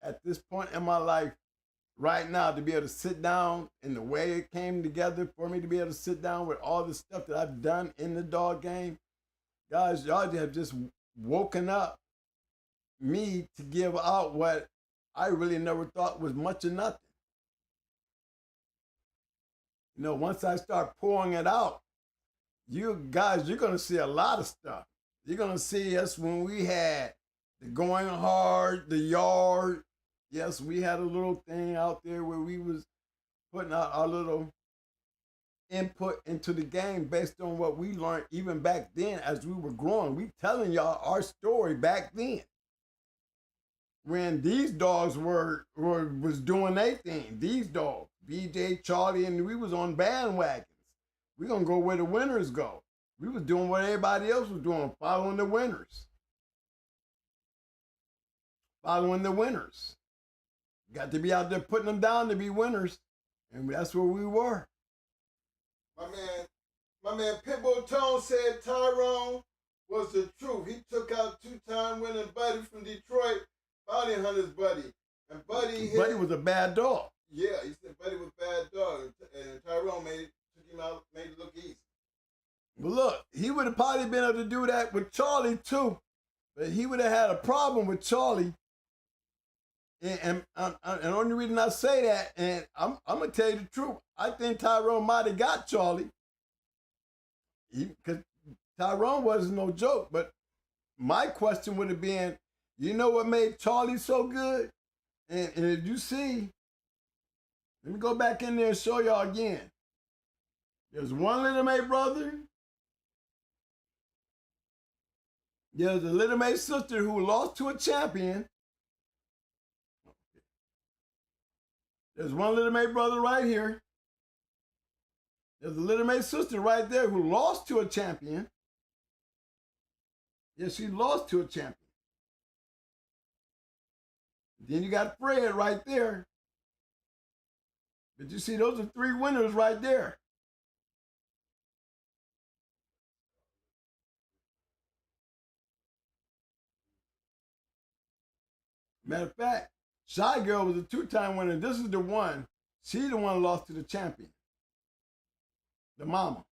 at this point in my life right now, to be able to sit down in the way it came together for me to be able to sit down with all the stuff that I've done in the dog game. Guys, y'all have just woken up me to give out what I really never thought was much of nothing. Once I start pouring it out, you guys, you're going to see a lot of stuff. You're going to see us when we had the Going Hard, the Yard. Yes, we had a little thing out there where we was putting out our little input into the game based on what we learned even back then as we were growing. We telling y'all our story back then, when these dogs was doing their thing. These dogs, BJ, Charlie, and we was on bandwagons. We gonna go where the winners go. We was doing what everybody else was doing, following the winners. Following the winners. Got to be out there putting them down to be winners. And that's where we were. My man Pitbull Tone said Tyrone was the truth. He took out 2-time winning Buddy from Detroit, Bounty Hunter's Buddy. And Buddy was a bad dog. Yeah, he said Buddy was a bad dog. And Tyrone took him out, made it look easy. Well, look, he would have probably been able to do that with Charlie too. But he would have had a problem with Charlie. And only reason I say that, and I'm going to tell you the truth, I think Tyrone might have got Charlie. Because Tyrone wasn't no joke. But my question would have been, you know what made Charlie so good? And if you see, let me go back in there and show y'all again. There's one Little May brother. There's a Little May sister who lost to a champion. There's one Little May brother right here. There's a Little May sister right there who lost to a champion. Yes, she lost to a champion. Then you got Fred right there. But you see, those are 3 winners right there. Matter of fact, Shy Girl was a 2-time winner. This is the one. She the one lost to the champion. The mama.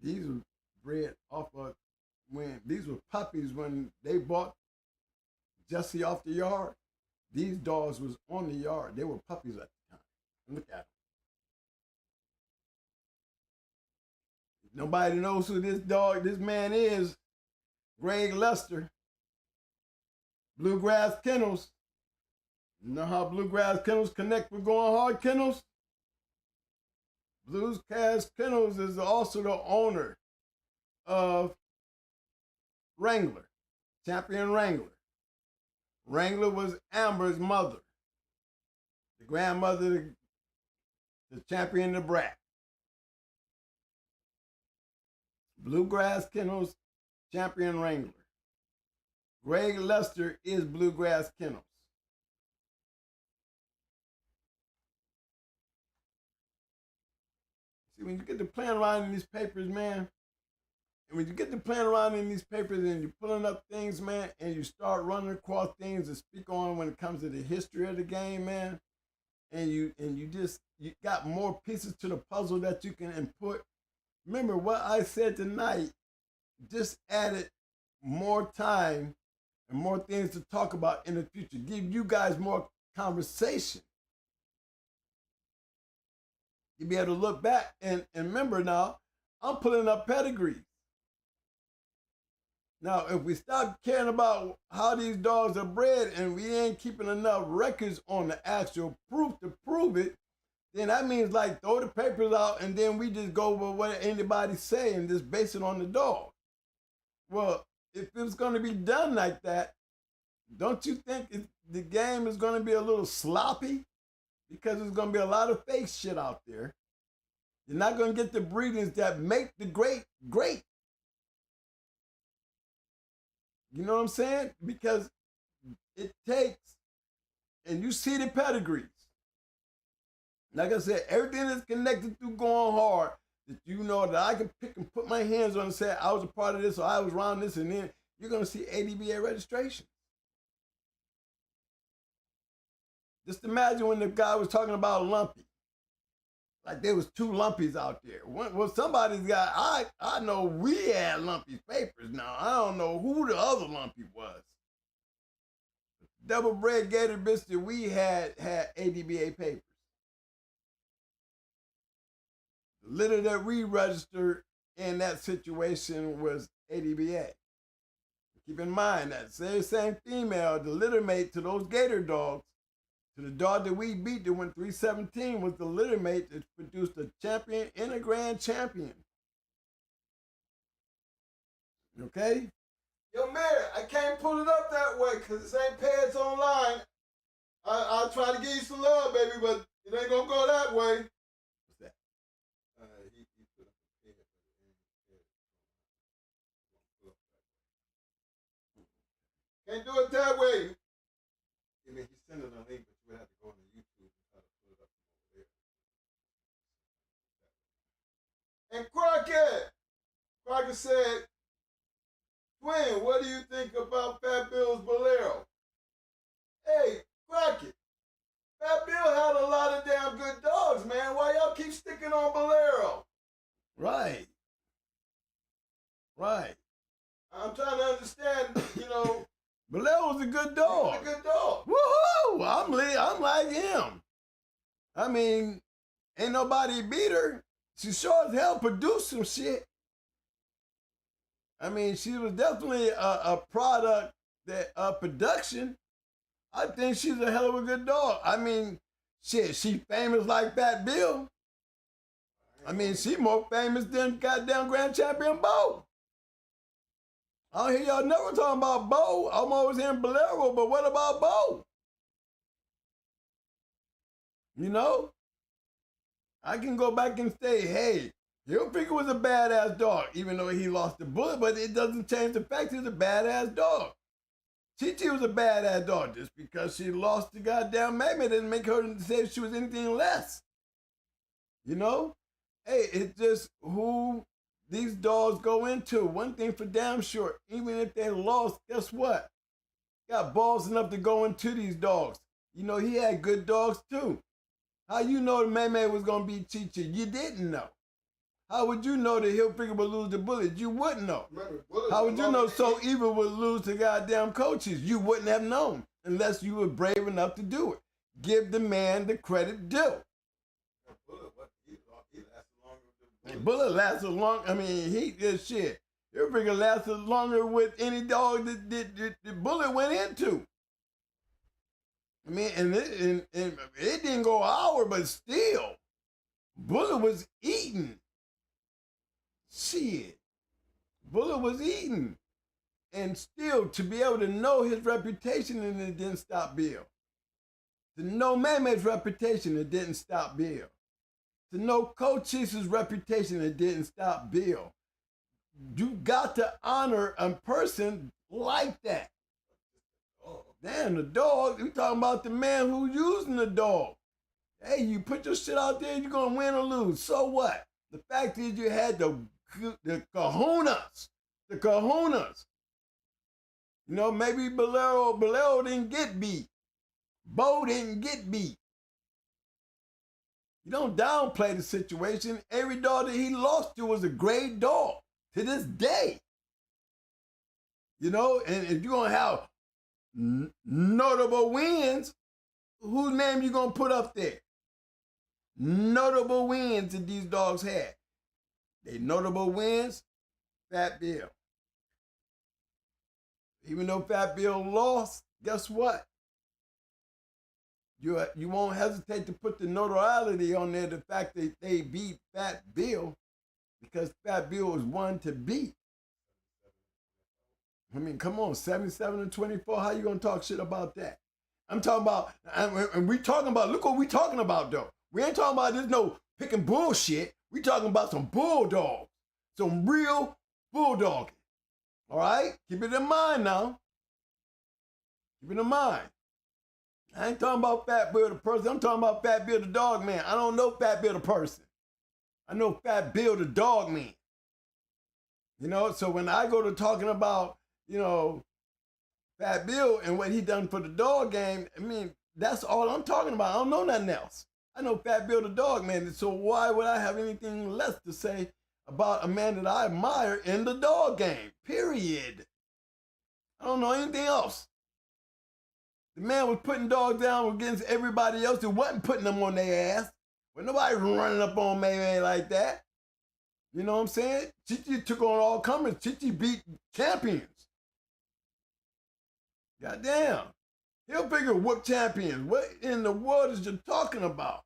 These were bred off of when these were puppies when they bought Jesse off the yard. These dogs was on the yard. They were puppies at the time. Look at them. Nobody knows who this man is. Greg Lester. Bluegrass Kennels. You know how Bluegrass Kennels connect with Going Hard Kennels? Bluegrass Kennels is also the owner of Wrangler, Champion Wrangler. Wrangler was Amber's mother, the grandmother, the champion, the brat. Bluegrass Kennels, Champion Wrangler. Greg Lester is Bluegrass Kennels. See, when you get to playing around in these papers, man, and when you get to playing around in these papers and you're pulling up things, man, and you start running across things to speak on when it comes to the history of the game, man, and you got more pieces to the puzzle that you can input. Remember what I said tonight just added more time and more things to talk about in the future. Give you guys more conversation. You'll be able to look back and remember now, I'm pulling up pedigrees. Now, if we stop caring about how these dogs are bred and we ain't keeping enough records on the actual proof to prove it, then that means like throw the papers out and then we just go with what anybody say and just base it on the dog. Well, if it's going to be done like that, don't you think the game is going to be a little sloppy? Because there's going to be a lot of fake shit out there. You're not going to get the breedings that make the great great. You know what I'm saying? Because it takes, and you see the pedigrees. Like I said, everything that's connected through Going Hard, that you know that I can pick and put my hands on and say, I was a part of this or I was around this, and then you're going to see ADBA registration. Just imagine when the guy was talking about Lumpy. Like there was 2 Lumpies out there. Well, somebody's got, I know we had Lumpy's papers now. I don't know who the other Lumpy was. Double bred gator bitch that we had ADBA papers. The litter that we registered in that situation was ADBA. Keep in mind that same female, the litter mate to those gator dogs, to the dog that we beat that went 317 was the litter mate that produced a champion and a grand champion. Okay? Yo, Mary, I can't pull it up that way because this ain't pads online. I'll try to give you some love, baby, but it ain't gonna go that way. What's that? He put up a pad, but can't do it that way. I mean, he sent it a link, but you would have to go on the YouTube and try to pull it up from over there. And Crockett said, Twin, what do you think about Fat Bill's Bolero? Hey, Crockett, Fat Bill had a lot of damn good dogs, man. Why y'all keep sticking on Bolero? Right. I'm trying to understand, Bolero was a good dog. He's a good dog. Woohoo! I'm like him. I mean, ain't nobody beat her. She sure as hell produced some shit. I mean, she was definitely a product that production. I think she's a hell of a good dog. I mean, shit, she famous like Fat Bill. I mean, she more famous than goddamn Grand Champion Bo. I don't hear y'all never talking about Bo. I'm always hearing Bolero, but what about Bo? You know? I can go back and say, hey, Hilfiger was a badass dog, even though he lost the bullet, but it doesn't change the fact he's a badass dog. Chi-Chi was a badass dog. Just because she lost the goddamn Mammy didn't make her say she was anything less. You know? Hey, it's just who these dogs go into. One thing for damn sure, even if they lost, guess what? Got balls enough to go into these dogs. You know, he had good dogs too. How you know the May was going to be Chi-Chi? You didn't know. How would you know that Hilfiger would lose the Bullet? You wouldn't know. How would you know So Evil would lose to goddamn coaches? You wouldn't have known unless you were brave enough to do it. Give the man the credit due. Bullet lasted long. I mean, he did shit. Hilfiger lasted longer with any dog that the Bullet went into. I mean, and it didn't go an hour, but still, Bullet was eating. Shit. Bullet was eating. And still, to be able to know his reputation, and it didn't stop Bill. To know Maymay's reputation, it didn't stop Bill. To know Coach Cheese's reputation, it didn't stop Bill. You got to honor a person like that. Damn, the dog, we talking about the man who's using the dog. Hey, you put your shit out there, you're going to win or lose. So what? The fact is you had the kahunas. The kahunas. You know, maybe Bolero didn't get beat. Bo didn't get beat. You don't downplay the situation. Every dog that he lost to was a great dog to this day. You know, and if you're going to have notable wins, whose name you going to put up there? Notable wins that these dogs had. They notable wins, Fat Bill. Even though Fat Bill lost, guess what? You won't hesitate to put the notoriety on there, the fact that they beat Fat Bill, because Fat Bill was one to beat. I mean, come on, 77-24, how you gonna talk shit about that? I'm talking about, and we talking about, look what we talking about though. We ain't talking about this no picking bullshit. We talking about some bulldogs, some real bulldogging. All right, keep it in mind now. Keep it in mind. I ain't talking about Fat Bill the person. I'm talking about Fat Bill the dog man. I don't know Fat Bill the person. I know Fat Bill the dog man. You know, so when I go to talking about, you know, Fat Bill and what he done for the dog game, I mean, that's all I'm talking about. I don't know nothing else. I know Fat Bill the dog man. So why would I have anything less to say about a man that I admire in the dog game? Period. I don't know anything else. The man was putting dogs down against everybody else who wasn't putting them on their ass. But nobody running up on Mayman like that. You know what I'm saying? Chi-Chi took on all comers. Chi-Chi beat champions. Goddamn. He'll figure whoop champions. What in the world is you talking about?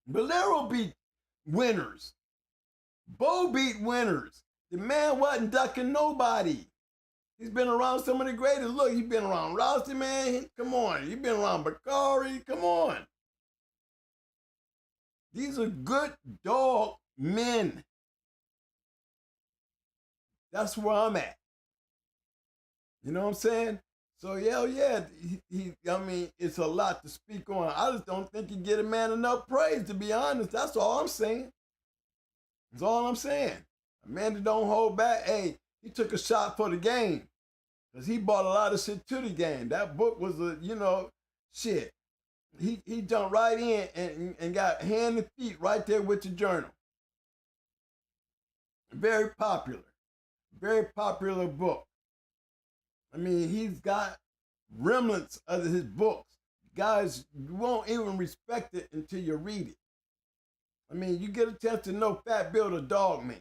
Bolero beat winners. Bo beat winners. The man wasn't ducking nobody. He's been around some of the greatest. Look, he's been around Rousey, man. Come on. He's been around Bakari. Come on. These are good dog men. That's where I'm at. You know what I'm saying? So, yeah, I mean, it's a lot to speak on. I just don't think you get a man enough praise, to be honest. That's all I'm saying. That's all I'm saying. A man that don't hold back, hey, he took a shot for the game. Because he brought a lot of shit to the game. That book was shit. He jumped right in and got hand and feet right there with the journal. Very popular book. I mean, he's got remnants of his books. Guys, you won't even respect it until you read it. I mean, you get a chance to know Fat Bill the dog man.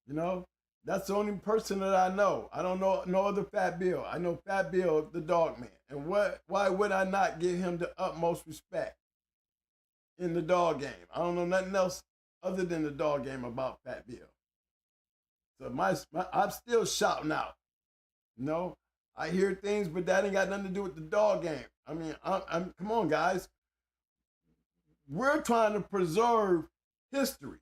You know, that's the only person that I know. I don't know no other Fat Bill. I know Fat Bill the dog man. And why would I not give him the utmost respect in the dog game? I don't know nothing else other than the dog game about Fat Bill. So I'm still shouting out. You know, I hear things, but that ain't got nothing to do with the dog game. I mean, come on, guys. We're trying to preserve history.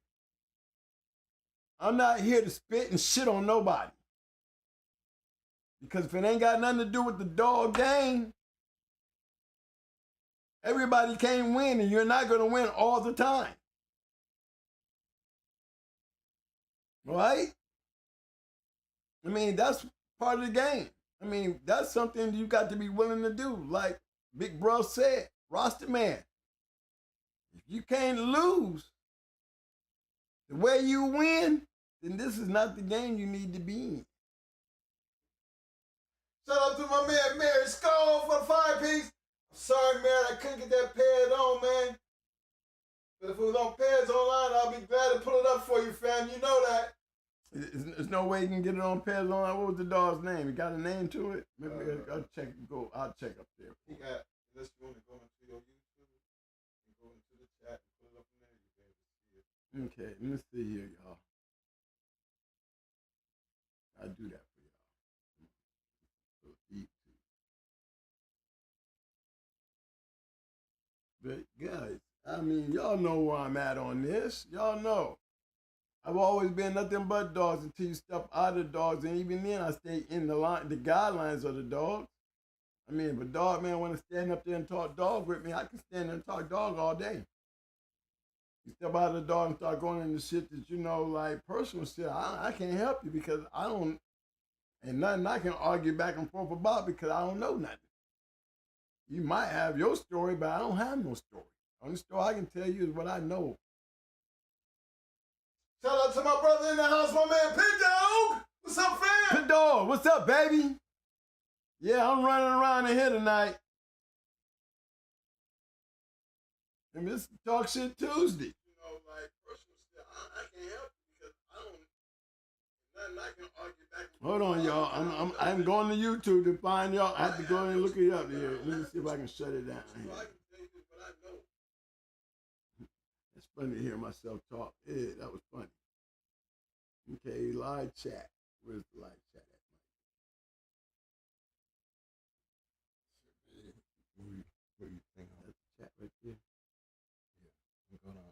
I'm not here to spit and shit on nobody. Because if it ain't got nothing to do with the dog game, everybody can't win, and you're not going to win all the time. Right? I mean, that's part of the game. I mean, that's something you got to be willing to do. Like Big Bro said, roster man. If you can't lose the way you win, then this is not the game you need to be in. Shout out to my man Mary Skull for the 5-piece. I'm sorry, man, I couldn't get that pad on, man. But if it was on pads online, I'll be glad to pull it up for you, fam. You know that. There's no way you can get it on Pez Online. What was the dog's name? He got a name to it? Maybe I'll check. I'll check up there. He got. Unless you want to go into your YouTube and go into the chat and put it up in there, you can see it. Okay, let me see here, y'all. I'll do that for y'all. But guys, I mean, y'all know where I'm at on this. Y'all know. I've always been nothing but dogs until you step out of dogs, and even then I stay in the guidelines of the dogs. I mean, if a dog man want to stand up there and talk dog with me, I can stand there and talk dog all day. You step out of the dog and start going into shit that you know, like personal shit, I can't help you because I don't, and nothing I can argue back and forth about because I don't know nothing. You might have your story, but I don't have no story. The only story I can tell you is what I know. Shout out to my brother in the house, my man Pit Dog. What's up, fam? Pit Dog, what's up, baby? Yeah, I'm running around in here tonight. And this is Talk Shit Tuesday. You know, like personal stuff, I can't help you because I don't, nothing I can argue back. Hold on, y'all. I'm going to YouTube to find y'all. I have to go and look it up here. Let me see if I can shut it down. It's funny to hear myself talk. Yeah, that was funny. Okay, live chat. Where's the live chat at? What do you think? That's the chat right there. Yeah, I'm gonna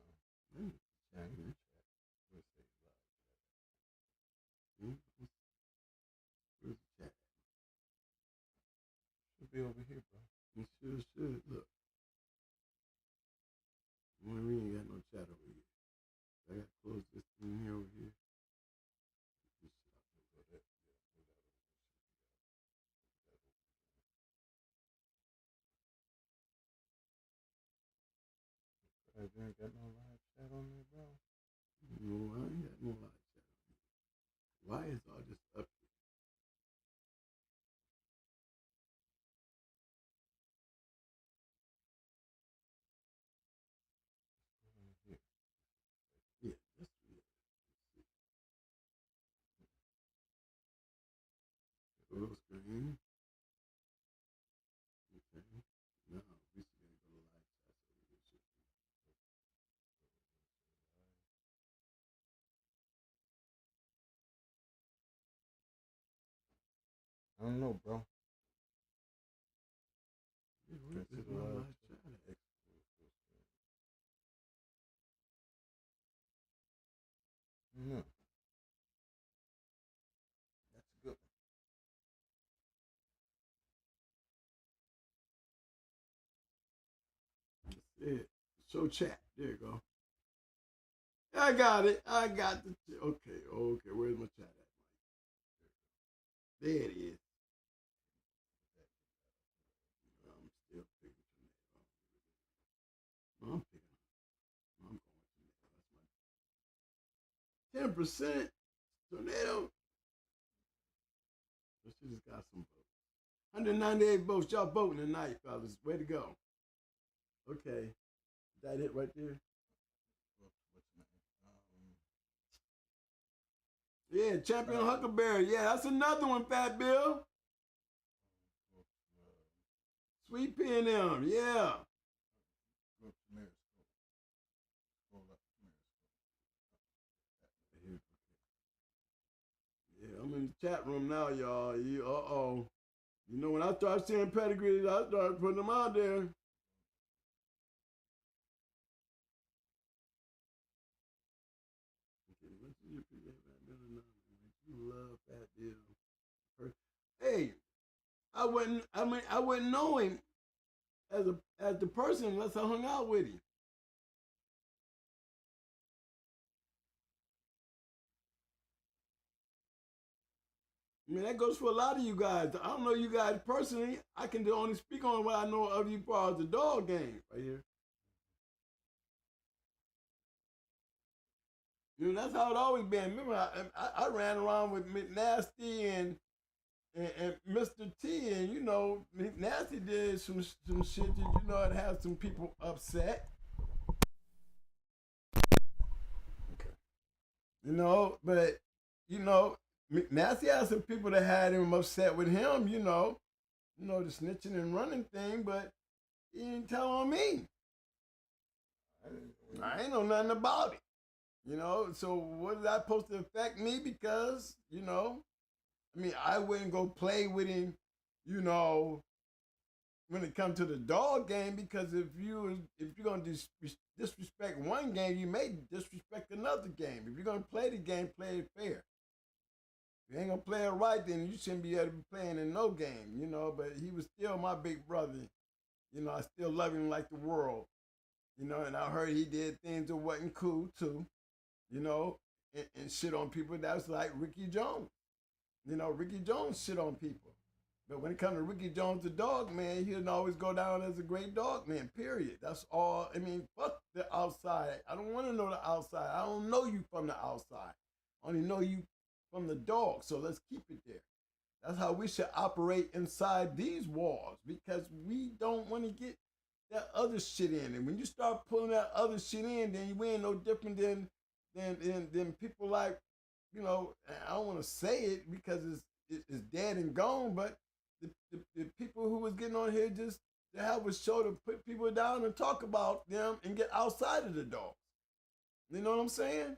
chat in the chat. Where's the live chat? Where's the chat? Should be over here, bro. It should. Look. We ain't got no chat over here. I gotta close this thing here over here. You ain't got no live chat on there, bro? No, I ain't got no live chat on there. Why is all this up here? Yeah, that's weird. Little screen. Okay. No, we should go to live chat so we can shit. I don't know, bro. There's no live chat. No. That's a good one. That's it. Show chat. There you go. I got it. I got the. Okay. Where's my chat at? There it is. I'm still picking tornado. I'm picking. I'm going tornado. That's my 10% tornado. This shit just got some votes. 198 votes. Y'all voting tonight, fellas. Way to go. Okay. Is that it right there? Yeah, Champion Huckleberry. Yeah, that's another one, Fat Bill. Sweet P&M. Yeah. Yeah, I'm in the chat room now, y'all. Uh-oh. You know, when I start seeing pedigrees, I start putting them out there. You love Fat Bill. Hey, I wouldn't know him as the person unless I hung out with him. I mean, that goes for a lot of you guys. I don't know you guys personally. I can only speak on what I know of you as far as the dog game right here. You know, that's how it always been. Remember, I ran around with McNasty and Mr. T, and you know, McNasty did some shit that you know it had some people upset. You know, but you know, McNasty had some people that had him upset with him. The snitching and running thing, but he didn't tell on me. I ain't know nothing about it. You know, so what is that supposed to affect me? Because, I mean, I wouldn't go play with him, when it comes to the dog game, because if you're gonna disrespect one game, you may disrespect another game. If you're gonna play the game, play it fair. If you ain't gonna play it right, then you shouldn't be able to be playing in no game, But he was still my big brother. I still love him like the world, And I heard he did things that wasn't cool too, and shit on people. That's like Ricky Jones. Ricky Jones shit on people. But when it comes to Ricky Jones, the dog man, he'll always go down as a great dog man, period. That's all. I mean, fuck the outside. I don't want to know the outside. I don't know you from the outside. I only know you from the dog. So let's keep it there. That's how we should operate inside these walls, because we don't want to get that other shit in. And when you start pulling that other shit in, then you ain't no different than people like, I don't want to say it because it's dead and gone, but the people who was getting on here just to have a show to put people down and talk about them and get outside of the dogs. You know what I'm saying?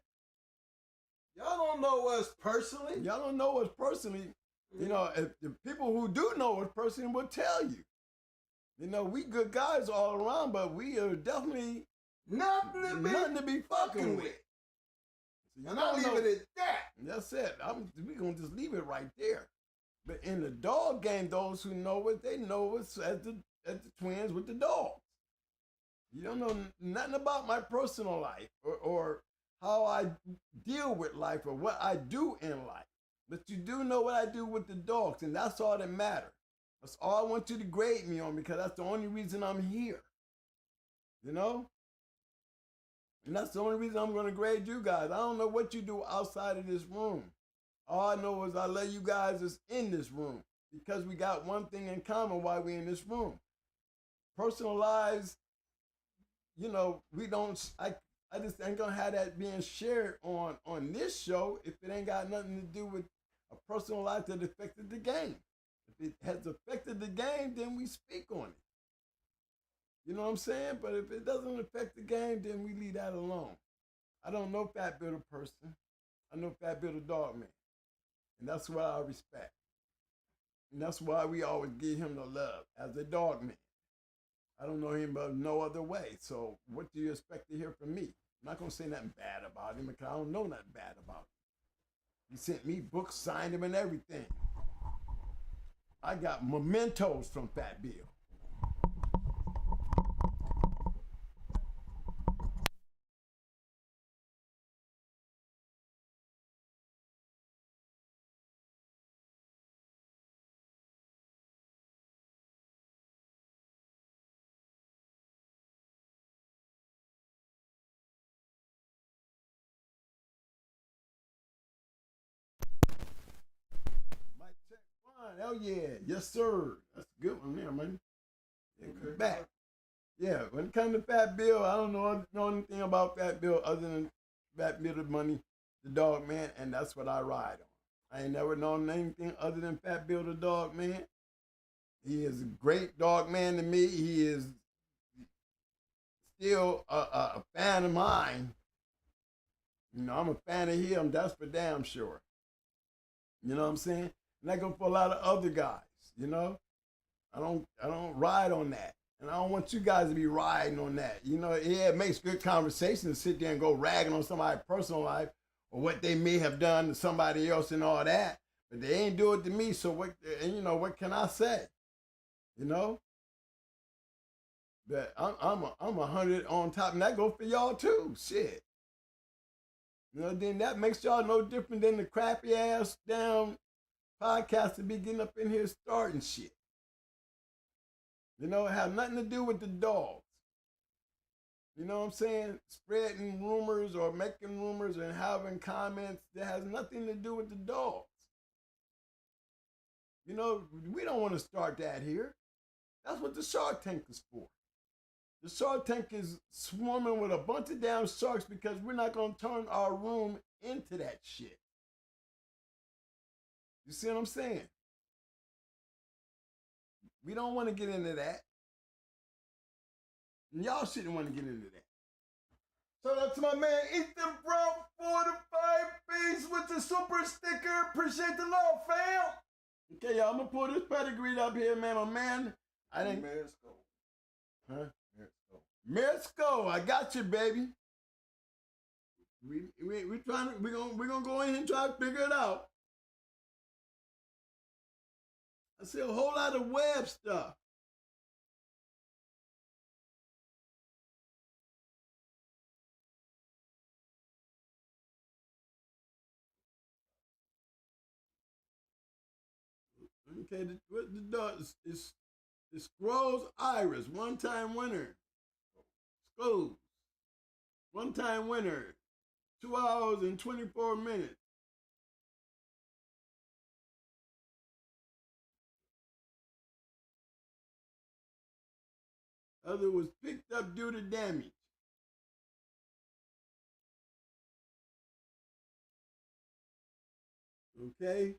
Y'all don't know us personally. Y'all don't know us personally. If the people who do know us personally will tell you. We good guys all around, but we are definitely nothing to be fucking with. So and I'll leave it at that. That's it. We're going to just leave it right there. But in the dog game, those who know it, they know us as the twins with the dogs. You don't know nothing about my personal life or how I deal with life or what I do in life. But you do know what I do with the dogs, and that's all that matters. That's all I want you to grade me on, because that's the only reason I'm here. And that's the only reason I'm going to grade you guys. I don't know what you do outside of this room. All I know is I love you guys that's in this room, because we got one thing in common while we're in this room. Personal lives, we don't, I just ain't going to have that being shared on this show if it ain't got nothing to do with a personal life that affected the game. If it has affected the game, then we speak on it. You know what I'm saying? But if it doesn't affect the game, then we leave that alone. I don't know Fat Bill the person. I know Fat Bill the dog man. And that's why I respect. And that's why we always give him the love as a dog man. I don't know him but no other way. So what do you expect to hear from me? I'm not going to say nothing bad about him, because I don't know nothing bad about him. He sent me books, signed him, and everything. I got mementos from Fat Bill. Mic check one. Hell yeah. Yes, sir. That's a good one there, man. Yeah, okay. Back. Yeah, when it comes to Fat Bill, I don't know anything about Fat Bill other than Fat Bill the Money, the dog man, and that's what I ride on. I ain't never known anything other than Fat Bill the dog man. He is a great dog man to me. He is still a fan of mine. I'm a fan of him, that's for damn sure. You know what I'm saying? And that goes for a lot of other guys, I don't ride on that. And I don't want you guys to be riding on that. Yeah, it makes good conversation to sit there and go ragging on somebody's personal life or what they may have done to somebody else and all that. But they ain't do it to me, so what can I say? But I'm 100 on top, and that goes for y'all too. Shit. Then that makes y'all no different than the crappy ass damn Podcasters be getting up in here starting shit. You know, it have nothing to do with the dogs. You know what I'm saying? Spreading rumors or making rumors and having comments that has nothing to do with the dogs. You know, we don't want to start that here. That's what the Shark Tank is for. The Shark Tank is swarming with a bunch of damn sharks because we're not going to turn our room into that shit. You see what I'm saying? We don't want to get into that. And y'all shouldn't want to get into that. Shout out to my man Ethan Brown, 45 piece with the super sticker. Appreciate the love, fam. Okay, y'all, I'm going to pull this pedigree up here, man. My man, I didn't... Mexico. Huh? Mexico, I got you, baby. We're gonna go in here and try to figure it out. I see a whole lot of web stuff. Okay, what the dog is Scrolls Iris, one-time winner. Scrolls, one-time winner. 2 hours and 24 minutes. Other was picked up due to damage. Okay.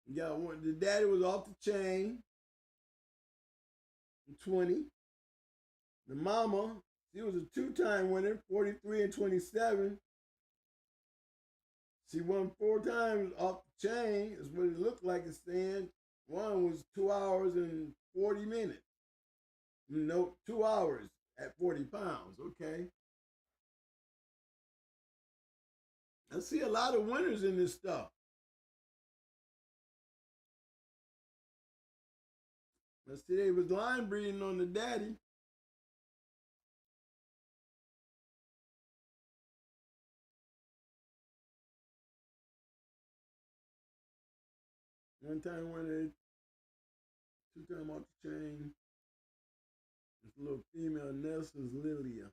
You got one. The daddy was off the chain. 20. The mama, she was a two-time winner, 43 and 27. She won 4 times off the chain, is what it looked like it's saying. One was 2 hours and 40 minutes. No, 2 hours at 40 pounds, okay? I see a lot of winners in this stuff. Let's see, they was line breeding on the daddy. One time winner, 2 time off the chain. This little female Nelson's Lilia.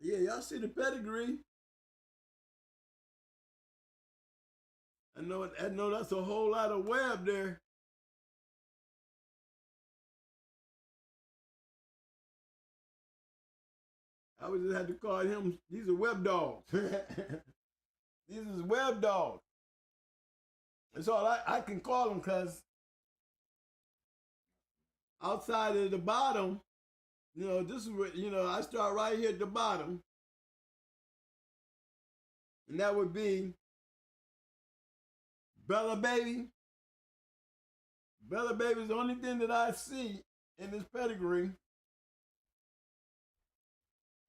Yeah, y'all see the pedigree. I know that's a whole lot of web there. I would just have to call him, these are web dogs. These is web dogs. That's all I can call them, because outside of the bottom, you know, this is what, you know, I start right here at the bottom. And that would be Bella Baby. Bella Baby is the only thing that I see in this pedigree.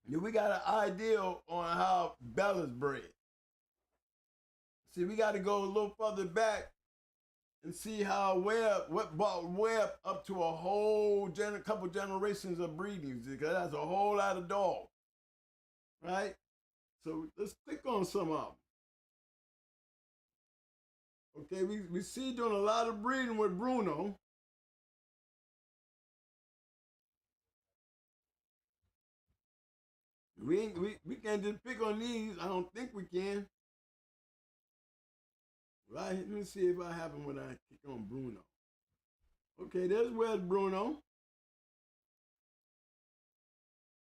We got an idea on how Bella's bred. See, we got to go a little further back and see how what brought Webb up to a whole couple generations of breedings, because that's a whole lot of dogs, right? So let's click on some of them. Okay, we see doing a lot of breeding with Bruno. We can't just pick on these. I don't think we can. Right, let me see if I have them when I click on Bruno. Okay, there's Webb Bruno.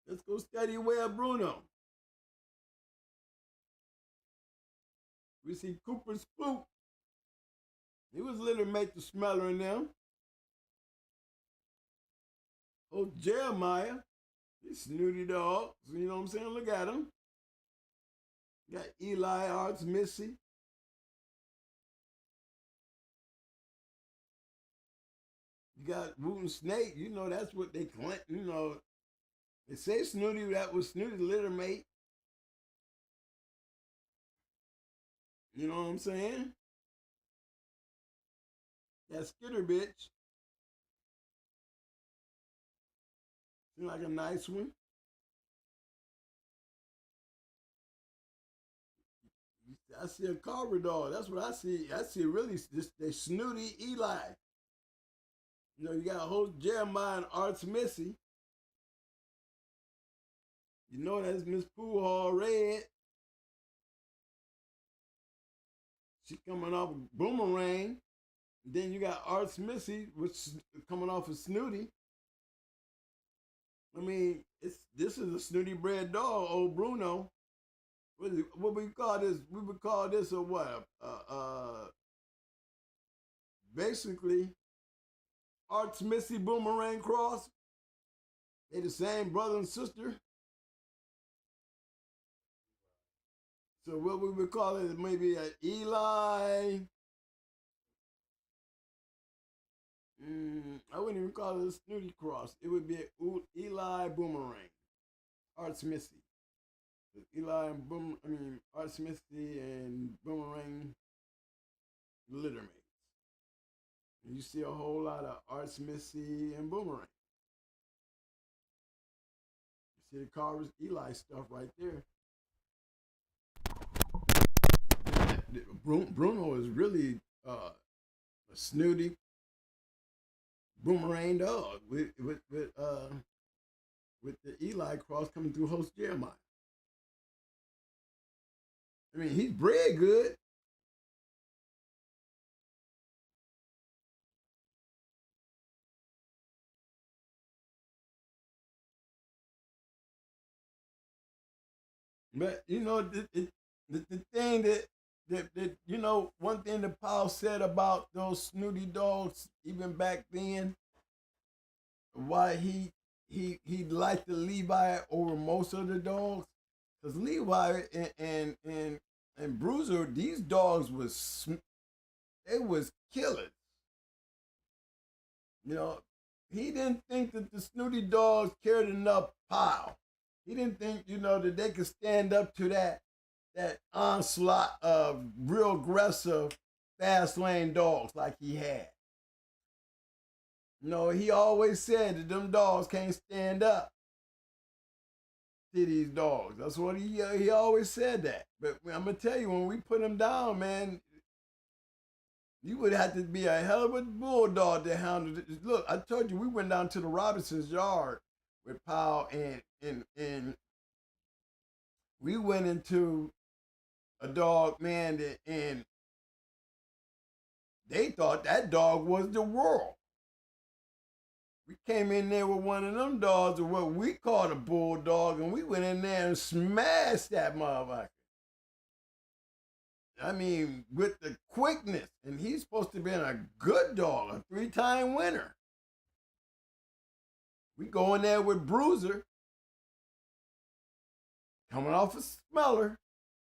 Let's go study Webb Bruno. We see Cooper Spook. He was little mate to Smeller and them. Oh, Jeremiah. He's snooty dog. So you know what I'm saying? Look at him. Got Eli Arts Missy. You got Wooten Snake. You know, that's what they claim. You know, they say Snooty, that was Snooty's litter mate. You know what I'm saying? That Skitter bitch. Seems like a nice one. I see a Carver dog. That's what I see. I see really this they snooty Eli. You know, you got a whole Jeremiah and Arts Missy. You know that's Miss Pooh Hall Red. She coming off a Boomerang. And then you got Arts Missy, which is coming off of Snooty. I mean, this is a snooty bred dog, old Bruno. What we call this? We would call this a what? Basically, Arts Missy Boomerang cross. They the same brother and sister. So what we would call it maybe an Eli. I wouldn't even call it a snooty cross. It would be an Eli Boomerang. Arts Missy. Arts Missy and Boomerang littermates. And you see a whole lot of Arts Missy and Boomerang. You see the Carver's Eli stuff right there. Bruno is really a snooty Boomerang dog with the Eli cross coming through host Jeremiah. I mean, he's bred good. But you know, the thing that you know, one thing that Paul said about those snooty dogs, even back then, why he liked the Levi over most of the dogs, because Levi and Bruiser, these dogs was killers. You know, he didn't think that the snooty dogs cared enough Paul. He didn't think, you know, that they could stand up to that onslaught of real aggressive, fast lane dogs like he had. You know, he always said that them dogs can't stand up to these dogs. That's what he always said that. But I'm gonna tell you, when we put him down, man, you would have to be a hell of a bulldog to handle it. Look, I told you we went down to the Robinson's yard with Powell and we went into a dog, man, and they thought that dog was the world. We came in there with one of them dogs, or what we called a bulldog, and we went in there and smashed that motherfucker. I mean, with the quickness, and he's supposed to be a good dog, a 3-time winner. We go in there with Bruiser, coming off a Smeller,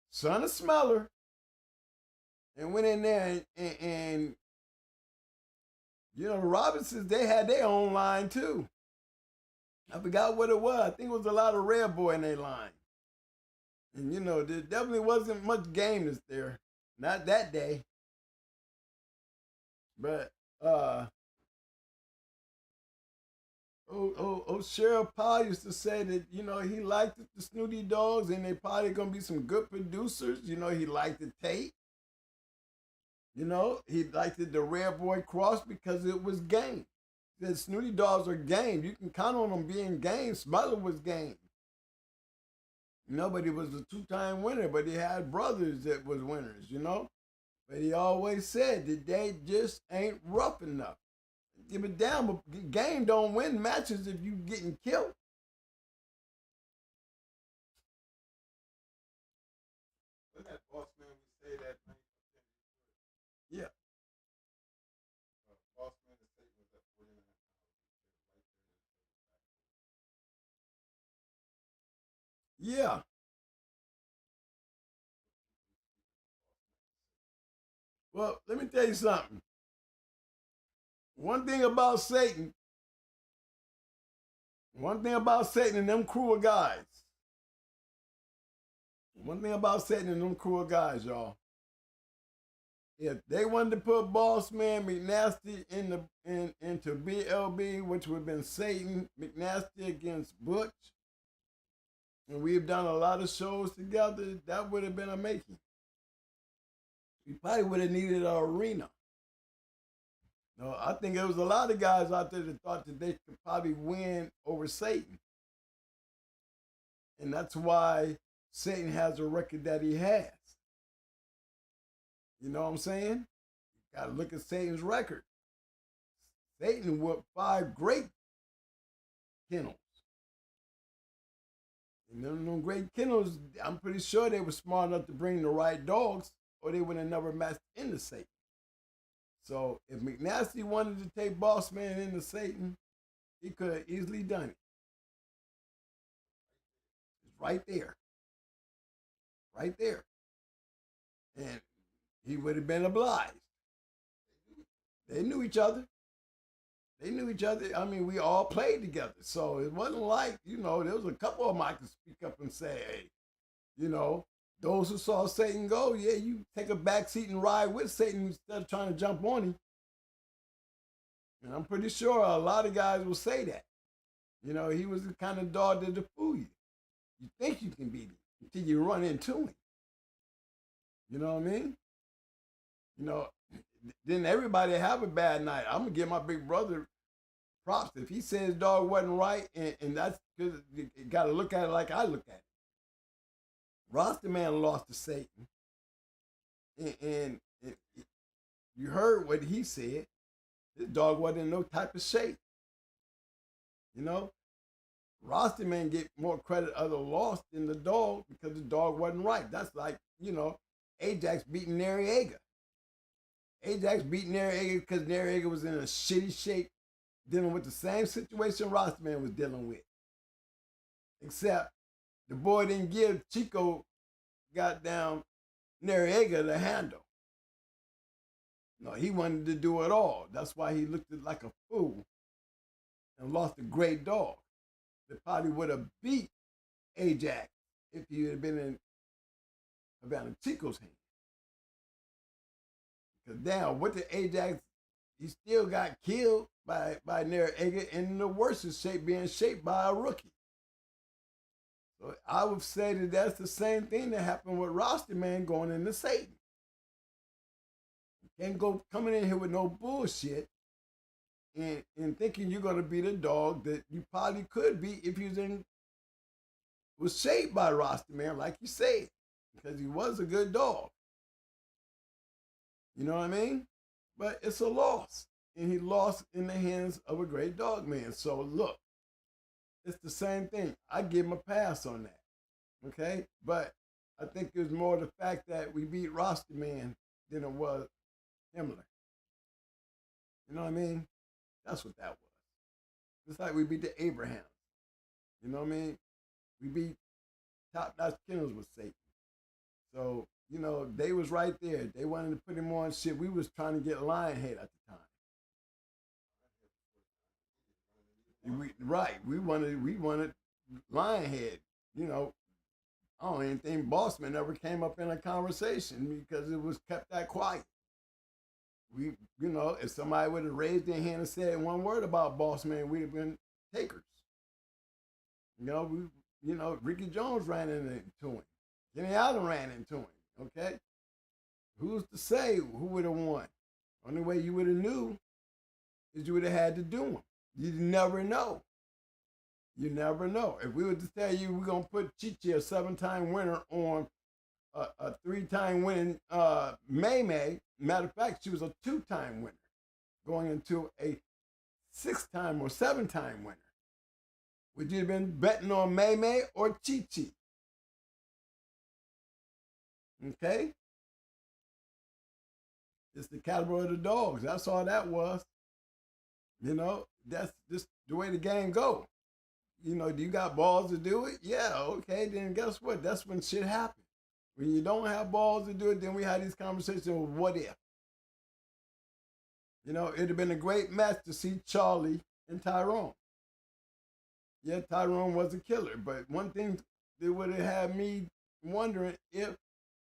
son of Smeller, and went in there and you know, the Robinsons, they had their own line too. I forgot what it was. I think it was a lot of Red Boy in their line. And you know, there definitely wasn't much gameness there. Not that day. But Sheriff Powell used to say that, you know, he liked the snooty dogs and they probably gonna be some good producers. You know, he liked the tape. You know, he liked the Red Boy cross because it was game. The snooty dogs are game. You can count on them being game. Smuller was game. Nobody was a 2-time winner, but he had brothers that was winners, you know? But he always said that they just ain't rough enough. Give it down, but game don't win matches if you getting killed. Wasn't that boss man we say that night? Yeah. Boss man the state was at 49 pounds. Yeah. Well, let me tell you something. One thing about Satan and them crew of guys. One thing about Satan and them crew of guys, y'all. if they wanted to put Boss Man McNasty into BLB, which would have been Satan McNasty against Butch, and we've done a lot of shows together, that would have been a making. We probably would have needed an arena. No, I think there was a lot of guys out there that thought that they could probably win over Satan. And that's why Satan has a record that he has. You know what I'm saying? You gotta look at Satan's record. Satan whooped 5 great kennels. And them great kennels, I'm pretty sure they were smart enough to bring the right dogs, or they would have never matched into Satan. So if McNasty wanted to take Boss Man into Satan, he could have easily done it. It's right there. Right there. And he would have been obliged. They knew each other. They knew each other. I mean, we all played together. So it wasn't like, there was a couple of them I could speak up and say, hey, those who saw Satan go, yeah, you take a back seat and ride with Satan instead of trying to jump on him. And I'm pretty sure a lot of guys will say that. He was the kind of dog that'll fool you. You think you can beat him until you run into him. You know what I mean? Then everybody have a bad night. I'm going to give my big brother props. If he says dog wasn't right, and that's because you got to look at it like I look at it. Rasta Man lost to Satan. And you heard what he said. This dog wasn't in no type of shape. Rasta Man get more credit of the loss than the dog because the dog wasn't right. That's like, Ajax beating Noriega. Ajax beat Noriega because Noriega was in a shitty shape, dealing with the same situation Rasta Man was dealing with. Except the boy didn't give Chico goddamn Noriega the handle. No, he wanted to do it all. That's why he looked like a fool and lost a great dog that probably would have beat Ajax if he had been in Havana Chico's hand. Because damn, what the Ajax, he still got killed by Noriega in the worst shape, being shaped by a rookie. So I would say that that's the same thing that happened with Rasta Man going into Satan. You can't go coming in here with no bullshit and thinking you're going to be the dog that you probably could be if you was shaped by Rasta Man, like you said, because he was a good dog. You know what I mean? But it's a loss. And he lost in the hands of a great dog man. So look, it's the same thing. I give him a pass on that. Okay? But I think it was more the fact that we beat Rasta Man than it was Himmler. You know what I mean? That's what that was. It's like we beat the Abrahams. You know what I mean? We beat top-notch Kennels with Satan. So, they was right there. They wanted to put him on shit. We was trying to get Lionhead at the time. We wanted Lionhead. I don't even think Bossman ever came up in a conversation because it was kept that quiet. If somebody would have raised their hand and said one word about Bossman, we'd have been takers. Ricky Jones ran into him. Kenny Allen ran into him. Okay? Who's to say who would have won? Only way you would have knew is you would have had to do them. You never know. You never know. If we were to tell you we're going to put Chi-Chi, a 7-time winner, on a 3-time winning May, matter of fact, she was a 2-time winner going into a 6-time or 7-time winner. Would you have been betting on May or Chi-Chi? Okay? It's the caliber of the dogs. That's all that was. That's just the way the game go. Do you got balls to do it? Yeah, okay, then guess what? That's when shit happens. When you don't have balls to do it, then we had these conversations of what if. It'd have been a great match to see Charlie and Tyrone. Yeah, Tyrone was a killer, but one thing that would have had me wondering if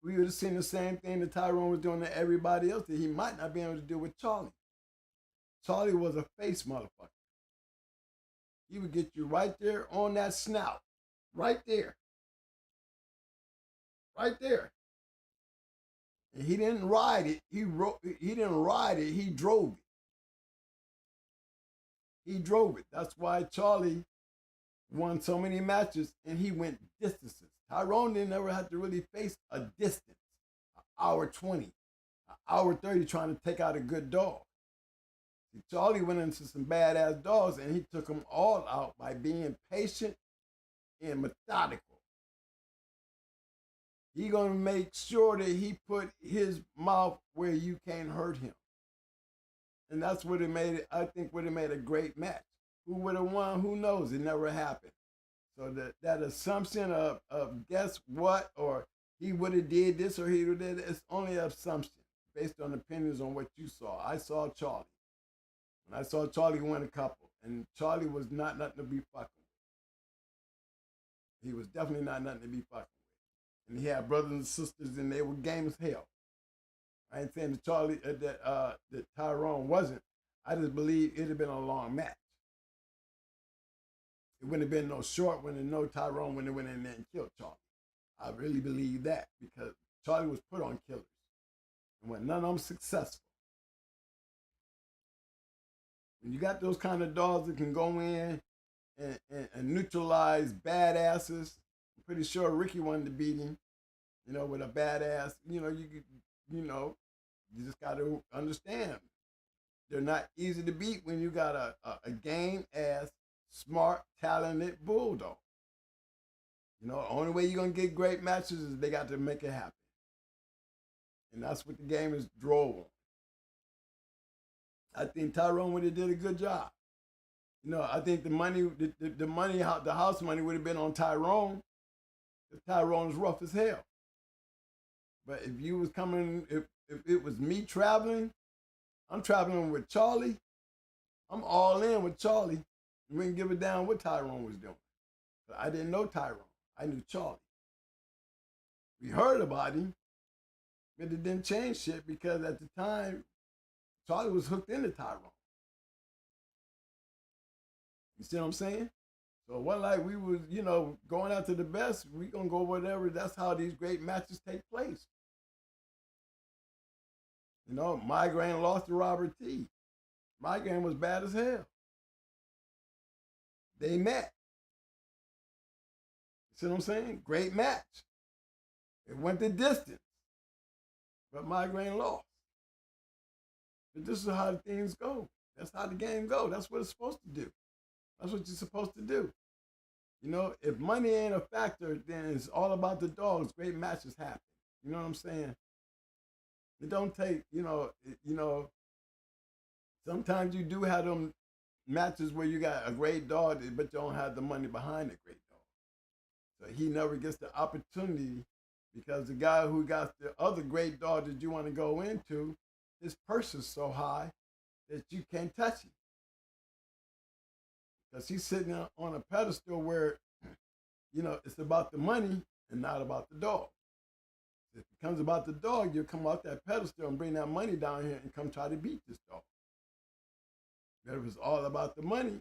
we would have seen the same thing that Tyrone was doing to everybody else that he might not be able to do with Charlie. Charlie was a face motherfucker. He would get you right there on that snout. Right there. Right there. And he didn't ride it. He didn't ride it. He drove it. He drove it. That's why Charlie won so many matches and he went distances. Tyrone didn't ever have to really face a distance. An hour 20, an hour 30 trying to take out a good dog. See, Charlie went into some badass dogs and he took them all out by being patient and methodical. He gonna make sure that he put his mouth where you can't hurt him. And that's what it made it, I think what it made a great match. Who would have won? Who knows? It never happened. So that assumption of guess what, or he would have did this or he would have did it, it's only an assumption based on opinions on what you saw. I saw Charlie. And I saw Charlie win a couple. And Charlie was not nothing to be fucking with. He was definitely not nothing to be fucking with. And he had brothers and sisters, and they were game as hell. I ain't saying that Charlie, that Tyrone wasn't. I just believe it'd have been a long match. It wouldn't have been no short one, and no Tyrone when they went in there and killed Charlie. I really believe that because Charlie was put on killers, and when none of them successful. When you got those kind of dogs that can go in and neutralize badasses. I'm pretty sure Ricky wanted to beat him, with a badass. You just got to understand. They're not easy to beat when you got a game-ass, smart, talented bulldog. The only way you're going to get great matches is they got to make it happen. And that's what the game is drove on. I think Tyrone would have did a good job. I think the money, the house money would have been on Tyrone. Tyrone's rough as hell. But if you was coming, if it was me traveling, I'm traveling with Charlie. I'm all in with Charlie. We didn't give a damn what Tyrone was doing. But I didn't know Tyrone. I knew Charlie. We heard about him, but it didn't change shit because at the time, Charlie was hooked into Tyrone. You see what I'm saying? So it wasn't like we was, going out to the best. We gonna go whatever. That's how these great matches take place. Migraine lost to Robert T. Migraine was bad as hell. They met. You see what I'm saying? Great match. It went the distance. But Migraine lost. But this is how things go. That's how the game go. That's what it's supposed to do. That's what you're supposed to do. If money ain't a factor, then it's all about the dogs. Great matches happen. You know what I'm saying? It don't take, sometimes you do have them matches where you got a great dog, but you don't have the money behind the great dog. So he never gets the opportunity because the guy who got the other great dog that you want to go into, his purse is so high that you can't touch him. Because he's sitting on a pedestal where, it's about the money and not about the dog. If it becomes about the dog, you'll come off that pedestal and bring that money down here and come try to beat this dog. But if it's all about the money,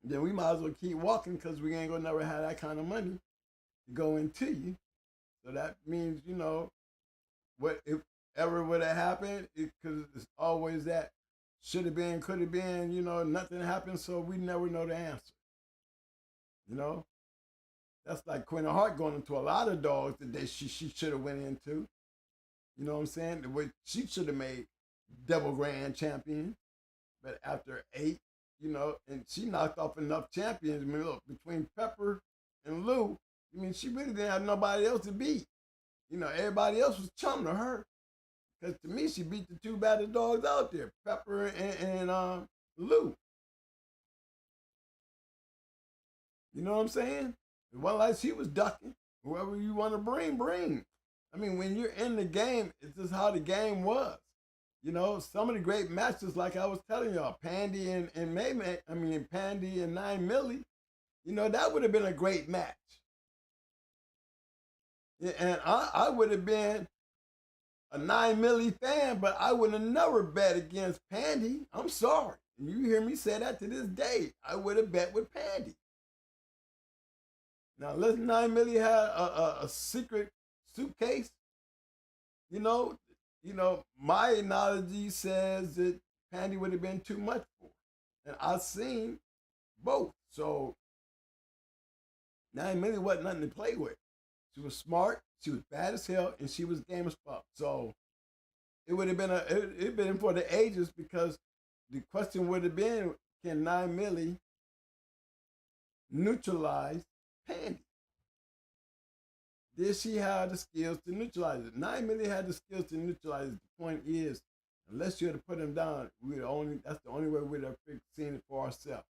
then we might as well keep walking because we ain't gonna never have that kind of money to go into you. So that means, what if ever would have happened, because it's always that should have been, could have been, nothing happened, so we never know the answer. That's like Quentin Hart going into a lot of dogs that she should have went into. You know what I'm saying? The way she should have made double grand champion. But after 8, and she knocked off enough champions. I mean, look, between Pepper and Lou, she really didn't have nobody else to beat. Everybody else was chum to her. Because to me, she beat the two baddest dogs out there, Pepper and Lou. You know what I'm saying? It wasn't like she was ducking. Whoever you want to bring. When you're in the game, it's just how the game was. Some of the great matches, like I was telling y'all, Pandy and Pandy and 9 Millie, that would have been a great match. Yeah, and I would have been a 9 milli fan, but I would have never bet against Pandy. I'm sorry. You hear me say that to this day. I would have bet with Pandy. Now, unless 9 milli had a secret suitcase, you know, my analogy says that Pandy would have been too much for her. And I've seen both. So 9 milli wasn't nothing to play with. She was smart, she was bad as hell, and she was game as fuck. So it would have been it'd been for the ages, because the question would have been, can 9 milli neutralize Pandy? Did she have the skills to neutralize it? 9 milli had the skills to neutralize it. The point is, unless you had to put him down, that's the only way we'd have seen it for ourselves.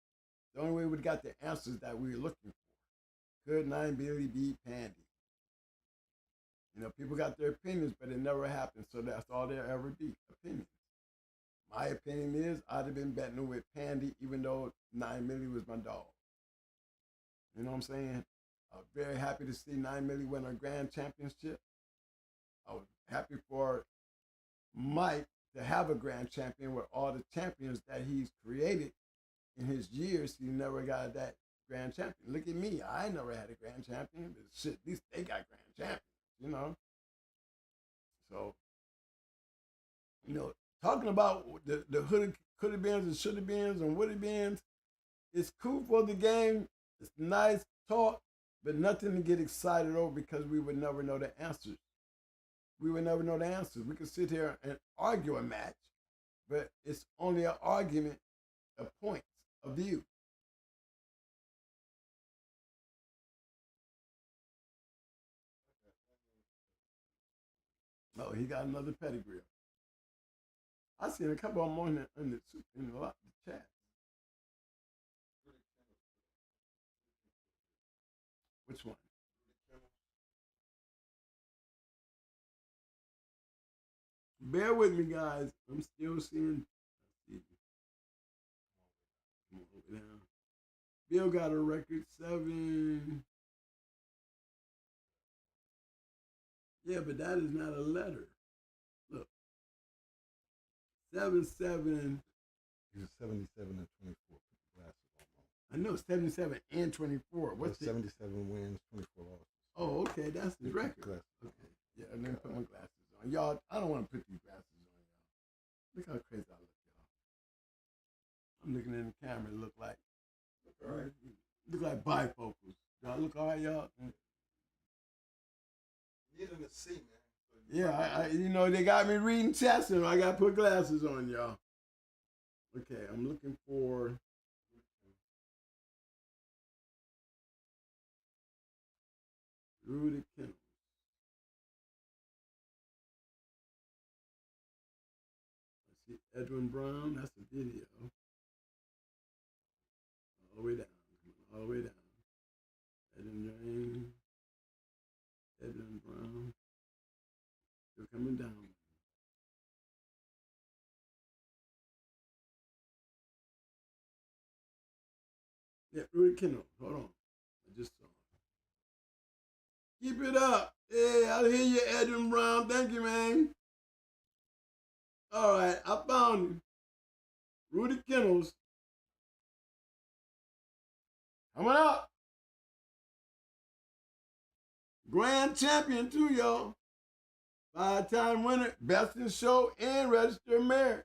The only way we'd got the answers that we were looking for. Could 9 milli beat Pandy? People got their opinions, but it never happened, so that's all there'll ever be, opinions. My opinion is I'd have been betting with Pandy, even though 9 milli was my dog. You know what I'm saying? I was very happy to see 9 milli win a grand championship. I was happy for Mike to have a grand champion with all the champions that he's created in his years. He never got that grand champion. Look at me. I never had a grand champion. But shit, at least they got grand champions, So, talking about the could have beens and should have beens and would have beens, it's cool for the game. It's nice talk, but nothing to get excited over, because we would never know the answers. We would never know the answers. We could sit here and argue a match, but it's only an argument of points of view. Oh, he got another pedigree. I seen a couple of them on in a lot of the chat. Which one? Bear with me, guys. I'm still seeing. Come on over down. Bill got a record 7. Yeah, but that is not a letter. Look, 7-7. He was 77 and 24. Put the glasses on. I know 77 and 24. What's 77 wins, 24 losses. Oh, okay, that's the record. Glasses. Okay, yeah, and then put my glasses on, y'all. I don't want to put these glasses on, y'all. Look how crazy I look, y'all. I'm looking in the camera. It look like, all right, look like bifocals. Y'all look all right, y'all. Need them to see, man. Yeah, they got me reading chats, and I got to put glasses on, y'all. Okay, I'm looking for. Rudy Kennels. Let's see, Edwin Brown. That's a video. All the way down. All the way down. Edwin Brown. Still coming down. Yeah, Rudy Kennels. Hold on. I just saw it. Keep it up. Yeah, I hear you, Edwin Brown. Thank you, man. All right, I found him. Rudy Kennels. Coming up. Grand champion, too, y'all. 5-time winner, best in show, and registered married.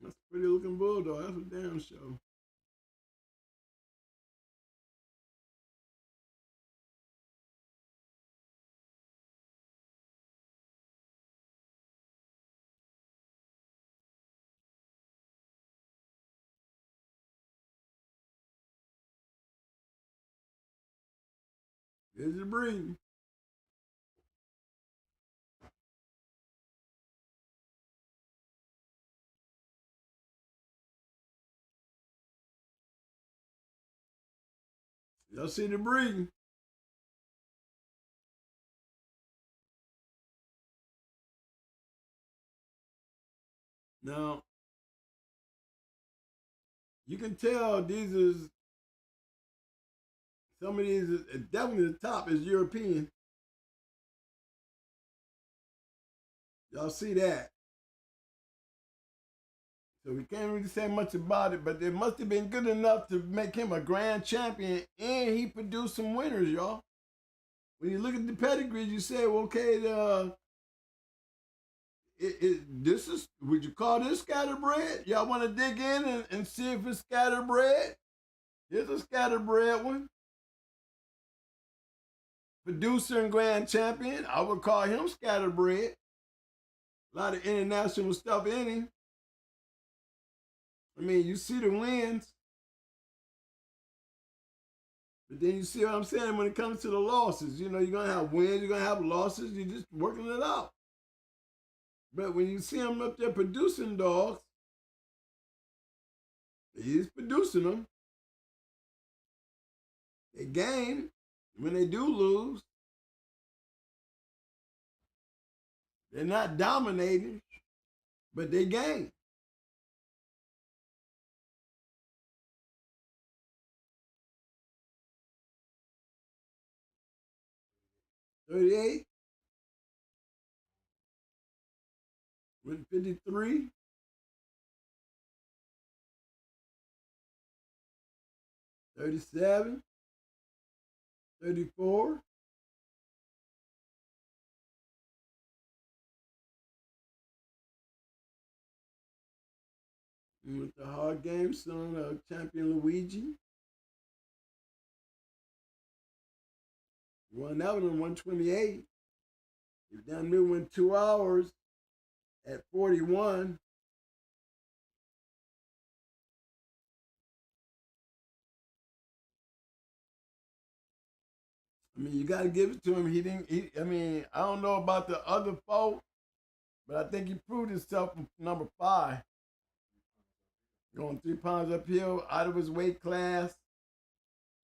That's a pretty looking bulldog. That's a damn show. Here's the breed. Y'all see the breed? Now, you can tell these is, some of these, definitely the top is European. Y'all see that? So we can't really say much about it, but it must have been good enough to make him a grand champion, and he produced some winners, y'all. When you look at the pedigrees, you say, well, okay, this is, would you call this scatterbred? Y'all want to dig in and see if it's scatterbred? Here's a scatterbred one. Producer and grand champion, I would call him scatterbred. A lot of international stuff in him. I mean, you see the wins, but then you see what I'm saying when it comes to the losses. You know, you're going to have wins, you're going to have losses, you're just working it out. But when you see him up there producing dogs, he's producing them. They gain when they do lose. They're not dominating, but they gain. $38 with 53. $37, $34. And with the hard game, son of champion Luigi. Won that one in 128. He down there went 2 hours at 41. I mean, you got to give it to him. I mean, I don't know about the other folks, but I think he proved himself from number 5. Going 3 pounds uphill, out of his weight class.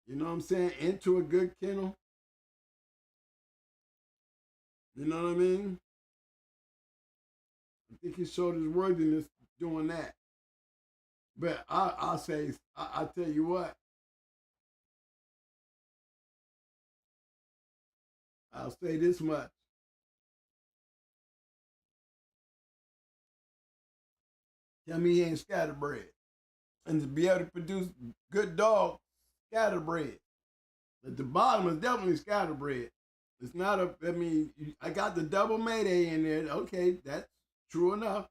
You know what I'm saying? Into a good kennel. You know what I mean? I think he showed his worthiness doing that. But I'll say, I'll tell you what. I'll say this much. Tell me he ain't scatterbred. And to be able to produce good dogs, scatterbred. But the bottom is definitely scatterbred. It's not I mean, I got the double Mayday in there. Okay, that's true enough.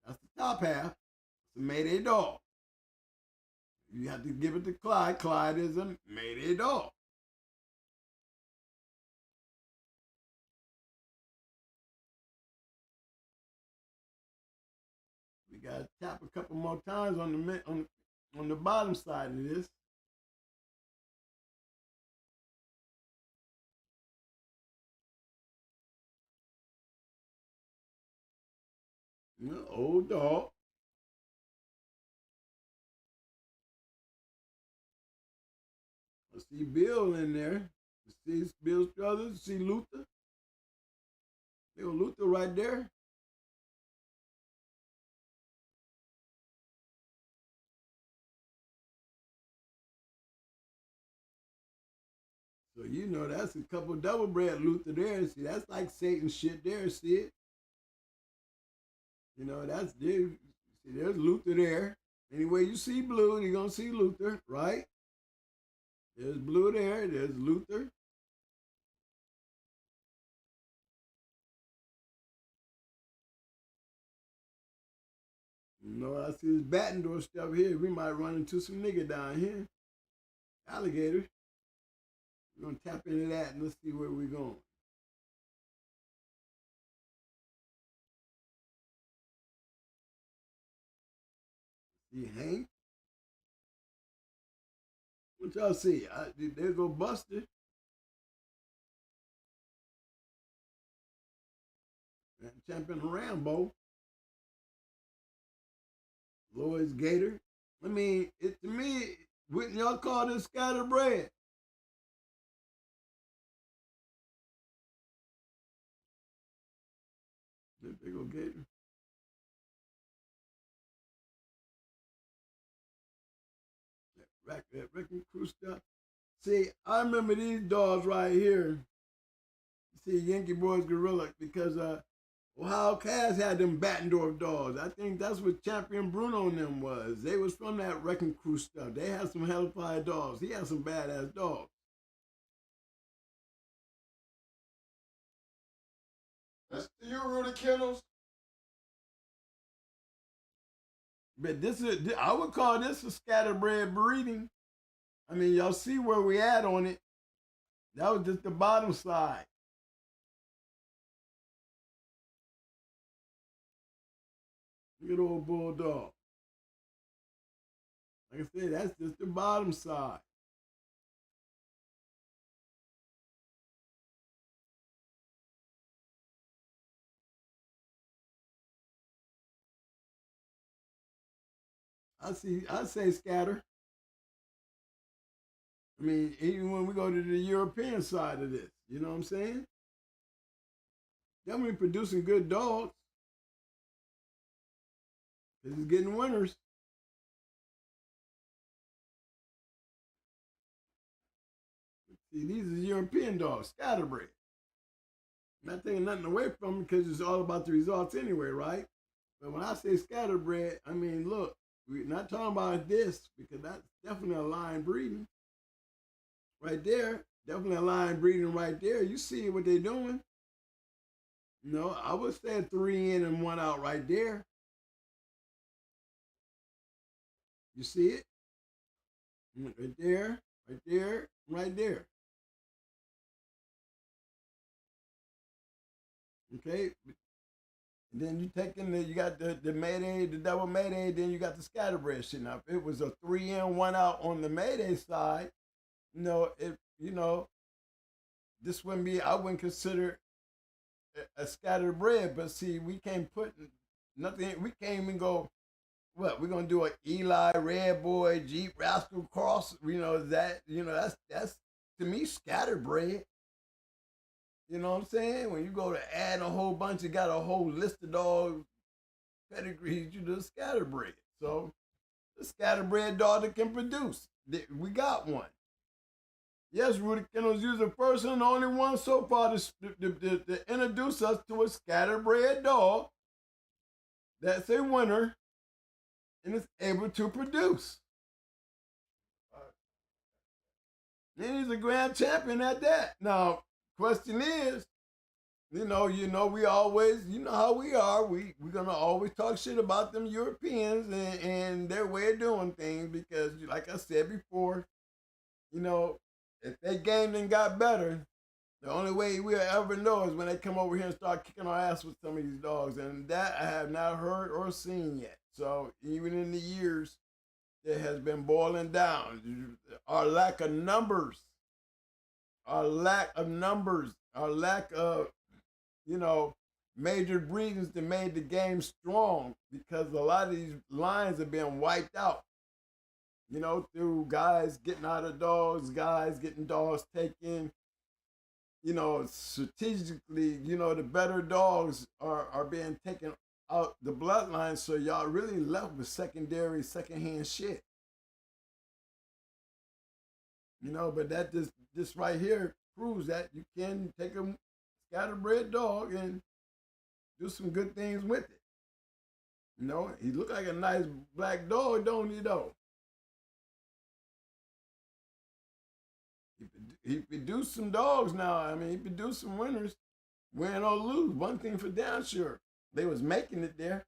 That's the top half. It's a Mayday dog. You have to give it to Clyde. Clyde is a Mayday dog. We got to tap a couple more times on the bottom side of this. You know, old dog. I see Bill in there. You see Bill's brothers. You see Luther. Little Luther right there. So you know that's a couple double bred Luther there. See, that's like Satan shit there. See it? You know, that's there. See, there's Luther there. Anyway, you see blue, you're gonna see Luther, right? There's blue there. There's Luther. You know, I see this batting door stuff here. We might run into some nigga down here. Alligator. We're gonna tap into that and let's see where we're going. See Hank. What y'all see? There go Buster. And Champion Rambo. Lloyd's Gator. I mean, to me, wouldn't y'all call this scatterbred? There go Gator. Wrecking Crew stuff. See, I remember these dogs right here. See, Yankee Boys Gorilla, because Ohio Cats had them Battendorf dogs. I think that's what Champion Bruno and them was. They was from that Wrecking Crew stuff. They had some hellfire dogs. He had some badass dogs. That's you, Rudy Kennels. But I would call this a scatterbred breeding. I mean, y'all see where we at on it. That was just the bottom side. Look at old bulldog. Like I said, that's just the bottom side. I say scatter. I mean, even when we go to the European side of this, you know what I'm saying? Definitely producing good dogs. Because it's getting winners. See, these are European dogs, scatterbred. Not taking nothing away from them because it's all about the results anyway, right? But when I say scatterbred, I mean, look, we're not talking about this because that's definitely a line breeding. Right there, definitely a line breeding right there. You see what they're doing. You know, I would say 3 in and 1 out right there. You see it? Right there, right there, right there. Okay? And then you take in you got the Mayday, the double Mayday, then you got the scatterbred shit. Now, if it was a 3 in, 1 out on the Mayday side, this wouldn't be, I wouldn't consider a scatterbred, but see, we can't put nothing, we can't even go, what, we're gonna do an Eli, Red Boy, Jeep, Rascal Cross, that's to me scatterbred. You know what I'm saying? When you go to add a whole bunch, you got a whole list of dogs, pedigrees, you do scatterbred. So the scatterbred dog that can produce, we got one. Yes, Rudy Kennels, you're the first and only one so far to introduce us to a scatterbred dog that's a winner and is able to produce. And he's a grand champion at that. Now, question is, we always, you know how we are. We're gonna always talk shit about them Europeans and their way of doing things because, like I said before, if they game and got better, the only way we'll ever know is when they come over here and start kicking our ass with some of these dogs. And that I have not heard or seen yet. So even in the years, it has been boiling down. Our lack of numbers, our lack of, major breedings that made the game strong because a lot of these lines have been wiped out. Through guys getting out of dogs, guys getting dogs taken, strategically, the better dogs are being taken out the bloodline. So y'all really left with secondhand shit. But that this right here proves that you can take a scatterbred dog and do some good things with it. He look like a nice black dog, don't he, though? He produced some dogs now. I mean, he produced some winners, win or lose. One thing for damn sure, they was making it there.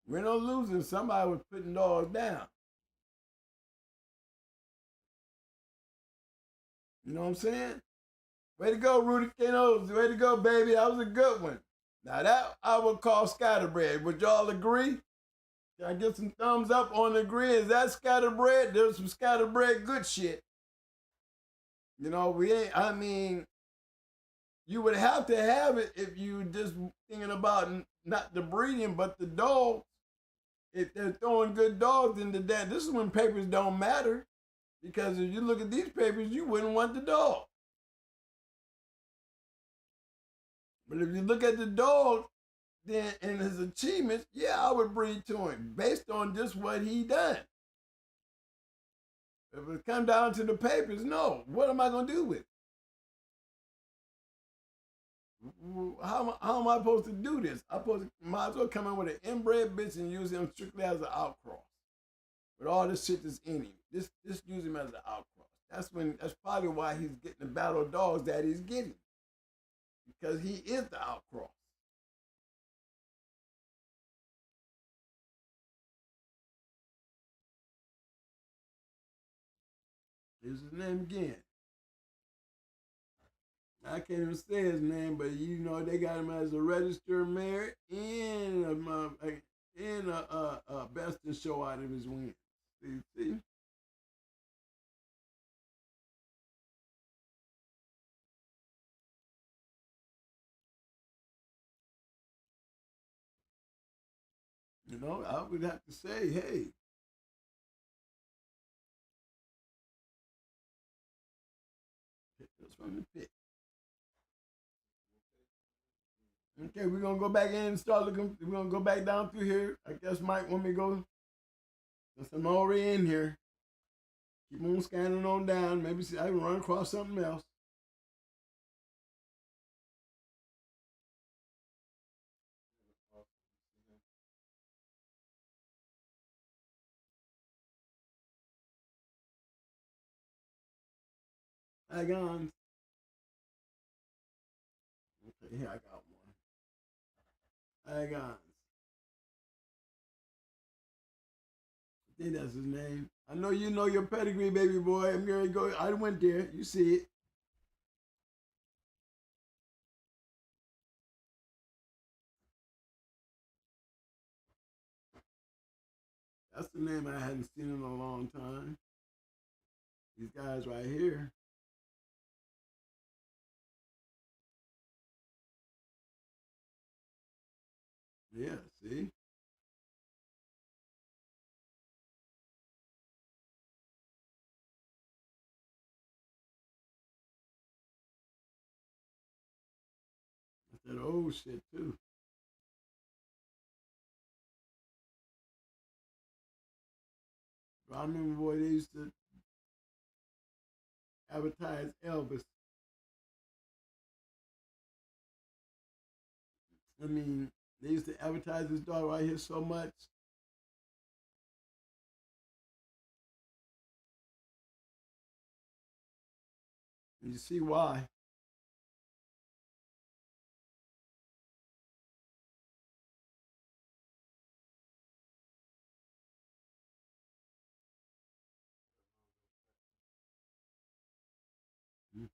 Win or losing, somebody was putting dogs down. You know what I'm saying? Way to go, Rudy Kennels. Way to go, baby. That was a good one. Now that I would call scatterbred. Would y'all agree? Can I get some thumbs up on the agree? Is that scatterbred? There's some scatterbred good shit. You would have to have it if you just thinking about not the breeding, but the dogs. If they're throwing good dogs into that, this is when papers don't matter. Because if you look at these papers, you wouldn't want the dog. But if you look at the dog, then and his achievements, yeah, I would breed to him based on just what he done. If it come down to the papers, no. What am I going to do with it? How am I supposed to do this? Might as well come in with an inbred bitch and use him strictly as an outcross. With all this shit that's in him. This use him as an outcross. That's probably why he's getting the battle dogs that he's getting. Because he is the outcross. Here's his name again. I can't even say his name, but you know they got him as a registered mayor and a best in show out of his wins. See? You know, I would have to say, hey, hit this from the pit. Okay, we're gonna go back in and start looking. We're gonna go back down through here. I guess Mike want me to go. Since I'm already in here, keep on scanning on down. Maybe see I can run across something else. Agons. Okay, here I got one. Agons. I think that's his name. I know you know your pedigree, baby boy. I'm gonna go. I went there. You see it. That's the name I hadn't seen in a long time. These guys right here. Yeah, see? That's that old shit too. But I remember, boy, they used to advertise Elvis. I mean, they used to advertise this dog right here so much. And you see why. Mm.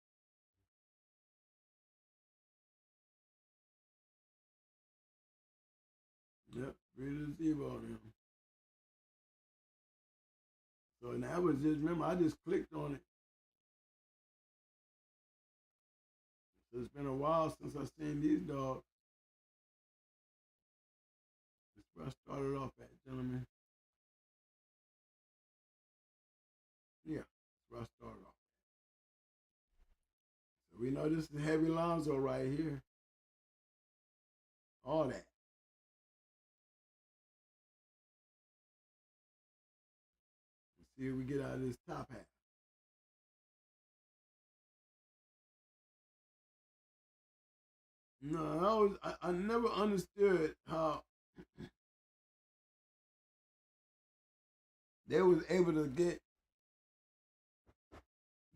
Yep, Breeders' Evo on him. So and that was just, remember, I just clicked on it. So it's been a while since I've seen these dogs. That's where I started off at, gentlemen. Yeah, that's where I started off. So we know this is Heavy Lonzo right here. All that. Let's see if we get out of this top half. No, I never understood how they was able to get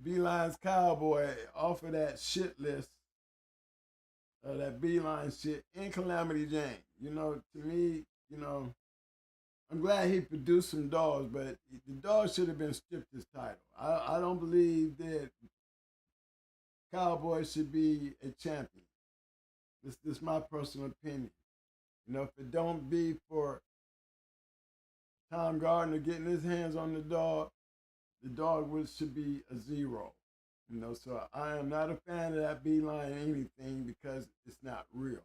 Beeline's Cowboy off of that shit list, that Beeline shit in Calamity Jane. You know, to me, you know, I'm glad he produced some dogs, but the dog should have been stripped his title. I don't believe that Cowboy should be a champion. This is my personal opinion. You know, if it don't be for Tom Gardner getting his hands on the dog should be a 0. You know, so I am not a fan of that Beeline anything because it's not real.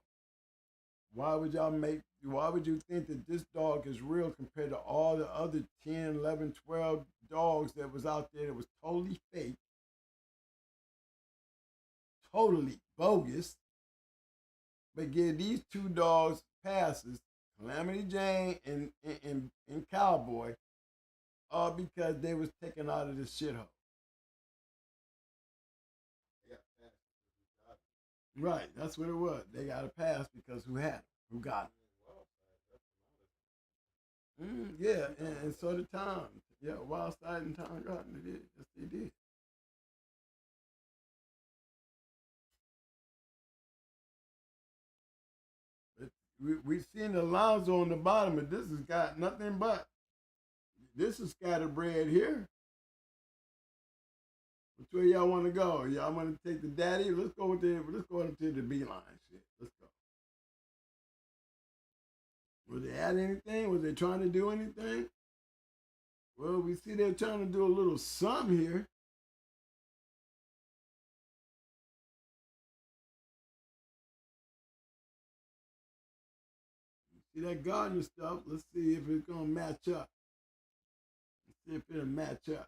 Why would you think that this dog is real compared to all the other 10, 11, 12 dogs that was out there that was totally fake, totally bogus, but give these 2 dogs passes, Calamity Jane and Cowboy, all because they was taken out of the shithole. Right, that's what it was. They got a pass because who had them? Who got them? Yeah, and so did Tom. Yeah, Wildside and Tom Garden, they did. Yes, they did. But we seen Alonzo on the bottom, and this has got nothing but. This is scatterbread here. Which way y'all want to go? Y'all want to take the daddy? Let's go into the beeline shit. Let's go. Was they add anything? Was they trying to do anything? Well, we see they're trying to do a little sum here. See that garden stuff? Let's see if it's gonna match up. Let's see if it'll match up.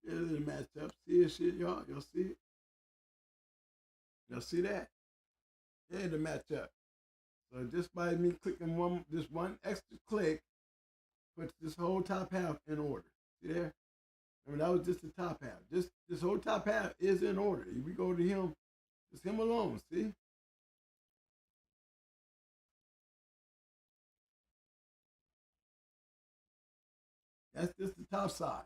Yeah, it'll match up. See this shit, y'all? Y'all see it? Y'all see that? Yeah, it'll match up. So just by me clicking one extra click, puts this whole top half in order. See there? Remember, that was just the top half. This whole top half is in order. If we go to him, it's him alone, see? That's just the top side.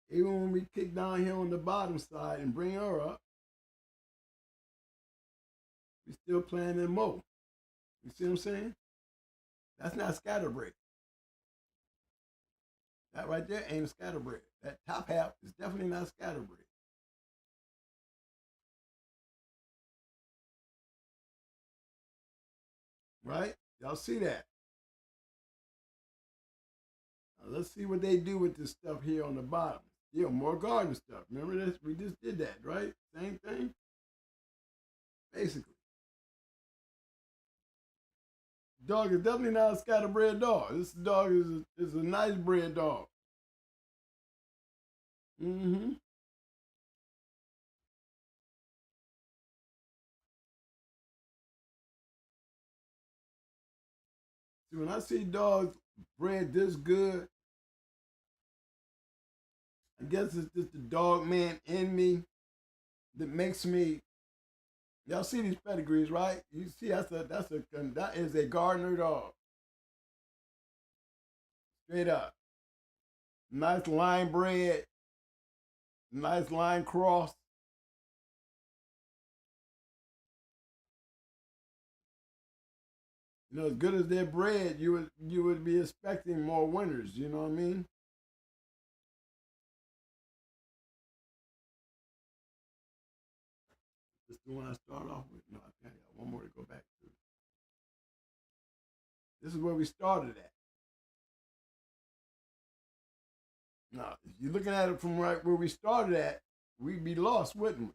Even when we kick down here on the bottom side and bring her up, we still playing in mo. You see what I'm saying? That's not scatterbrain. That right there ain't a scatterbrain. That top half is definitely not scatterbrain. Right? Y'all see that? Now let's see what they do with this stuff here on the bottom. Yeah, more garden stuff. Remember this? We just did that, right? Same thing? Basically. Dog is definitely not a scatterbred dog. This dog is a nice bred dog. Mm-hmm. See, when I see dogs bred this good, I guess it's just the dog man in me that makes me. Y'all see these pedigrees, right? You see, that is a Gardner dog. Straight up. Nice line bred, nice line cross. You know, as good as they're bred, you would be expecting more winners. You know what I mean? This is the one I start off with. No, I think I got one more to go back to. This is where we started at. Now, if you're looking at it from right where we started at, we'd be lost, wouldn't we?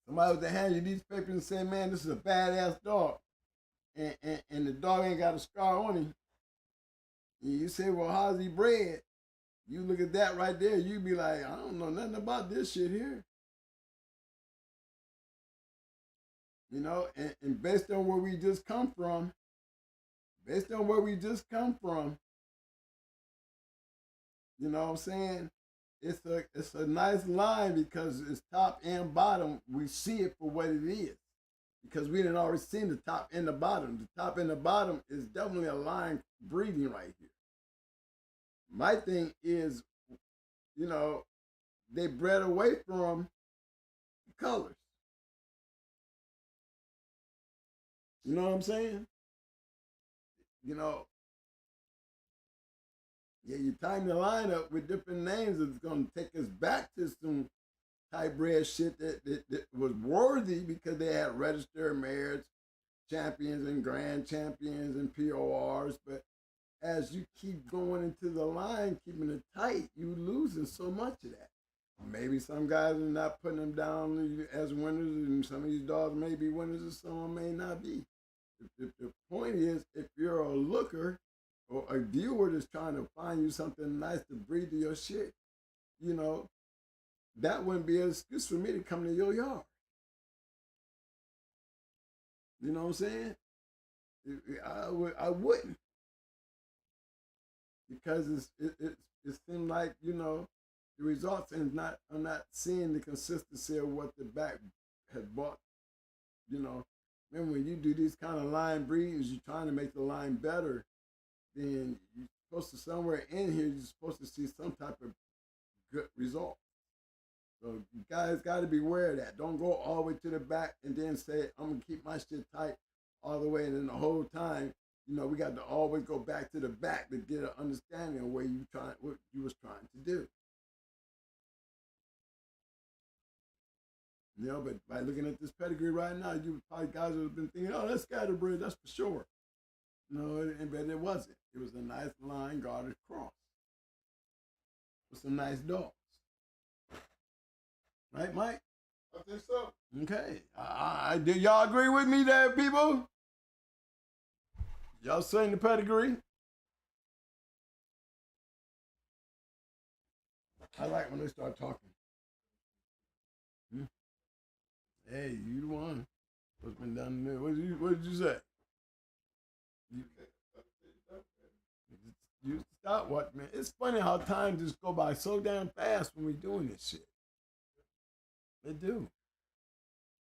Somebody would hand you these papers and say, man, this is a badass dog. And the dog ain't got a scar on him. And you say, well, how's he bred? You look at that right there, you be like, I don't know nothing about this shit here. You know, and based on where we just come from, you know what I'm saying? It's a nice line because it's top and bottom. We see it for what it is. Because we didn't already seen the top and the bottom. The top and the bottom is definitely a line breeding right here. My thing is, you know, they bred away from colors. You know what I'm saying? You know, yeah, you time the line up with different names. It's going to take us back to some type bred shit that was worthy because they had registered mares, champions and grand champions and PORs. But as you keep going into the line, keeping it tight, you losing so much of that. Maybe some guys are not putting them down as winners, and some of these dogs may be winners and some may not be. The point is, if you're a looker or a viewer that's trying to find you something nice to breed to your shit, you know, that wouldn't be an excuse for me to come to your yard. You know what I'm saying? I wouldn't, because it seemed like, you know, the results, and I'm not seeing the consistency of what the back had bought. You know, remember when you do these kind of line breeds, you're trying to make the line better. Then you're supposed to, somewhere in here, you're supposed to see some type of good result. So you guys got to be aware of that. Don't go all the way to the back and then say, I'm going to keep my shit tight all the way. And then the whole time, you know, we got to always go back to the back to get an understanding of what you was trying to do. You know, but by looking at this pedigree right now, you probably guys would have been thinking, oh, that's scatterbred, that's for sure. No, but it wasn't. It was a nice line guarded cross with some nice dogs. Right, Mike? I think so. Okay. Do y'all agree with me there, people? Y'all saying the pedigree? I like when they start talking. Hey, you the one. What's been done there? What did you say? You stop what, man? It's funny how time just go by so damn fast when we doing this shit. They do.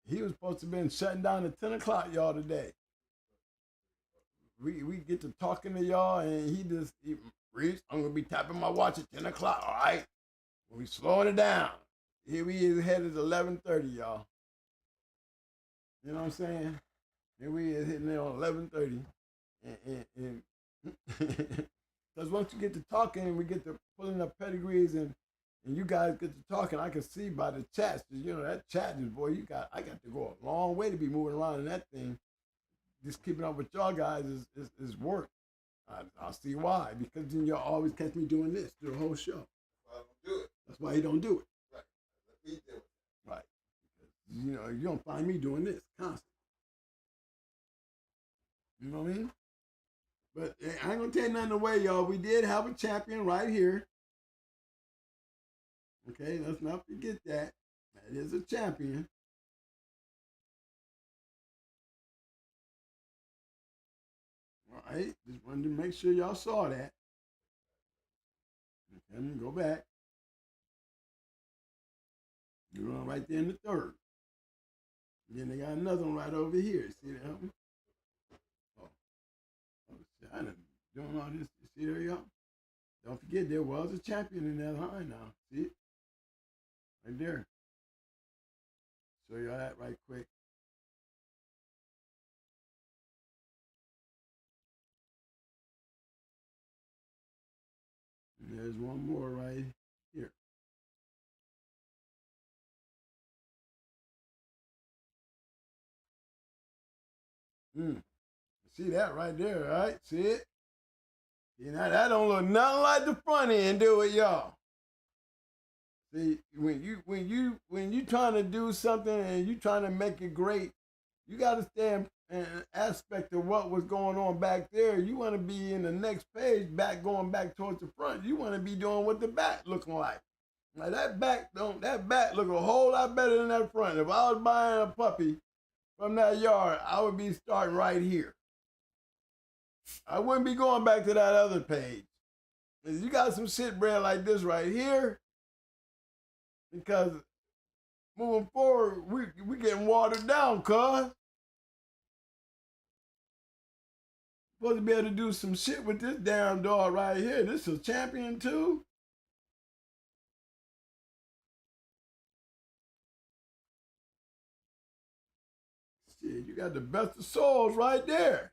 He was supposed to have been shutting down at 10 o'clock, y'all, today. We get to talking to y'all, and he Reese, I'm going to be tapping my watch at 10 o'clock, all right? We slowing it down. Here we is headed 11:30, y'all. You know what I'm saying? Here we is hitting there on 11:30. And because once you get to talking and we get to pulling up pedigrees and you guys get to talking, I can see by the chats, you know, that chat is, boy, I got to go a long way to be moving around in that thing. Just keeping up with y'all guys is work. I'll see why, because then y'all always catch me doing this through the whole show. I don't do it. That's why you don't do it. Right. Let me do it. Right. Because, you know, you don't find me doing this constantly. You know what I mean? But I ain't gonna take nothing away, y'all. We did have a champion right here. Okay, let's not forget that. That is a champion. All right, just wanted to make sure y'all saw that. Okay, I'm gonna go back. You're on right there in the third. And then they got another one right over here. See that one? Oh, I done doing all this. See there, y'all? Don't forget, there was a champion in that line now. See it? Right there. Show y'all that right quick. And there's one more right here. See that right there, right? See it? See, now that don't look nothing like the front end, do it, y'all? See, when you trying to do something and you trying to make it great, you got to stay in an aspect of what was going on back there. You want to be in the next page, going back towards the front. You want to be doing what the back looking like. Now that back look a whole lot better than that front. If I was buying a puppy from that yard, I would be starting right here. I wouldn't be going back to that other page. If you got some shit bred like this right here, because moving forward, we getting watered down, cuz. Supposed to be able to do some shit with this damn dog right here. This is a champion too. Shit, you got the best of souls right there.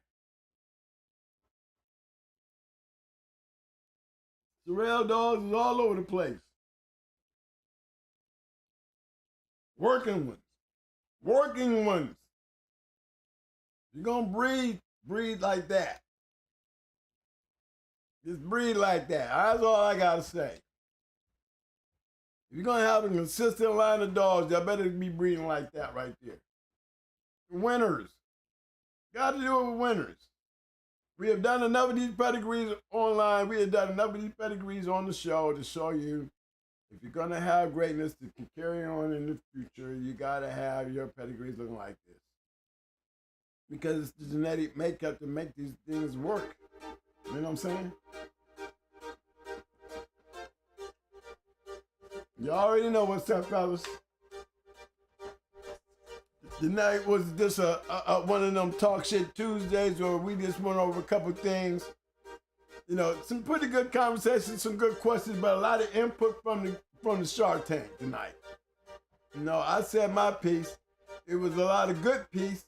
Sorrel dogs is all over the place. Working ones. You're gonna breed like that. Just breed like that. That's all I gotta say. If you're gonna have a consistent line of dogs, y'all better be breeding like that right there. Winners. Got to do it with winners. We have done enough of these pedigrees online. We have done enough of these pedigrees on the show to show you if you're going to have greatness to carry on in the future, you got to have your pedigrees looking like this. because it's the genetic makeup to make these things work. You know what I'm saying? You already know what's up, fellas. Tonight was just one of them talk shit Tuesdays where we just went over a couple things. You know, some pretty good conversations, some good questions, but a lot of input from the Shark Tank tonight. You know, I said my piece. It was a lot of good piece.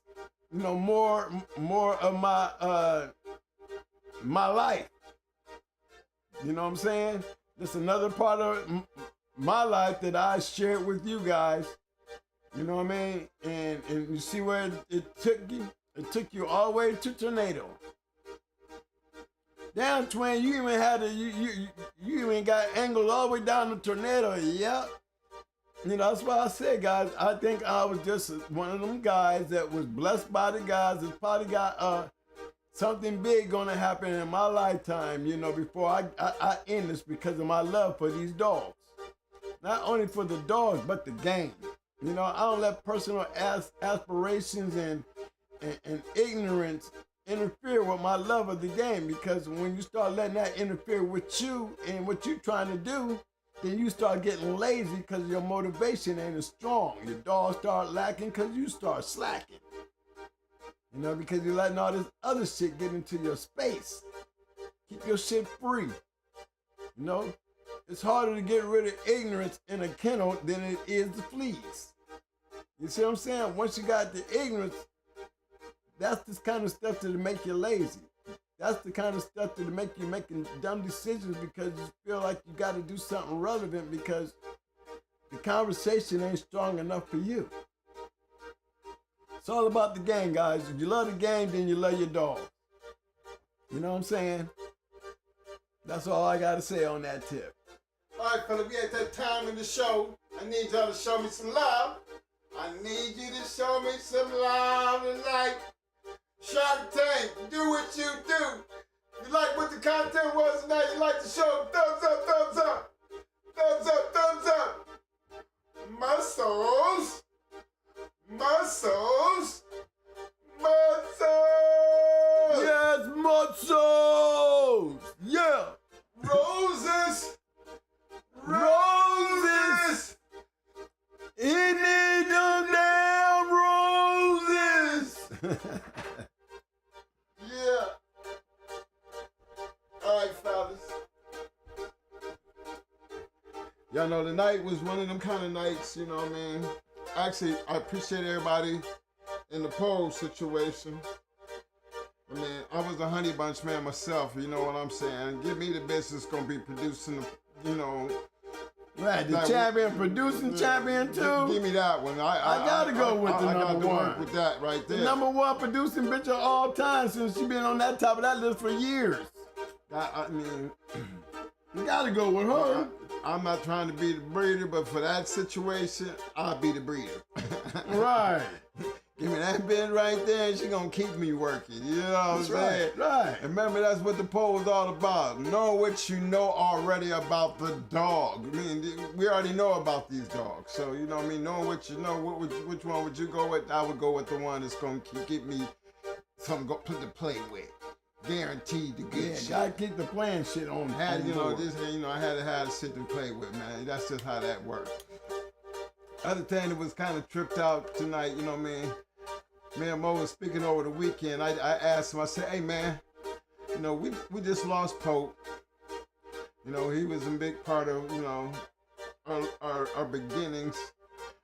You know, more of my life. You know what I'm saying? Just another part of my life that I shared with you guys. You know what I mean? And you see where it took you? It took you all the way to tornado. Damn, twin, you even had you even got angled all the way down the tornado. Yep. You know, that's why I said, guys, I think I was just one of them guys that was blessed by the guys that probably got something big gonna happen in my lifetime, you know, before I end this because of my love for these dogs. Not only for the dogs, but the game. You know, I don't let personal aspirations and ignorance interfere with my love of the game, because when you start letting that interfere with you and what you're trying to do, then you start getting lazy because your motivation ain't as strong. Your dogs start lacking because you start slacking. You know, because you're letting all this other shit get into your space. Keep your shit free. You know? It's harder to get rid of ignorance in a kennel than it is the fleas. You see what I'm saying? Once you got the ignorance, that's the kind of stuff that'll make you lazy. That's the kind of stuff that'll make you making dumb decisions because you feel like you got to do something relevant because the conversation ain't strong enough for you. It's all about the game, guys. If you love the game, then you love your dog. You know what I'm saying? That's all I got to say on that tip. All right, fella, we at that time in the show. I need y'all to show me some love. I need you to show me some love tonight. Shark Tank, do what you do. You like what the content was tonight? You like the show? Thumbs up, thumbs up. Thumbs up, thumbs up. Muscles. Muscles. Muscles. Yes, muscles. Yeah. Roses. Roses. He need them damn roses. Yeah. All right, fellas. Y'all know tonight was one of them kind of nights, you know what I mean? Actually, I appreciate everybody in the poll situation. I mean, I was a honey bunch man myself, you know what I'm saying? Give me the business gonna be producing, you know. Right, the champion producing champion too. Give me that one. I gotta go with the number one. With that right there. The number one producing bitch of all time since she been on that top of that list for years. I mean, you gotta go with her. I'm not trying to be the breeder, but for that situation, I'll be the breeder. Right. Give me that bit right there, and she gonna keep me working. You know what I'm saying? Right. And remember, that's what the poll was all about. Know what you know already about the dog. I mean, we already know about these dogs. So, you know what I mean? Knowing what you know, which one would you go with? I would go with the one that's gonna keep me something to play with. Guaranteed the good shit. Gotta keep the playing shit on. I had to have shit to play with, man. That's just how that worked. Other thing that was kind of tripped out tonight, you know what I mean? Me and Mo was speaking over the weekend. I asked him, I said, hey man, you know, we just lost Pope. You know, he was a big part of, you know, our beginnings.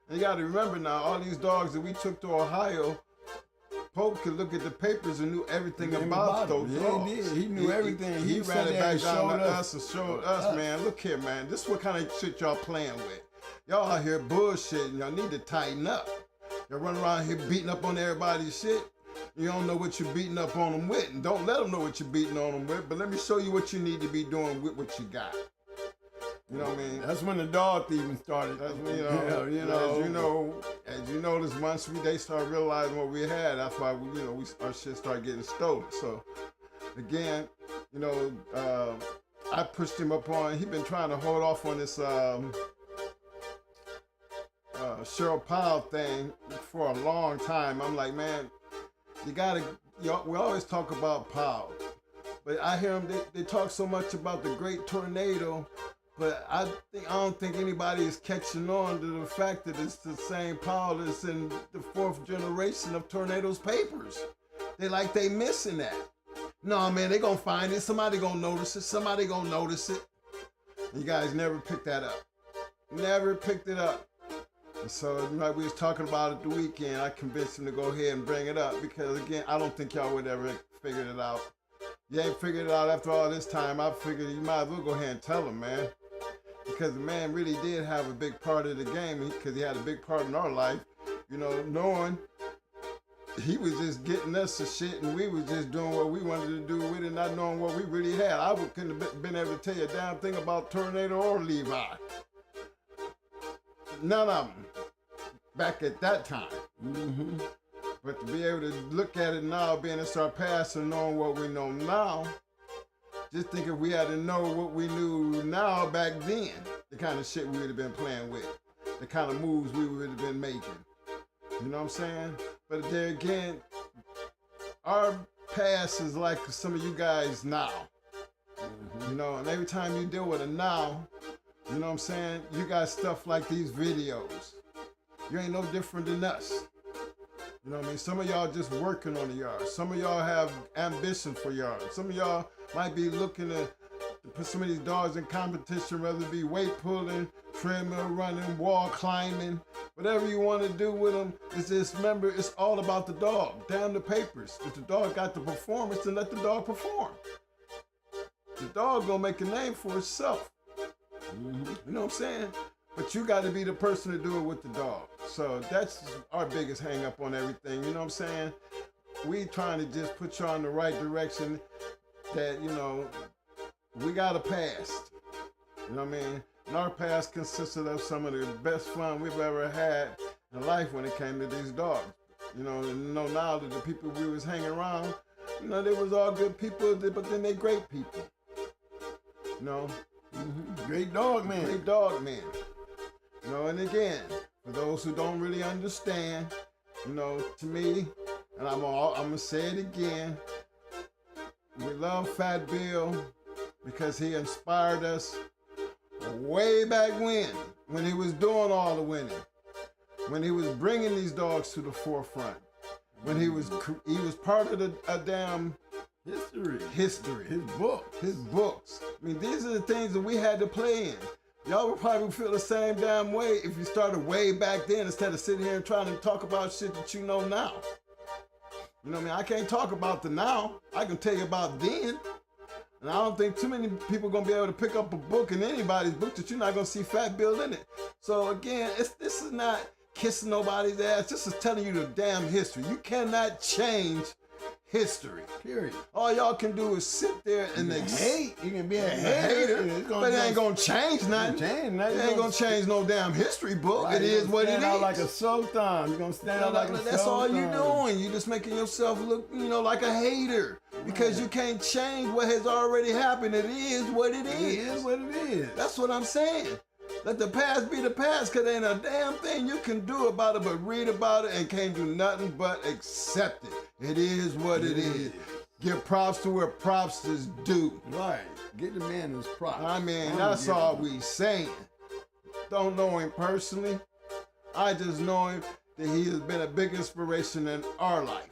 And you gotta remember now, all these dogs that we took to Ohio, Pope could look at the papers and knew everything about those dogs. He did. He knew everything. He ran it back down to us and showed us, man, look here, man, this is what kind of shit y'all playing with. Y'all out here bullshitting. Y'all need to tighten up. Y'all run around here beating up on everybody's shit. You don't know what you're beating up on them with. And don't let them know what you're beating on them with. But let me show you what you need to be doing with what you got. You know what I mean? That's when the dog thieving started. That's when, as you notice, once they started realizing what we had, that's why our shit started getting stolen. So again, you know, I pushed him up on. He been trying to hold off on this Cheryl Powell thing for a long time. I'm like, man, you gotta, we always talk about power, but I hear them, they talk so much about the great tornado, but I don't think anybody is catching on to the fact that it's the same power that's in the 4th generation of Tornado's papers. They missing that. No, man, they gonna find it. Somebody gonna notice it. Somebody gonna notice it. You guys never picked that up. Never picked it up. And so, like we was talking about it the weekend, I convinced him to go ahead and bring it up because, again, I don't think y'all would ever figured it out. You ain't figured it out after all this time. I figured you might as well go ahead and tell him, man. Because the man really did have a big part of the game because he had a big part in our life, you know, knowing he was just getting us the shit and we was just doing what we wanted to do with it, not knowing what we really had. I couldn't have been able to tell you a damn thing about Tornado or Levi. None of them back at that time. Mm-hmm. But to be able to look at it now, being in our past and knowing what we know now, just think if we had to know what we knew now back then, the kind of shit we would have been playing with, the kind of moves we would have been making. You know what I'm saying? But there again, our past is like some of you guys now. Mm-hmm. You know, and every time you deal with a now, you know what I'm saying? You got stuff like these videos. You ain't no different than us. You know what I mean? Some of y'all just working on the yard. Some of y'all have ambition for yard. Some of y'all might be looking to put some of these dogs in competition, whether it be weight pulling, treadmill running, wall climbing, whatever you want to do with them. It's just, remember, it's all about the dog. Damn the papers. If the dog got the performance, then let the dog perform. The dog gonna make a name for itself. Mm-hmm. You know what I'm saying? But you got to be the person to do it with the dog. So that's our biggest hang up on everything. You know what I'm saying? We trying to just put you on the right direction that, you know, we got a past. You know what I mean? And our past consisted of some of the best fun we've ever had in life when it came to these dogs. You know now that the people we was hanging around, you know, they was all good people, but then they great people. You know? Mm-hmm. Great dog man. Great dog man. You know, and again, for those who don't really understand, you know, to me, and I'm gonna say it again, we love Fat Bill because he inspired us way back when he was doing all the winning, when he was bringing these dogs to the forefront, when he was part of a damn history, his books. I mean, these are the things that we had to play in. Y'all would probably feel the same damn way if you started way back then instead of sitting here and trying to talk about shit that you know now. You know what I mean? I can't talk about the now. I can tell you about then. And I don't think too many people are going to be able to pick up a book in anybody's book that you're not going to see Fat Bill in it. So again, this is not kissing nobody's ass. This is telling you the damn history. You cannot change history. Period. All y'all can do is sit there and hate. You can be a hater, but it ain't gonna change nothing. It ain't gonna change no damn history book. Right. It is what it is. Stand out like a sultan. You're gonna stand out like a sultan. That's all you're doing. You're just making yourself look, you know, like a hater. Because you can't change what has already happened. It is what it is. It is what it is. That's what I'm saying. Let the past be the past, because there ain't a damn thing you can do about it but read about it and can't do nothing but accept it. It is what it is. Give props to where props is due. Right. Get the man his props. I mean, that's all we saying. Don't know him personally. I just know him that he has been a big inspiration in our life.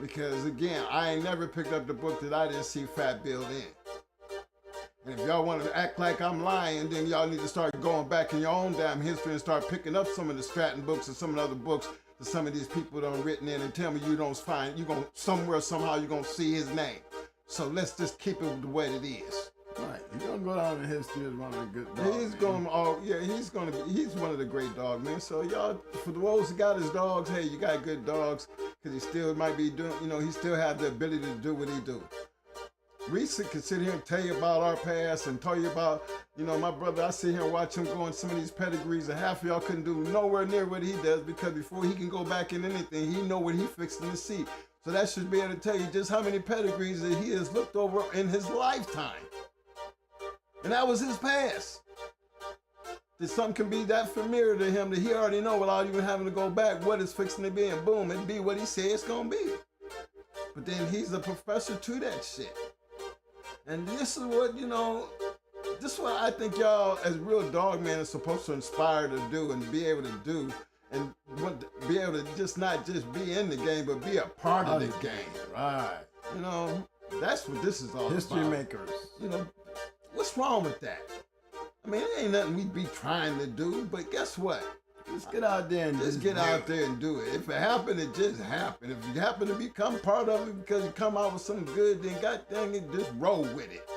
Because again, I ain't never picked up the book that I didn't see Fat Bill in. And if y'all want to act like I'm lying, then y'all need to start going back in your own damn history and start picking up some of the Stratton books and some of the other books that some of these people done written in and tell me you don't find, you gonna, somewhere, somehow you're gonna see his name. So let's just keep it the way it is. Right, he's gonna go down in history as one of the good dogs. He's one of the great dog men. So y'all, for those who got his dogs, hey, you got good dogs, because he still might be doing, you know, he still have the ability to do what he do. Reese can sit here and tell you about our past and tell you about, you know, my brother, I sit here and watch him go in some of these pedigrees and half of y'all couldn't do nowhere near what he does, because before he can go back in anything, he know what he fixing to see. So that should be able to tell you just how many pedigrees that he has looked over in his lifetime. And that was his past. That something can be that familiar to him that he already know without even having to go back what it's fixing to be, and boom, it'd be what he said it's gonna be. But then he's a professor to that shit. And this is what, this is what I think y'all as real dogmen are supposed to inspire to do and be able to do. And be able to not just be in the game, but be a part of the game. Right. That's what this is all History about. makers. What's wrong with that? I mean, it ain't nothing we be trying to do, but guess what? Just get out there and Just get out there and do it. If it happened, it just happened. If you happen to become part of it because you come out with something good, then god dang it, just roll with it.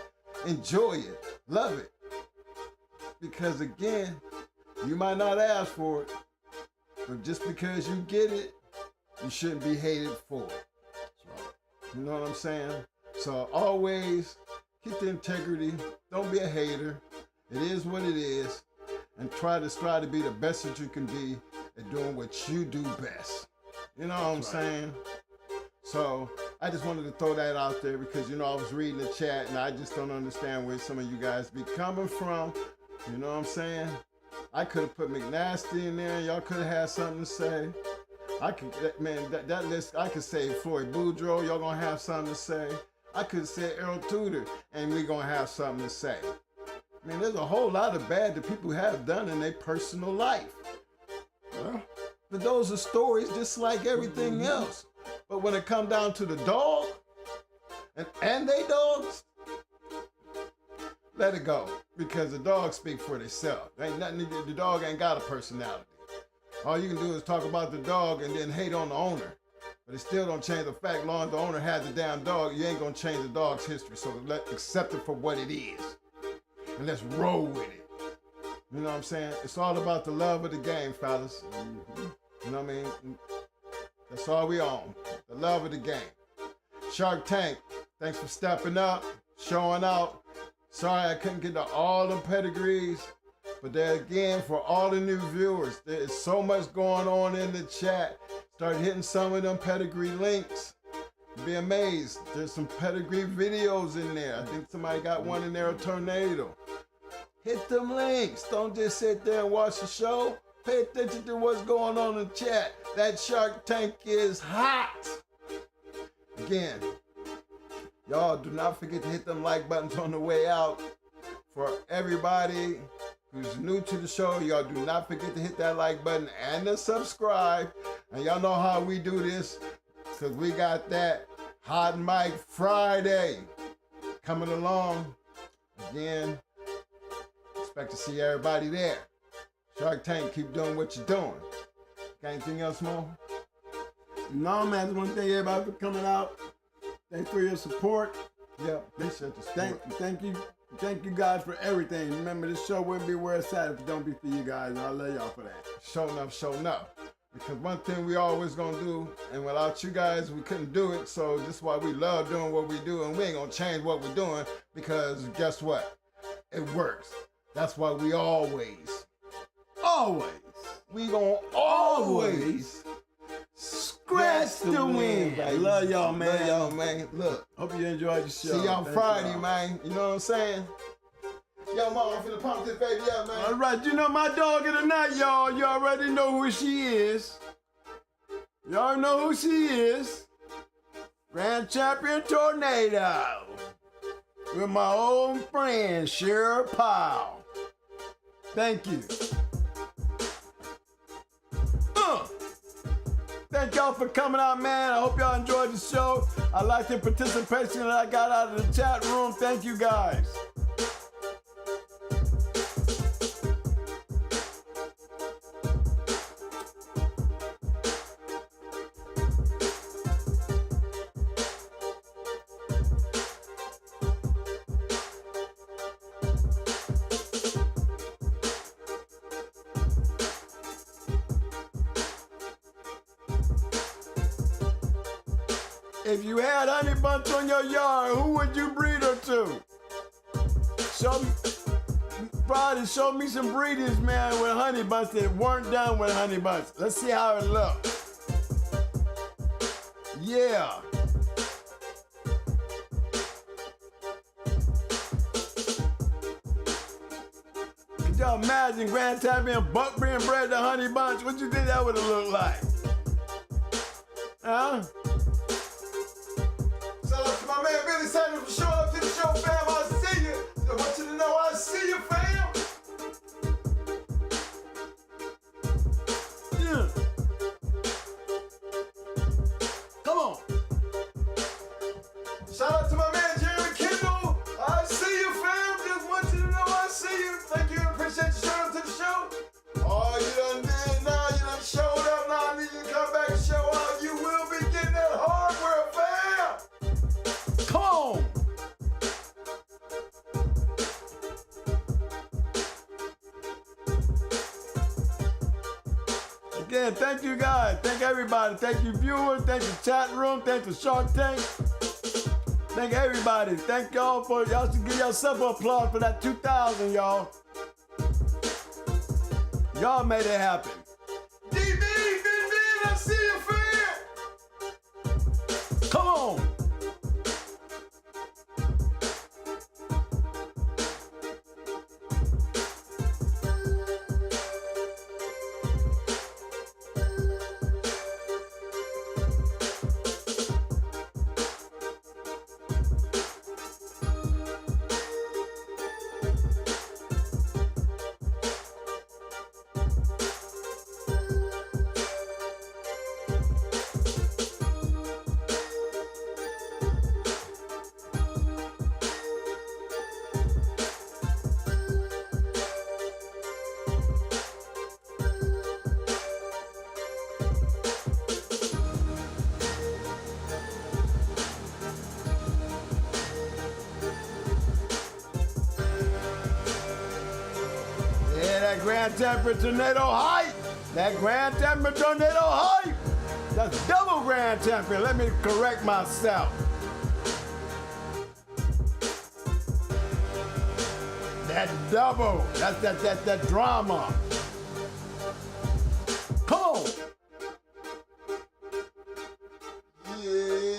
Enjoy it. Love it. Because again, you might not ask for it, but just because you get it, you shouldn't be hated for it. You know what I'm saying? So always keep the integrity. Don't be a hater. It is what it is. And try to strive to be the best that you can be at doing what you do best. You know what I'm saying? So I just wanted to throw that out there because, I was reading the chat and I just don't understand where some of you guys be coming from. You know what I'm saying? I could have put McNasty in there and y'all could have had something to say. That list, I could say Floyd Boudreaux, y'all gonna have something to say. I could have said Earl Tudor and we gonna have something to say. I mean, there's a whole lot of bad that people have done in their personal life. But those are stories just like everything else. But when it comes down to the dog and they dogs, let it go. Because the dogs speak for themselves. Ain't nothing, the dog ain't got a personality. All you can do is talk about the dog and then hate on the owner. But it still don't change the fact, long as the owner has the damn dog, you ain't gonna change the dog's history. So accept it for what it is. And let's roll with it. You know what I'm saying? It's all about the love of the game, fellas. You know what I mean? That's all we on. The love of the game. Shark Tank, thanks for stepping up, showing out. Sorry I couldn't get to all the pedigrees. But there again, for all the new viewers, there is so much going on in the chat. Start hitting some of them pedigree links. You'll be amazed. There's some pedigree videos in there. I think somebody got one in there, a tornado. Hit them links. Don't just sit there and watch the show. Pay attention to what's going on in the chat. That Shark Tank is hot. Again, y'all do not forget to hit them like buttons on the way out. For everybody who's new to the show, y'all do not forget to hit that like button and to subscribe. And y'all know how we do this, because we got that Hot Mic Friday coming along. Again, expect to see everybody there. Shark Tank, keep doing what you're doing. Got anything else more? No, man, I just want to thank everybody for coming out. Thanks for your support. Yeah, appreciate the support. Thank you guys for everything. Remember, this show wouldn't be where it's at if it don't be for you guys, and I love y'all for that. Show enough. Because one thing we always gonna do, and without you guys, we couldn't do it. So this is why we love doing what we do, and we ain't gonna change what we're doing, because guess what? It works. That's why we we gonna always scratch the wind. I love y'all, man. Love y'all, man. Look. Hope you enjoyed the show. See y'all Thank Friday, y'all. man. You know what I'm saying? Yo, mama, I'm finna pump this baby up, man. All right, you know my dog of the night, y'all. You already know who she is. Y'all know who she is. Grand Champion Tornado. With my old friend, Cheryl Powell. Thank you. Thank y'all for coming out, man. I hope y'all enjoyed the show. I like the participation that I got out of the chat room. Thank you, guys. If you had honey bunch on your yard, who would you breed her to? Friday, show me some breeders, man, with honey bunch that weren't done with honey bunch. Let's see how it looks. Yeah. Could y'all imagine Grand Champion Buck being bred to honey bunch? What you think that would have looked like? Huh? excited for showing up to the show, fam. I see you. I want you to know I see you, fam. Yeah. Come on. Shout out to my man, Jeremy Kendall. I see you, fam. Just want you to know I see you. Thank you. Appreciate you showing up to the show. Oh, you done did now. You done showed up. Now I need you to come back and show out. You will be getting that hardware, fam. Come on. Again, thank you guys. Thank everybody. Thank you viewers. Thank the chat room. Thank the Shark Tank. Thank everybody. Thank y'all for y'all should give yourself an applause for that 2,000, y'all. Y'all made it happen. DB, I see you, fam. Come on. Grand Temperature Tornado Hype. That Grand Temperature Tornado Hype. That's double Grand Temperature. Let me correct myself. That double. That's that drama. Come on. Yeah.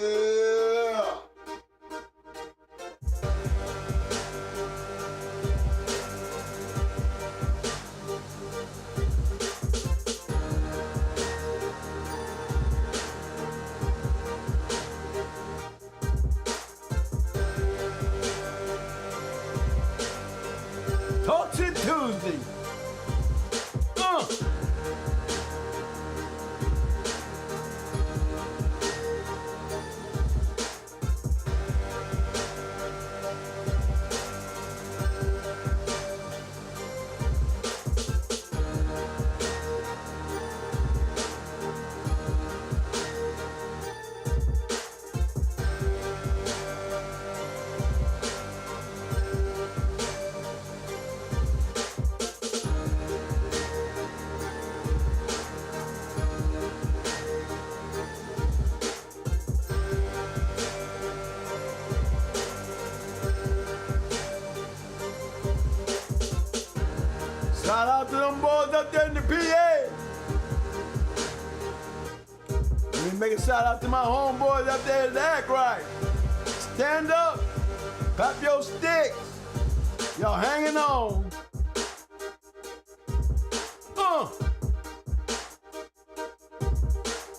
Talk Shit Tuesday. Shout out to them boys up there in the PA. Let me make a shout out to my homeboys up there that act right. Stand up, clap your sticks. Y'all hanging on.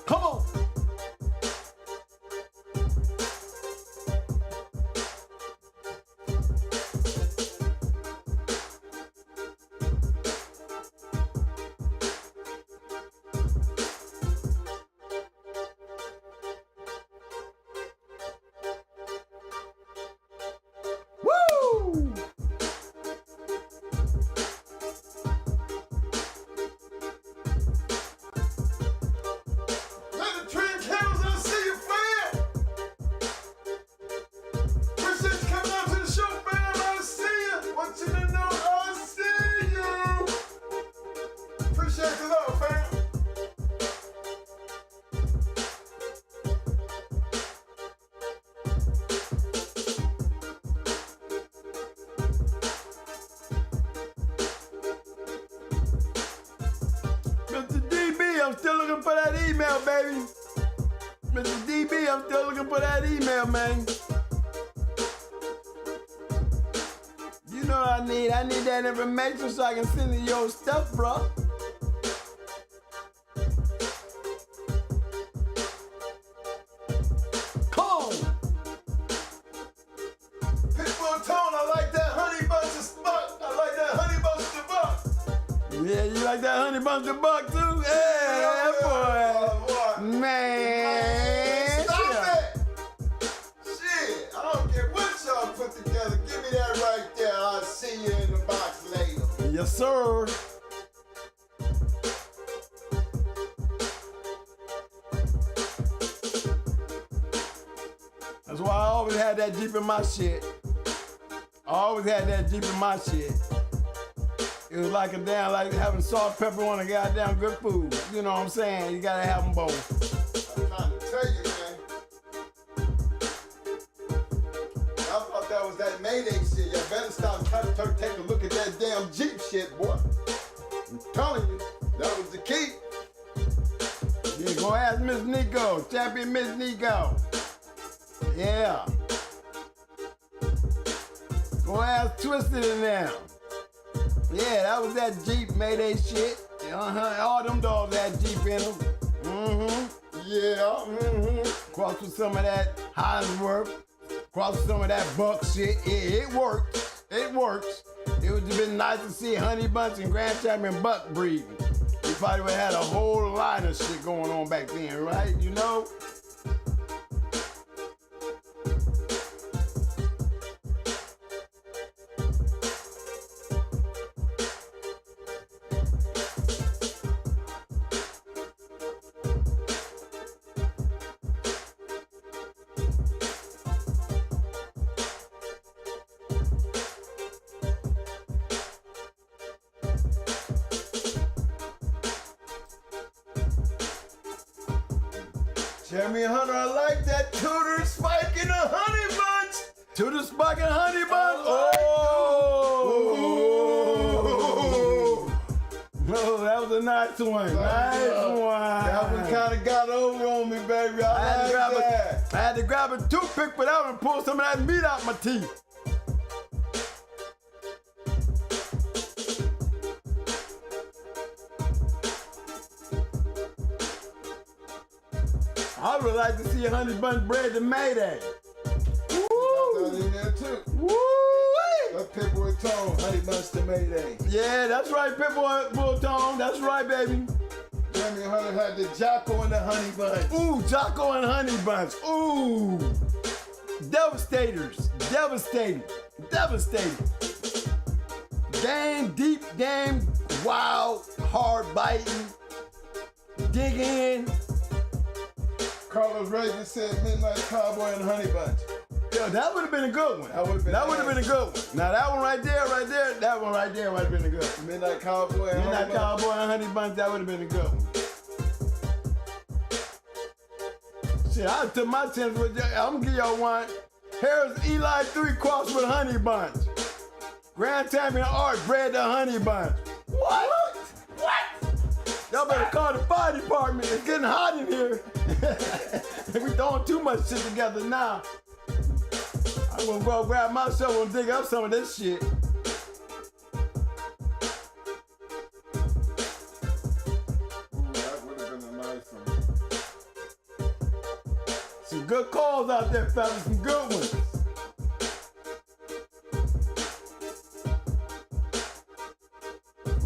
Come on. Woo! Let the trend Kennels, I see you, fam. Appreciate you coming out to the show, fam. I see you. Want you to know I see you. Appreciate the love, fam. Mr. DB, I'm still looking for that email, baby. Mr. DB, I'm still looking for that email, man. You know what I need? I need that information so I can send you your stuff, bro. Come on. that honey bunch of buck too? Yeah, boy. Man. Stop it! Shit, I don't care what y'all put together. Give me that right there. I'll see you in the box later. Yes, sir. That's why I always had that Jeep in my shit. I always had that Jeep in my shit. It was like like having salt, pepper on a goddamn good food. You know what I'm saying? You gotta have them both. I'm trying to tell you, man. I thought that was that Mayday shit. You better stop trying to take a look at that damn Jeep shit, boy. I'm telling you, that was the key. Yeah, go ask Miss Nico, champion Miss Nico. Yeah. Go ask Twisted in there. Yeah, that was that Jeep Mayday shit. All them dogs had Jeep in them. Yeah. Cross with some of that Hinesworth. Cross with some of that Buck shit. Yeah, it worked. It works. It would have been nice to see Honey Bunch and Grand Champion Buck breeding. We probably would have had a whole line of shit going on back then, right? You know? Jeremy Hunter, I like that Tudor Spike in the Honey Bunch. Tudor Spike and Honey Bunch. Oh, that was a nice one. Nice one. That one kind of got over on me, baby. I had to grab a toothpick for that one and pull some of that meat out my teeth. I would like to see a Honey Bunch bred to Mayday. Woo! That in there too. Woo! That Pitbull Tone, Honey Bunch to Mayday. Yeah, that's right, Pitbull Tone. That's right, baby. Jeremy Hunter had the Jocko and the Honey Bunch. Ooh, Jocko and Honey Bunch. Ooh. Devastators. Devastating. Devastating. Game, deep game, wild, hard biting, dig in. Carlos Raven said Midnight Cowboy and Honey Bunch. Yo, that would have been a good one. That would have been a good one. Now that one right there, that one right there would have been a good one. Midnight Cowboy and Midnight Honey Cowboy and Honey Bunch, that would have been a good one. Shit, I took my chance with you. I'm gonna give y'all one. Here's Eli 3 crossed with Honey Bunch. Grand Champion Art bred the Honey Bunch. What? Y'all better call the fire department. It's getting hot in here. We throwing too much shit together now. I'm gonna go grab my shovel and dig up some of this shit. Ooh, that would have been a nice one. Some good calls out there, fellas. Some good ones.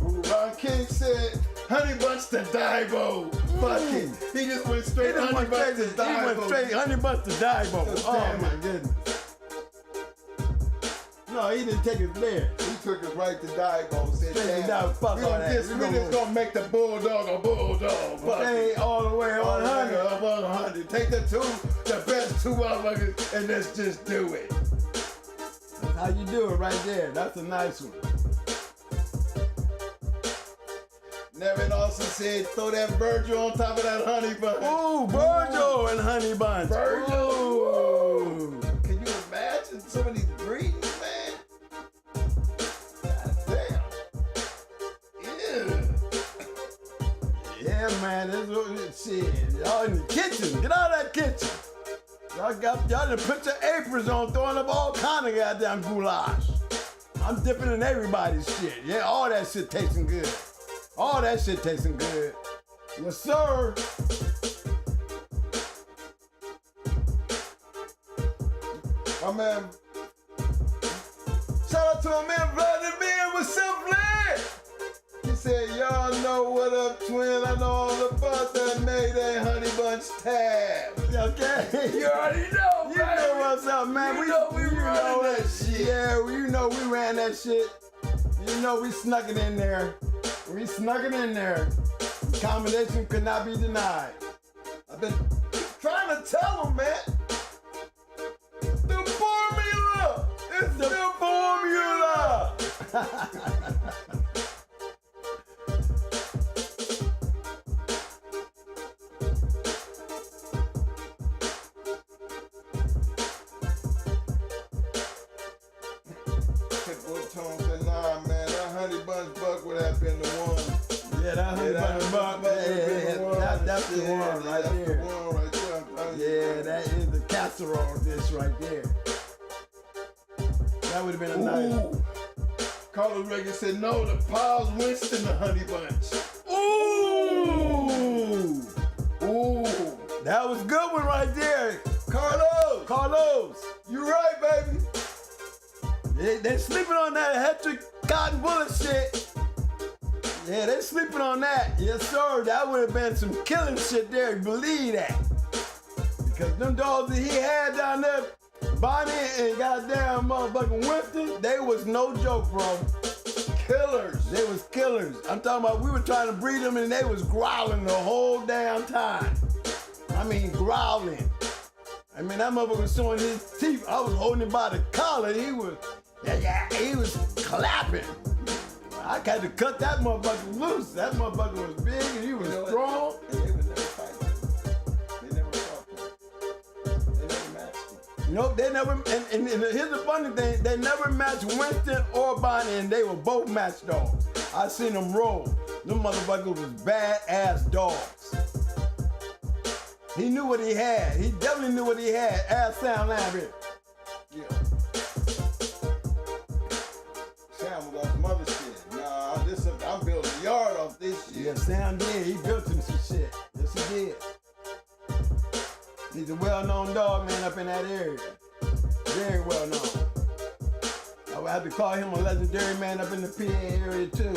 Ooh, Ron King said Honey Bunch to Daibo. Fuck it. He just went straight Honey Bunch to Daibo. He went straight Honey Bunch to Daibo. Oh my goodness. No, he didn't take it there. He took it right to Daibo. Said, Straight to Daibo. Fuck all that. We just gonna make the Bulldog a Bulldog. Fuck Hey, it. all the way All on the way 100. up on 100. Take the best two motherfuckers, and let's just do it. That's how you do it right there. That's a nice one. Nevin also said, throw that Virgil on top of that Honey Bunch. Ooh, Virgil and Honey Bunch. Virgil. Ooh. Can you imagine some of these breeds, man? God damn. Ew. Yeah, man. This is shit. Y'all in the kitchen. Get out of that kitchen. Y'all done put your aprons on, throwing up all kind of goddamn goulash. I'm dipping in everybody's shit. Yeah, all that shit tasting good. All that shit tasting good. Yes, sir. My man. Shout out to my man Vladimir. What's up, Vlad? He said, y'all know Yo, what up, twin? I know all about that Mayday Honey Bunch tab. Okay? You already know, You know what's up, man. You know we running that shit. Yeah, you know we ran that shit. You know we snuck it in there. We snuck it in there. Combination could not be denied. I've been trying to tell them, man. The formula! It's the formula! Tone said, nah, man, that Honey Bunch Buck would have been the one. Yeah, that Honey Bunch Buck. That's the one right That's there. the one right there. I'm telling you. Yeah, that is the casserole dish right there. That would have been a nice. Ooh. Carlos Reagan said, no, the Paul's Winston, the Honey Bunch. Ooh! Ooh! That was a good one right there. Carlos! You right, baby. They sleeping on that electric cotton bullet shit. Yeah, they sleeping on that. Yes, sir. That would have been some killing shit there. Believe that. Because them dogs that he had down there, Bonnie and goddamn motherfucking Winston, they was no joke, bro. Killers. They was killers. I'm talking about we were trying to breed them and they was growling the whole damn time. I mean, growling. I mean, that motherfucker was showing his teeth. I was holding him by the collar. He was clapping. I had to cut that motherfucker loose. That motherfucker was big and he was strong. And they would never fight. They never fought. They never matched him. Nope, they never, and here's the funny thing, they never matched Winston or Bonnie, and they were both match dogs. I seen them roll. Them motherfuckers was badass dogs. He knew what he had. He definitely knew what he had. Ask Sam Lambert. Yeah. Sam was on some other shit. Nah, I'm building a yard off this shit. Yeah, Sam did. He built him some shit. Yes, he did. He's a well-known dog man up in that area. Very well known. I would have to call him a legendary man up in the PA area too.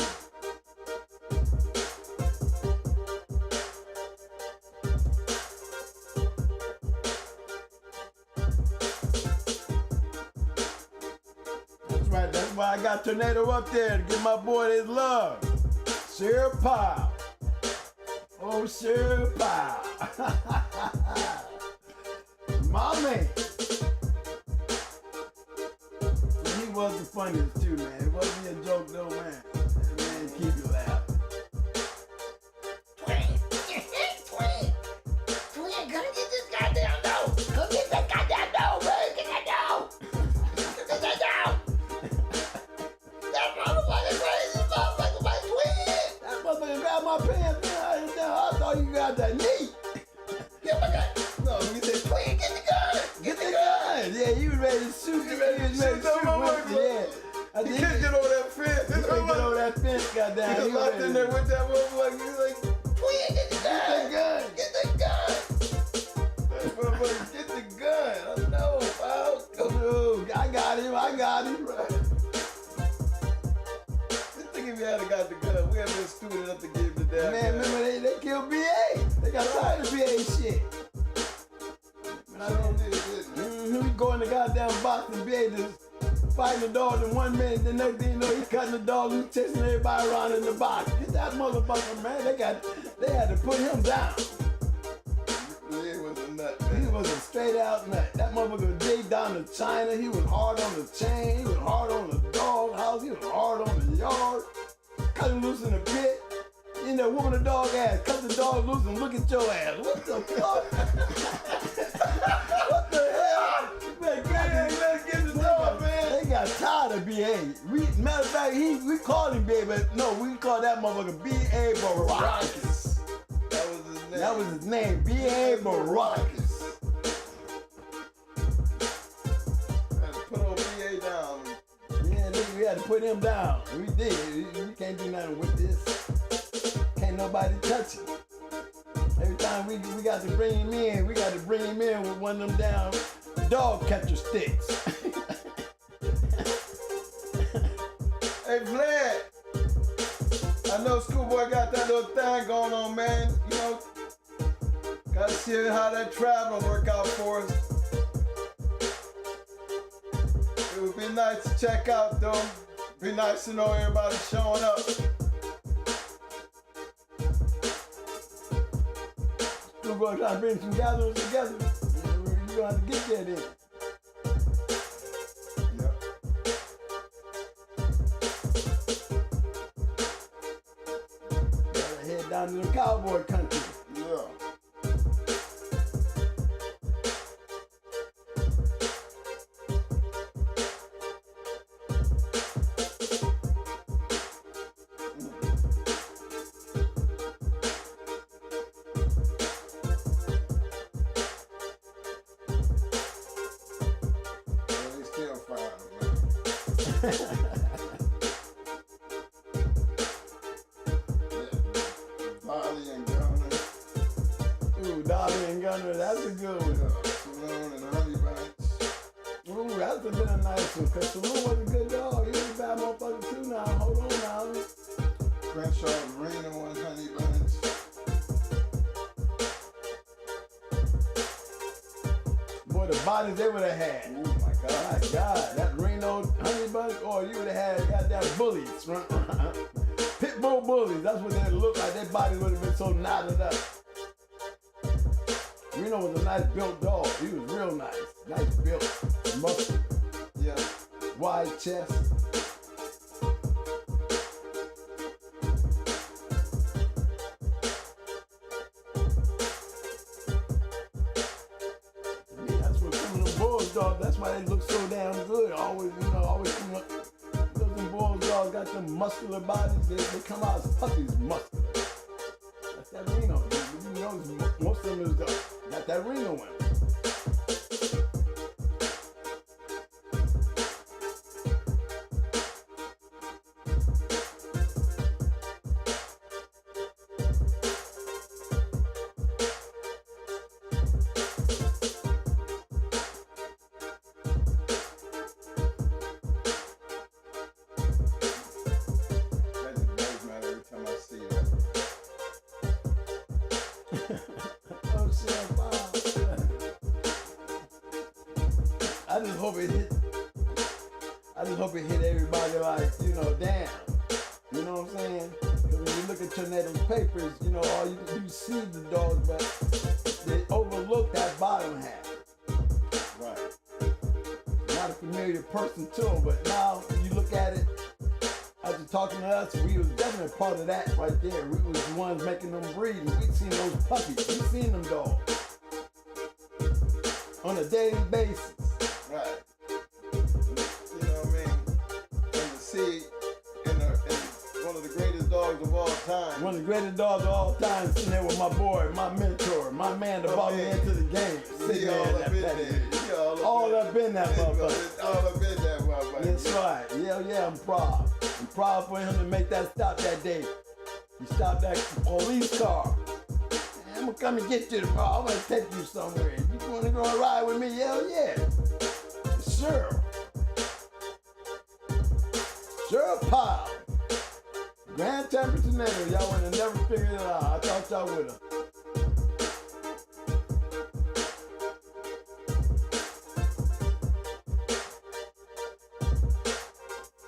That's right. That's why I got Tornado up there to give my boy his love. Sir Pile. Oh, Sir Pile. My man. He was the funniest too, man. It wasn't a joke though, man. That man keep you laughing. Twin, come get this goddamn dog. Come get that goddamn dog, man. Get that dog. Get that dog. That motherfucker crazy motherfucker, my twin. That motherfucker grabbed my pants, man. I thought you got that knee. Get my gun. No, he said, twin, get the gun. Get the gun. Yeah, you was ready to shoot. You ready to shoot that motherfucker? Yeah. I He think couldn't get over that fence. he couldn't get over that fence, goddamn. He was locked in there with that motherfucker. He was like, Twin, get the gun. gun. Get the gun. that motherfucker, get the gun. I know, pal. Dude, I got him. Just think if you had got the gun, we had been stupid enough to give the damn Man, gun. remember they killed BA. They got tired of BA shit. We go in the goddamn box and BA just fighting the dog in 1 minute. The next thing you know, he cutting the dog loose, chasing everybody around in the box. Get that motherfucker, man. They had to put him down. He was a nut, He man. was a straight out nut. That motherfucker dig down to China. He was hard on the chain. He was hard on the dog house. He was hard on the yard. Cut him loose in the pit. You know, whooping the dog ass. Cut the dog loose and look at your ass. What the fuck? What the hell? Man, Let's get the dog, man. they got tired of BA. Matter of fact, we called him BA, but no, we called that motherfucker BA Baracus. That was his name. That was his name, BA Baracus. Had to put old BA down. Yeah, nigga, we had to put him down. We did. We can't do nothing with this. Can't nobody touch him. Every time we got to bring him in, we got to bring him in with one of them down dog catcher sticks. Hey, Vlad. I know Schoolboy got that little thing going on, man. You know, gotta see how that traveling work out for us. It would be nice to check out, though. Be nice to know everybody showing up. Schoolboy trying to bring some gatherers together. You're gonna have to get there then. Yep. Gotta head down to the cowboy country. Yeah. They still fine, man. Body and Gunner, Ooh, Dolly and Gunner, that's a good one. Saloon and Honey Bunch. Ooh, that's been a nice one, because Saloon was a good dog. He was a bad motherfucker too now. Hold on now. Crenshaw Marina and Honey Bunch. Boy, the bodies they would have had. Oh my God. My God, that Reno honey bunch, or you would have had goddamn bullies. Pit bull bullies, that's what they look like. Their bodies would have been so knotted up. Reno was a nice built dog. He was real nice. Nice built. Muscular. Yeah. Wide chest. Yeah, that's what some of them bulls dogs, that's why they look so damn good. Always, always come up. Those them bulls dogs got them muscular bodies. They come out as puppies muscular. That's that Reno. You know, most of them is got that Reno one. That just blows my every time I see that. Oh shit, wow. I just hope it hit everybody like, damn. You know what I'm saying? Because when you look at Tornado's papers, all you see the dogs, but they overlook that bottom half. Right. Not a familiar person to them, but now when you look at it, after talking to us, we was definitely part of that right there. We was the ones making them breed, and we'd seen those puppies. We'd seen them dogs on a daily basis. Right. You know what I mean? And to see in one of the greatest dogs of all time. One of the greatest dogs of all time, sitting there with my boy, my mentor, my man that brought me into the game. Sitting He there all in up that in petty. there. He All up in that motherfucker. All up in that motherfucker. That's right. Yeah, I'm proud. I'm proud for him to make that stop that day. He stopped that police car. I'm gonna come and get you tomorrow. I'm gonna take you somewhere. You wanna go and ride with me? Hell yeah. Sure. Sure, pal. Grand Temperature Tornado. Y'all would have never figured it out. I thought y'all would have.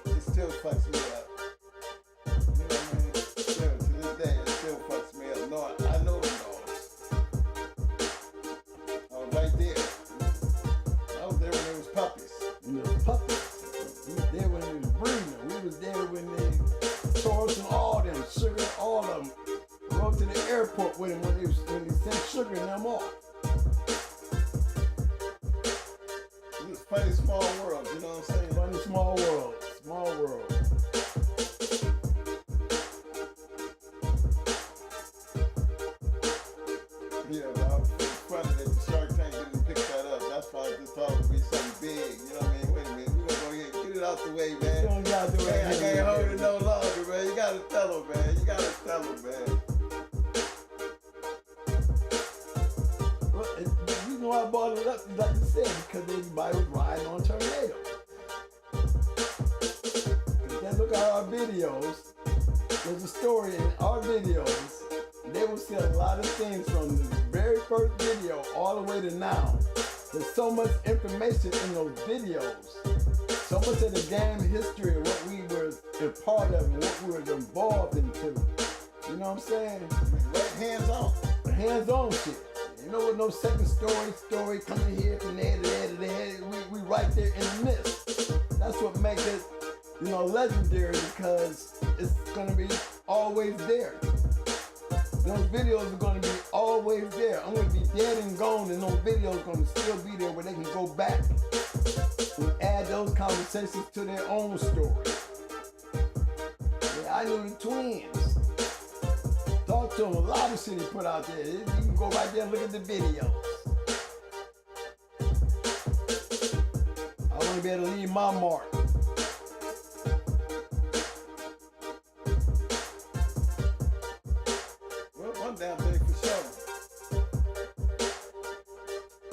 It still fucks me up. You know what I mean? Still, to this day, it still fucks me up. No, I know them dogs. I was right there. I was there when they was puppies. We was puppies. We was there when they was breeding. We was there when they tore us and all them, sugar, all of them. Rode to the airport with them when they sent sugar in them off. It was funny small world, you know what I'm saying? Funny small world. Small world. Yeah, but it's funny that the Shark Tank didn't pick that up. That's why I just thought it would be something big. You know what I mean? Wait a minute. We're going to go ahead and get it out the way, man. Don't get out the way. Man, I can't hold it no longer, man. You got to tell them, man. You got to tell them, man. Well, the reason why I brought it up is like you said, because everybody was riding on Tornado. If they look at our videos, there's a story in our videos. They will see a lot of things from the very first video all the way to now. There's so much information in those videos. So much of the game history of what we were a part of and what we were involved into. You know what I'm saying? Right hands-on. Hands-on shit. You know what? No second story coming here from there to there to there. We right there in the midst. That's what makes it, you know, legendary, because it's gonna be always there. Those videos are gonna be always there. I'm gonna be dead and gone, and those videos are gonna still be there where they can go back and add those conversations to their own story. Yeah, I knew the twins. Talk to them, a lot of shit he put out there. You can go right there and look at the videos. I want to be able to leave my mark. Well, one damn thing for sure.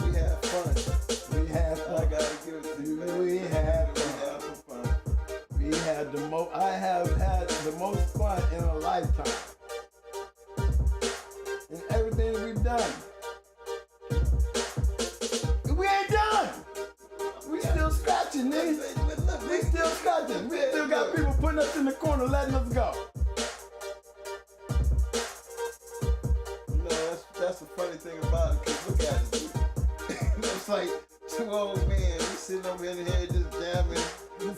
We have fun. We had I fun. gotta give it to you, man. We had We fun. have some fun. We had the most. I have had the most fun in a lifetime. In everything we've done. We ain't done. We still scratching, nigga. We still scratching. We still got people putting us in the corner, letting us go. You know, that's the funny thing about it, because look at it. It's like two old men, we sitting over in here just jamming,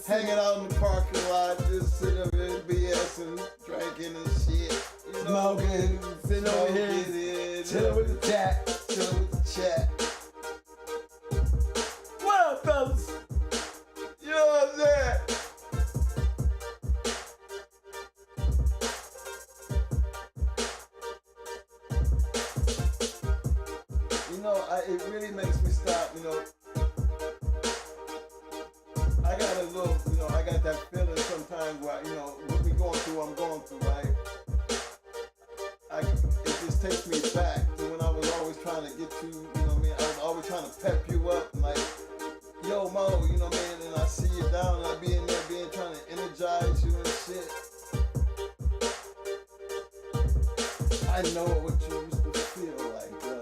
hanging out in the parking lot, just sitting over here BSing, drinking and shit. You know, Smoking, sitting over here, here, chilling with the chat. chilling with the chat. What up, fellas? You know what I'm saying? You know, it really makes me stop, you know. I got a little, you know, I got that feeling sometimes where, you know, what we going through, I'm going through, right? It just takes me back to when I was always trying to get you, you know what I mean? I was always trying to pep you up and like, yo, Mo, you know what I mean? And I see you down and I be in there trying to energize you and shit. I know what you used to feel like, bro.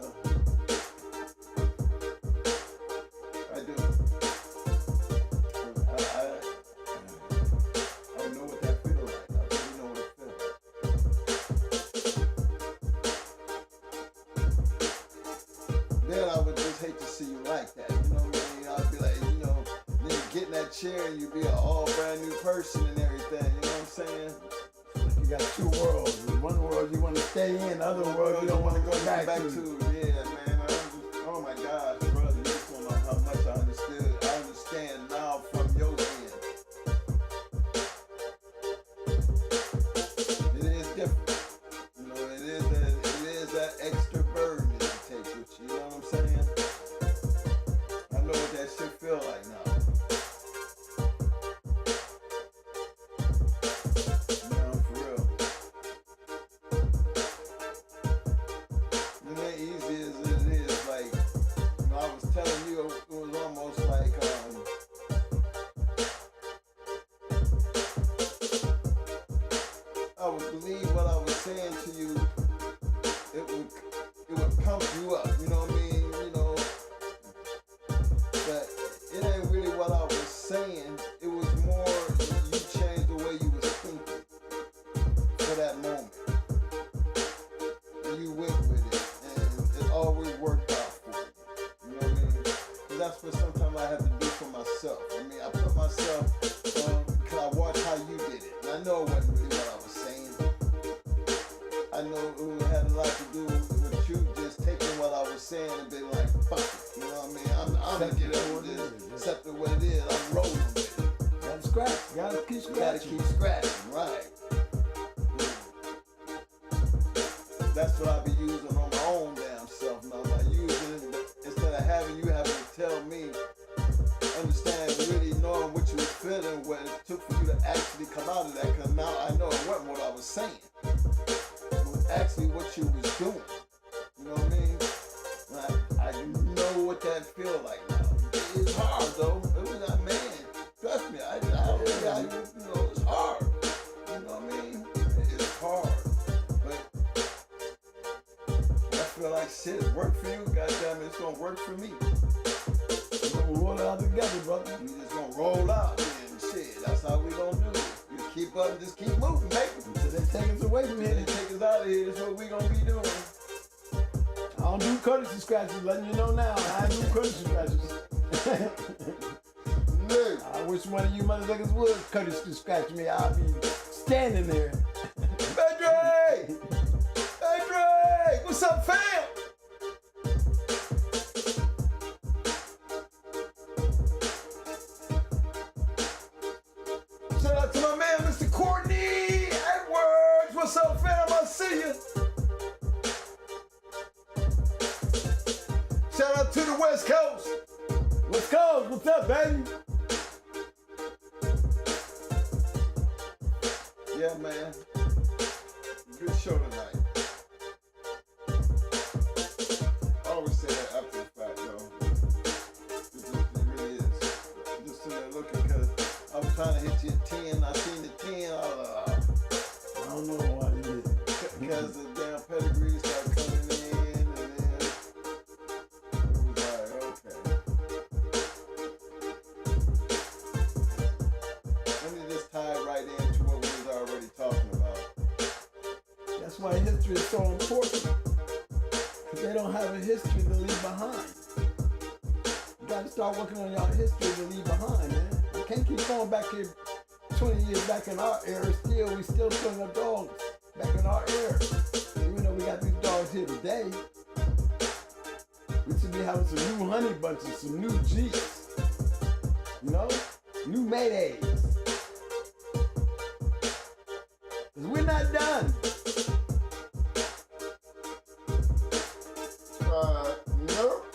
I do. I know what that feels like. I really know what it feels like. Then I would just hate to see you like that. You know what I mean? I'd be like, you know, then you get in that chair and you be an all brand new person and everything. You know what I'm saying? You got two worlds. In one world you want to stay in, the other world you don't want to go back to. Yeah, man. Oh my gosh, brother, you just don't know how much I understood. I understand now from your end. It is different. You know, it is that extra burden that you take with you. You know what I'm saying? I know what that shit feel like now. For real. It ain't easy as it is. Like, you know, I was telling you, it was almost like, I would believe what I was saying to you, it would pump you up, you know what I mean? You know, but it ain't really what I was saying. It was more you changed the way you was thinking for that moment. And you went with it, and it always worked out for you. You know what I mean? 'Cause that's what sometimes I have to do for myself. I mean, I put myself, because I watched how you did it. And I know it wasn't really what I was saying. I know it had a lot to do with you just taking what I was saying and being like, fuck it. You know what I mean? I'm gonna get over this, accept it what it is. I'm rolling with it. Gotta scratch. Gotta keep You gotta scratching. keep scratching, right? That's what I be using on my own damn self now. By using it instead of having you having to tell me, understand, really knowing what you were feeling, what it took for you to actually come out of that. Because now I know it wasn't what I was saying. It was actually what you was doing. You know what I mean? I know what that feel like now. It's hard though. It was that man. Trust me, I you know, it's hard. You know what I mean? shit, it worked for you, goddamn it, it's gonna work for me. We're gonna roll it out together, brother. We just gonna roll out and shit. That's how we gonna do it. We keep up and just keep moving, baby. Until they take us away from They here. take us out of here. That's what we gonna be doing. I don't do courtesy scratches, letting you know now. I don't do courtesy scratches. No. I wish one of you motherfuckers would courtesy scratch me. I'll be standing there. Pedro! Pedro! What's up, fam? Shout out to my man, Mr. Courtney Edwards. What's up, fam? I see you. Shout out to the West Coast. What's up? What's up, baby? Yeah, man. Good show tonight. I always say that after the fact, though. It really is. I'm just sitting there looking because I was trying to hit you at 10. I seen the 10. I don't know why you did it. Because the damn pedigree started coming in, and then it was like, okay. Let me just tie it right into what we was already talking about. That's why history is so important. Because they don't have a history to leave behind. You got to start working on your history to leave behind, man. You can't keep going back here 20 years back in our era. We still putting up dogs back in our era. Even though we got these dogs here today, we should be having some new honey bunches, some new Jeeps, you know, new Maydays. Because we're not done. Nope.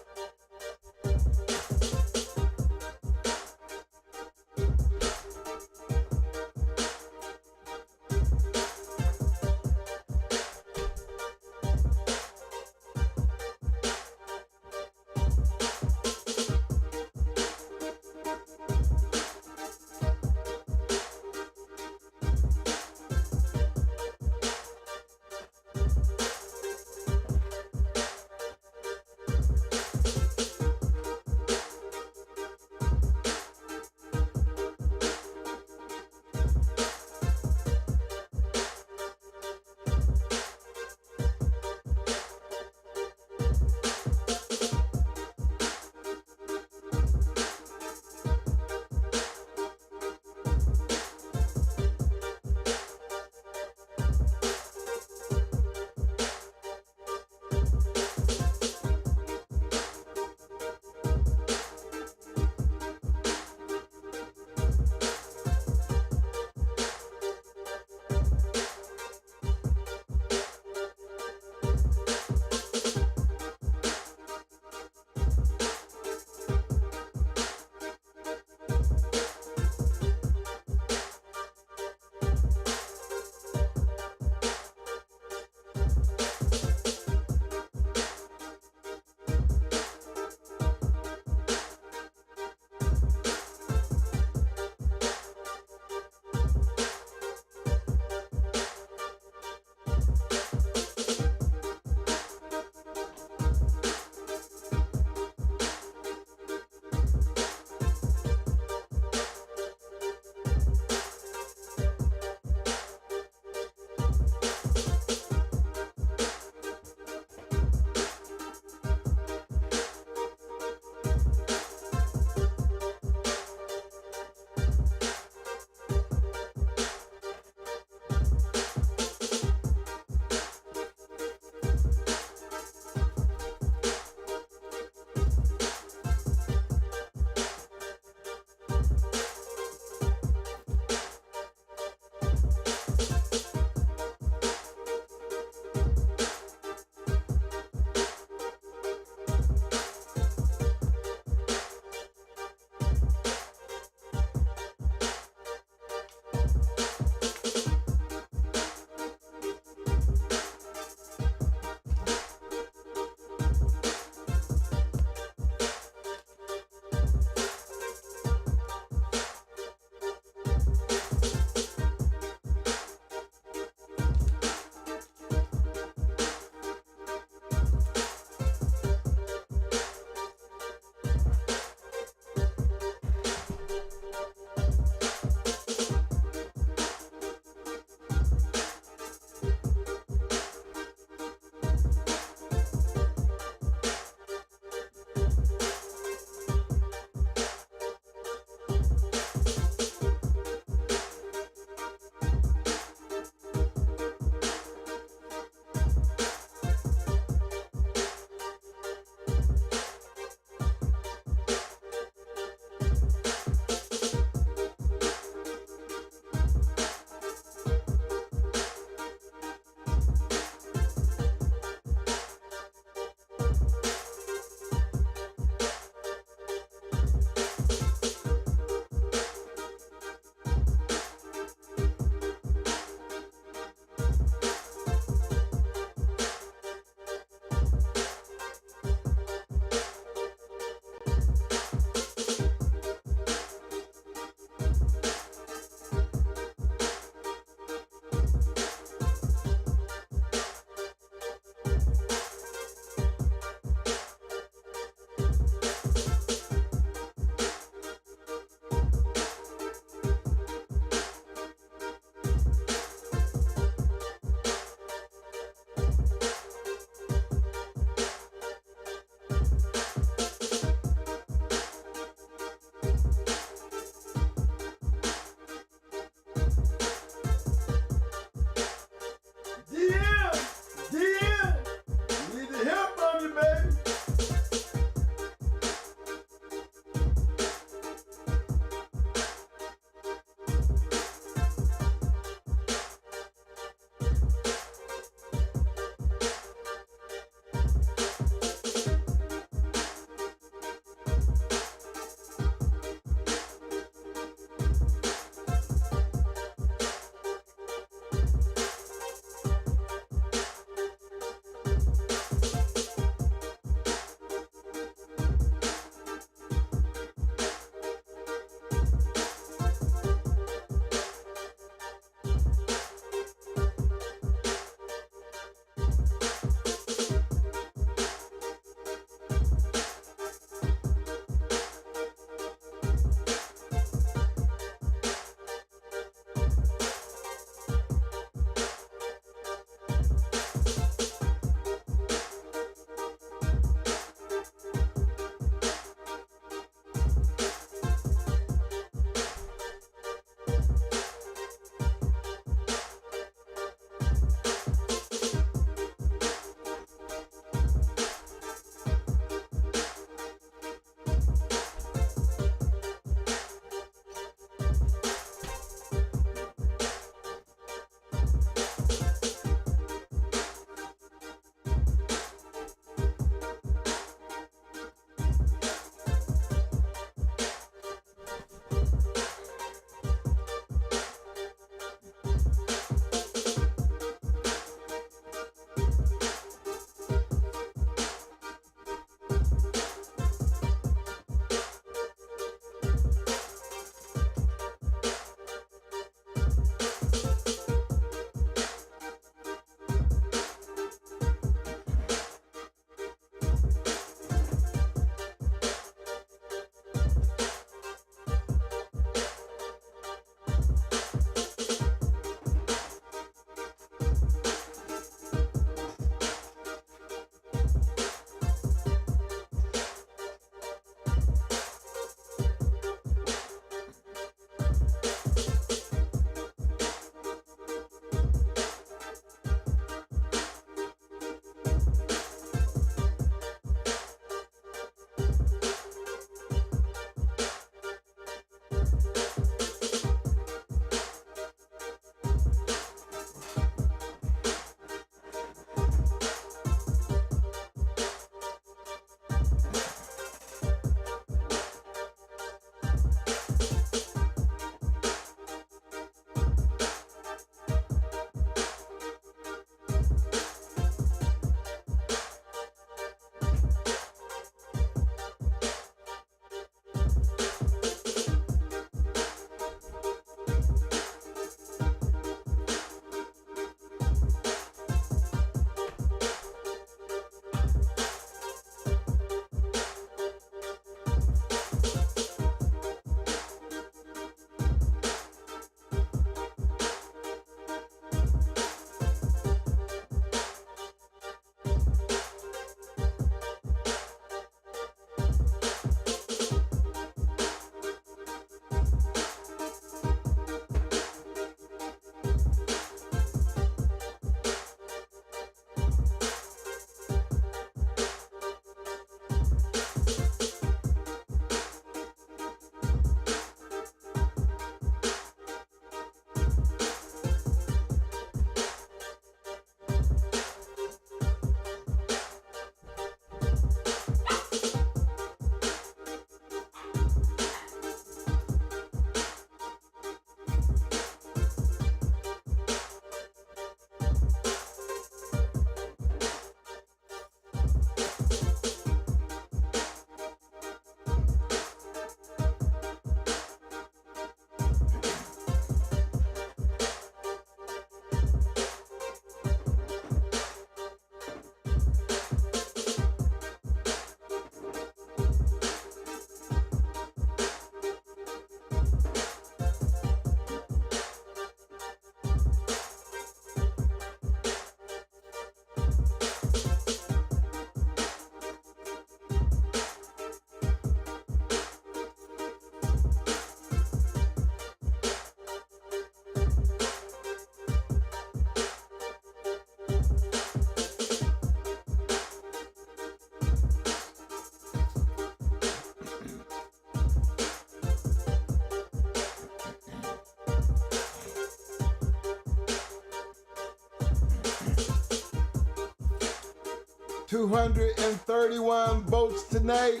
231 votes tonight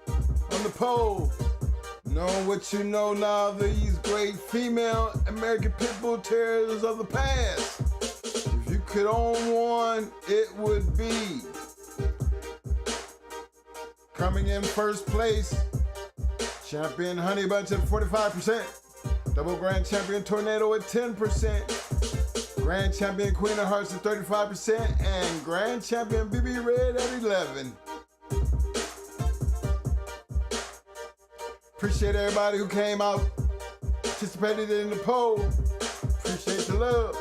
on the poll. Knowing what you know now, these great female American Pit Bull Terriers of the past. If you could own one, it would be coming in first place, Champion Honey Bunch at 45%, Double Grand Champion Tornado at 10%, Grand Champion Queen of Hearts at 35%, and Grand Champion BB Red at 11%. Appreciate everybody who came out, participated in the poll. Appreciate the love.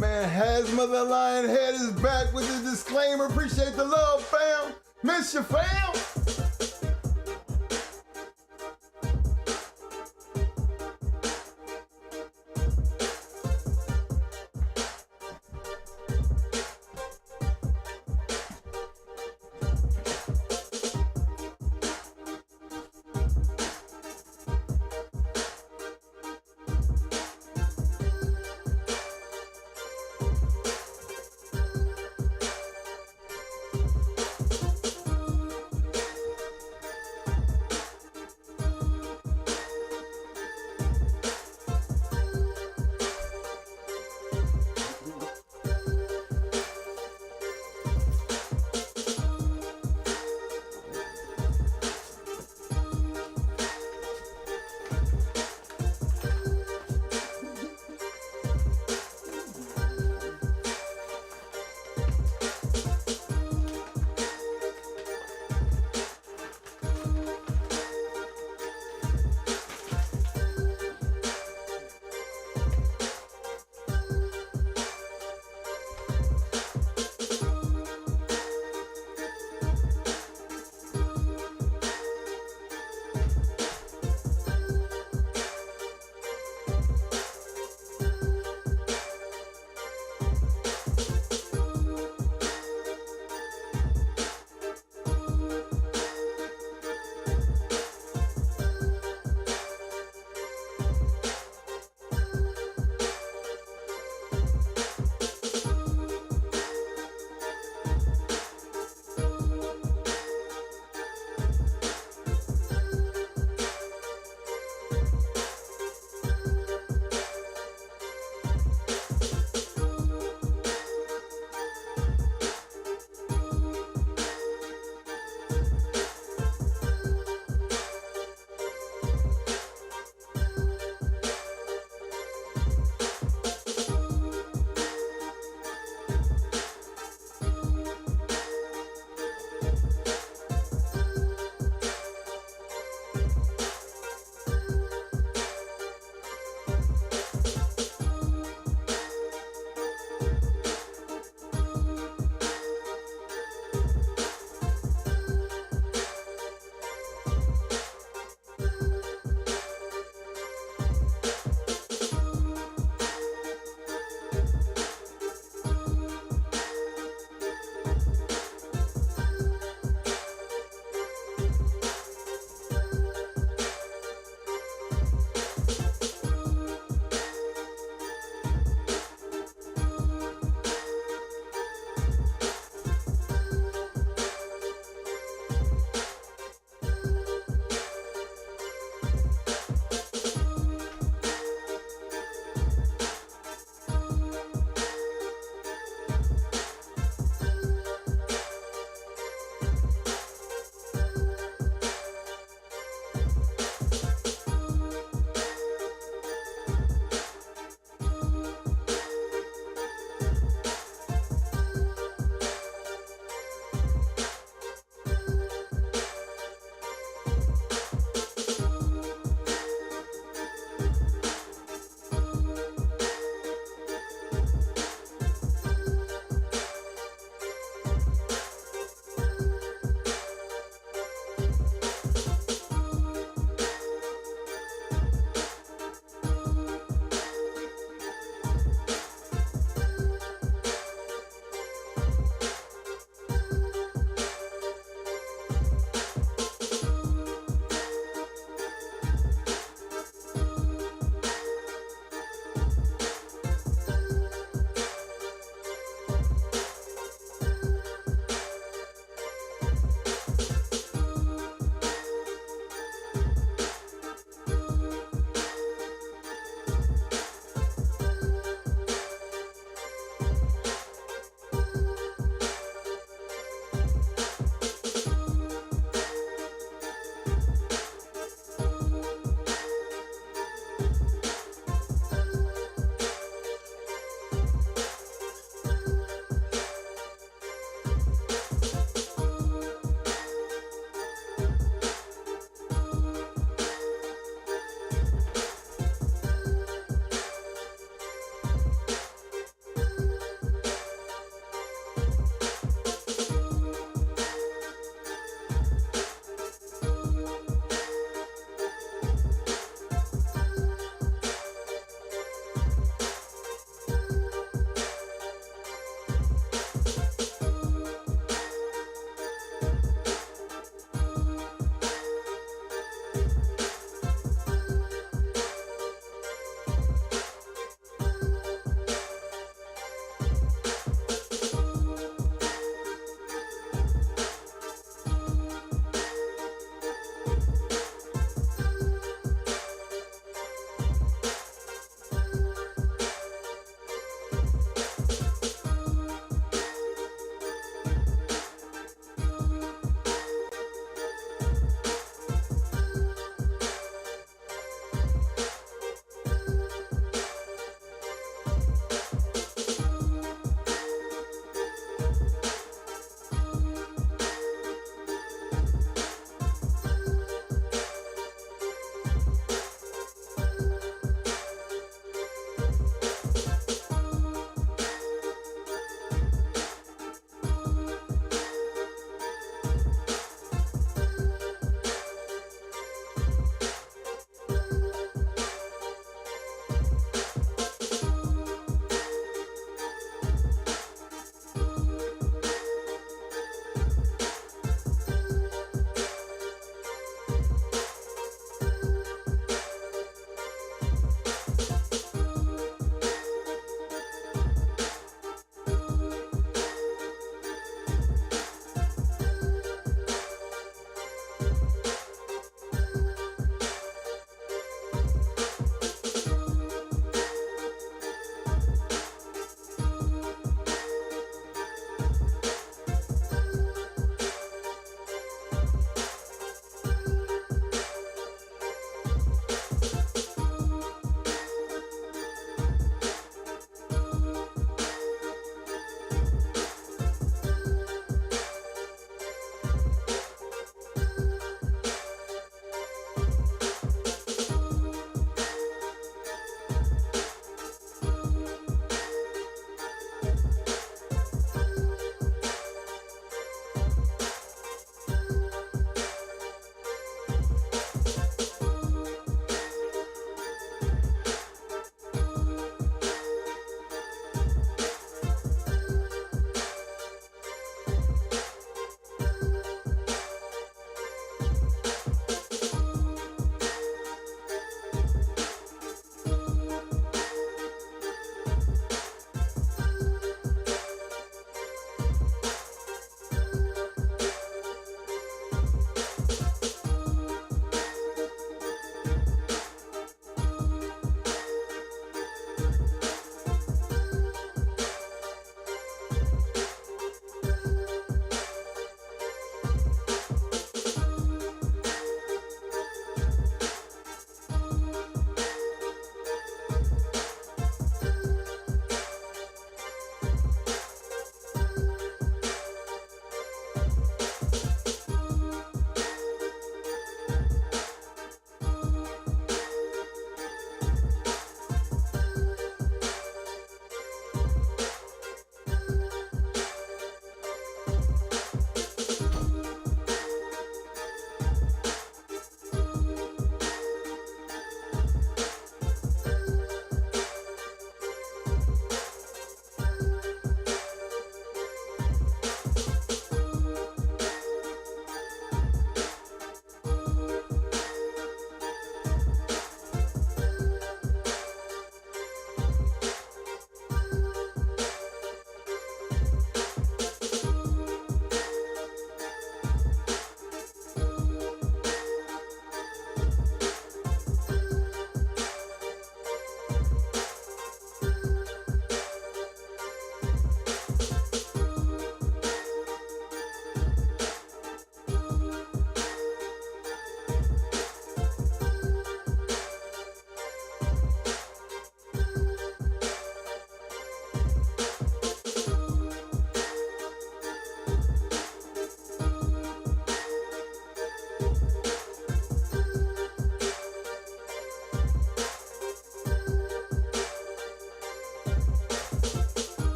Man, Hazma the Lionhead is back with a disclaimer. Appreciate the love, fam. Miss you, fam.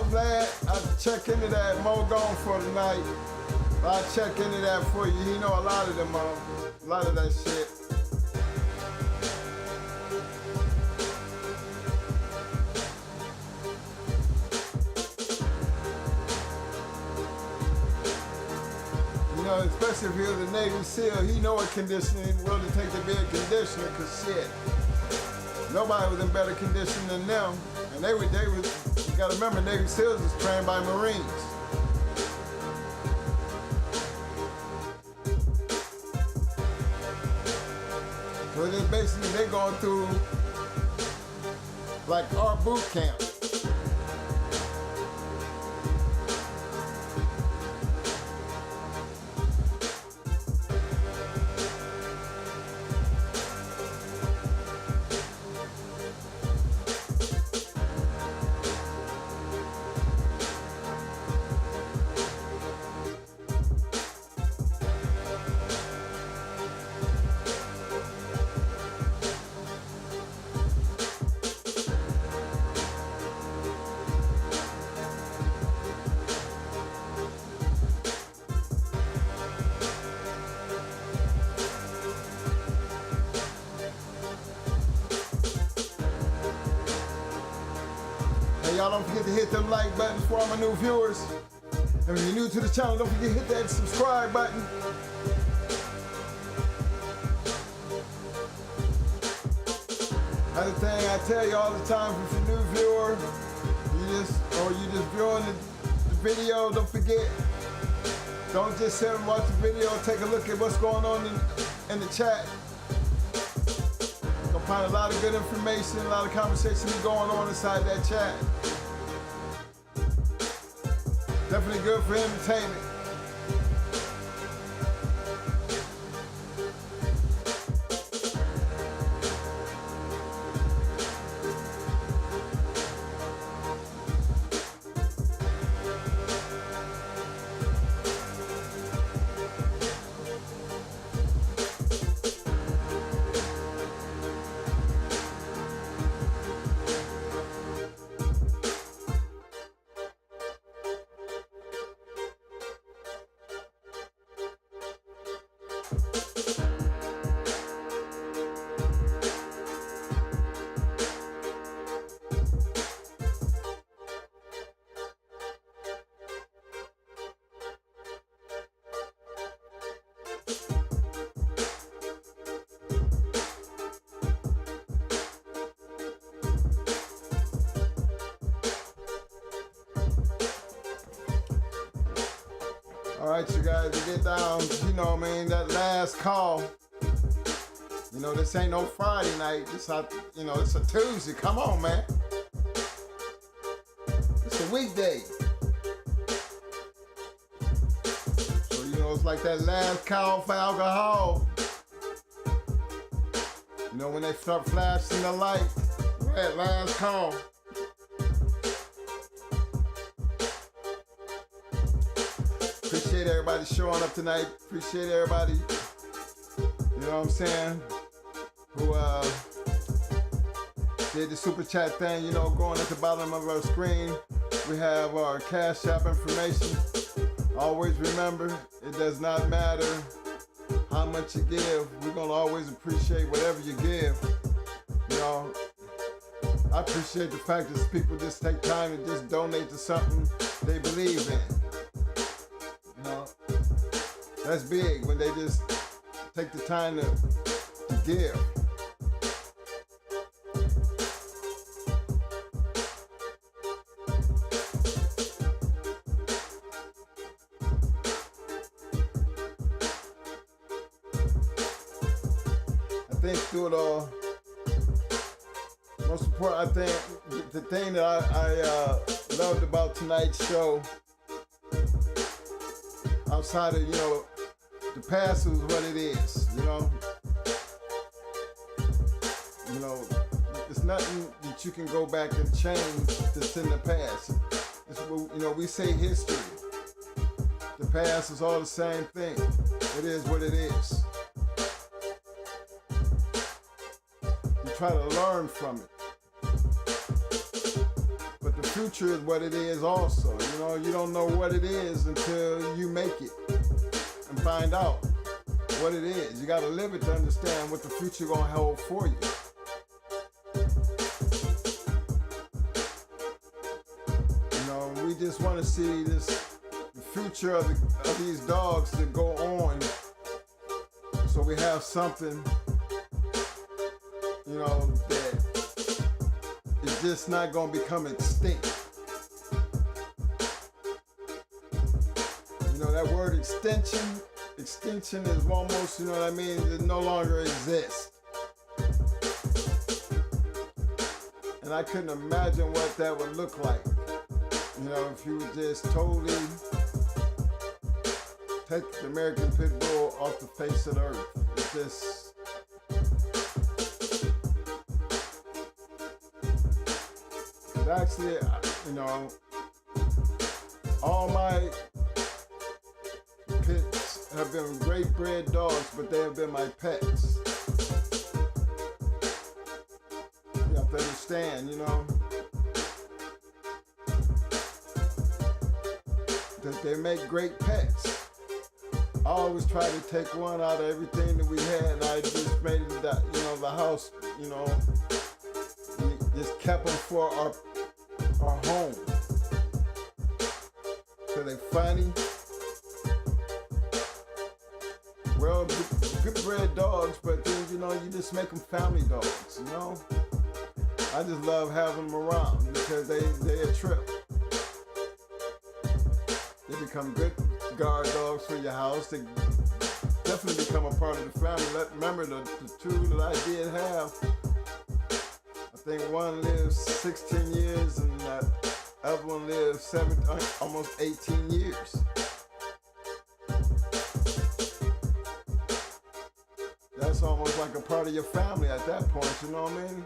I'm glad I check into that. Mo gone for tonight. I'll check into that for you. He know a lot of them, a lot of that shit. You know, especially if he was a Navy SEAL, he know what conditioning, willing to take to be a conditioner, cause shit, nobody was in better condition than them. And they was, you gotta remember, Navy SEALs was trained by Marines. So it is basically they going through like our boot camp. Y'all don't forget to hit them like buttons for all my new viewers. And if you're new to the channel, don't forget to hit that subscribe button. Another thing I tell you all the time, if you're a new viewer, you just viewing the video, don't forget, don't just sit and watch the video, take a look at what's going on in the chat. You'll find a lot of good information, a lot of conversation going on inside that chat. Definitely good for entertainment. All right, you guys, to get down, you know what I mean, that last call. You know, this ain't no Friday night. It's a, you know, it's a Tuesday. Come on, man. It's a weekday. So, you know, it's like that last call for alcohol. You know, when they start flashing the light, that last call. Appreciate everybody showing up tonight. Appreciate everybody, you know what I'm saying, who did the super chat thing, you know, going at the bottom of our screen. We have our Cash App information. Always remember, it does not matter how much you give. We're gonna always appreciate whatever you give. You know, I appreciate the fact that people just take time and just donate to something they believe in. You know, that's big when they just take the time to give. I think through it all, most important, I think the thing that I loved about tonight's show, outside of, you know, the past is what it is, you know. You know, it's nothing that you can go back and change that's in the past. It's, you know, we say history. The past is all the same thing. It is what it is. You try to learn from it. But the future is what it is also. You know, you don't know what it is until you make it and find out what it is. You got to live it to understand what the future gonna hold for you. You know, we just want to see the future of these dogs to go on, so we have something, you know, that is just not gonna become extinct. You know, that word extinction is almost, you know what I mean, it no longer exists. And I couldn't imagine what that would look like, you know, if you would just totally take the American Pit Bull off the face of the earth. It's just, actually, you know, all my pits have been great bred dogs, but they have been my pets. You have to understand, you know, that they make great pets. I always try to take one out of everything that we had, and I just made it that, you know, the house, you know, we just kept them for our home. So they funny, well, good bred dogs, but then, you know, you just make them family dogs, you know. I just love having them around because they a trip. They become good guard dogs for your house. They definitely become a part of the family. Remember the two that I did have, I think one lived 16 years and the other one lived almost 18 years. That's almost like a part of your family at that point, you know what I mean?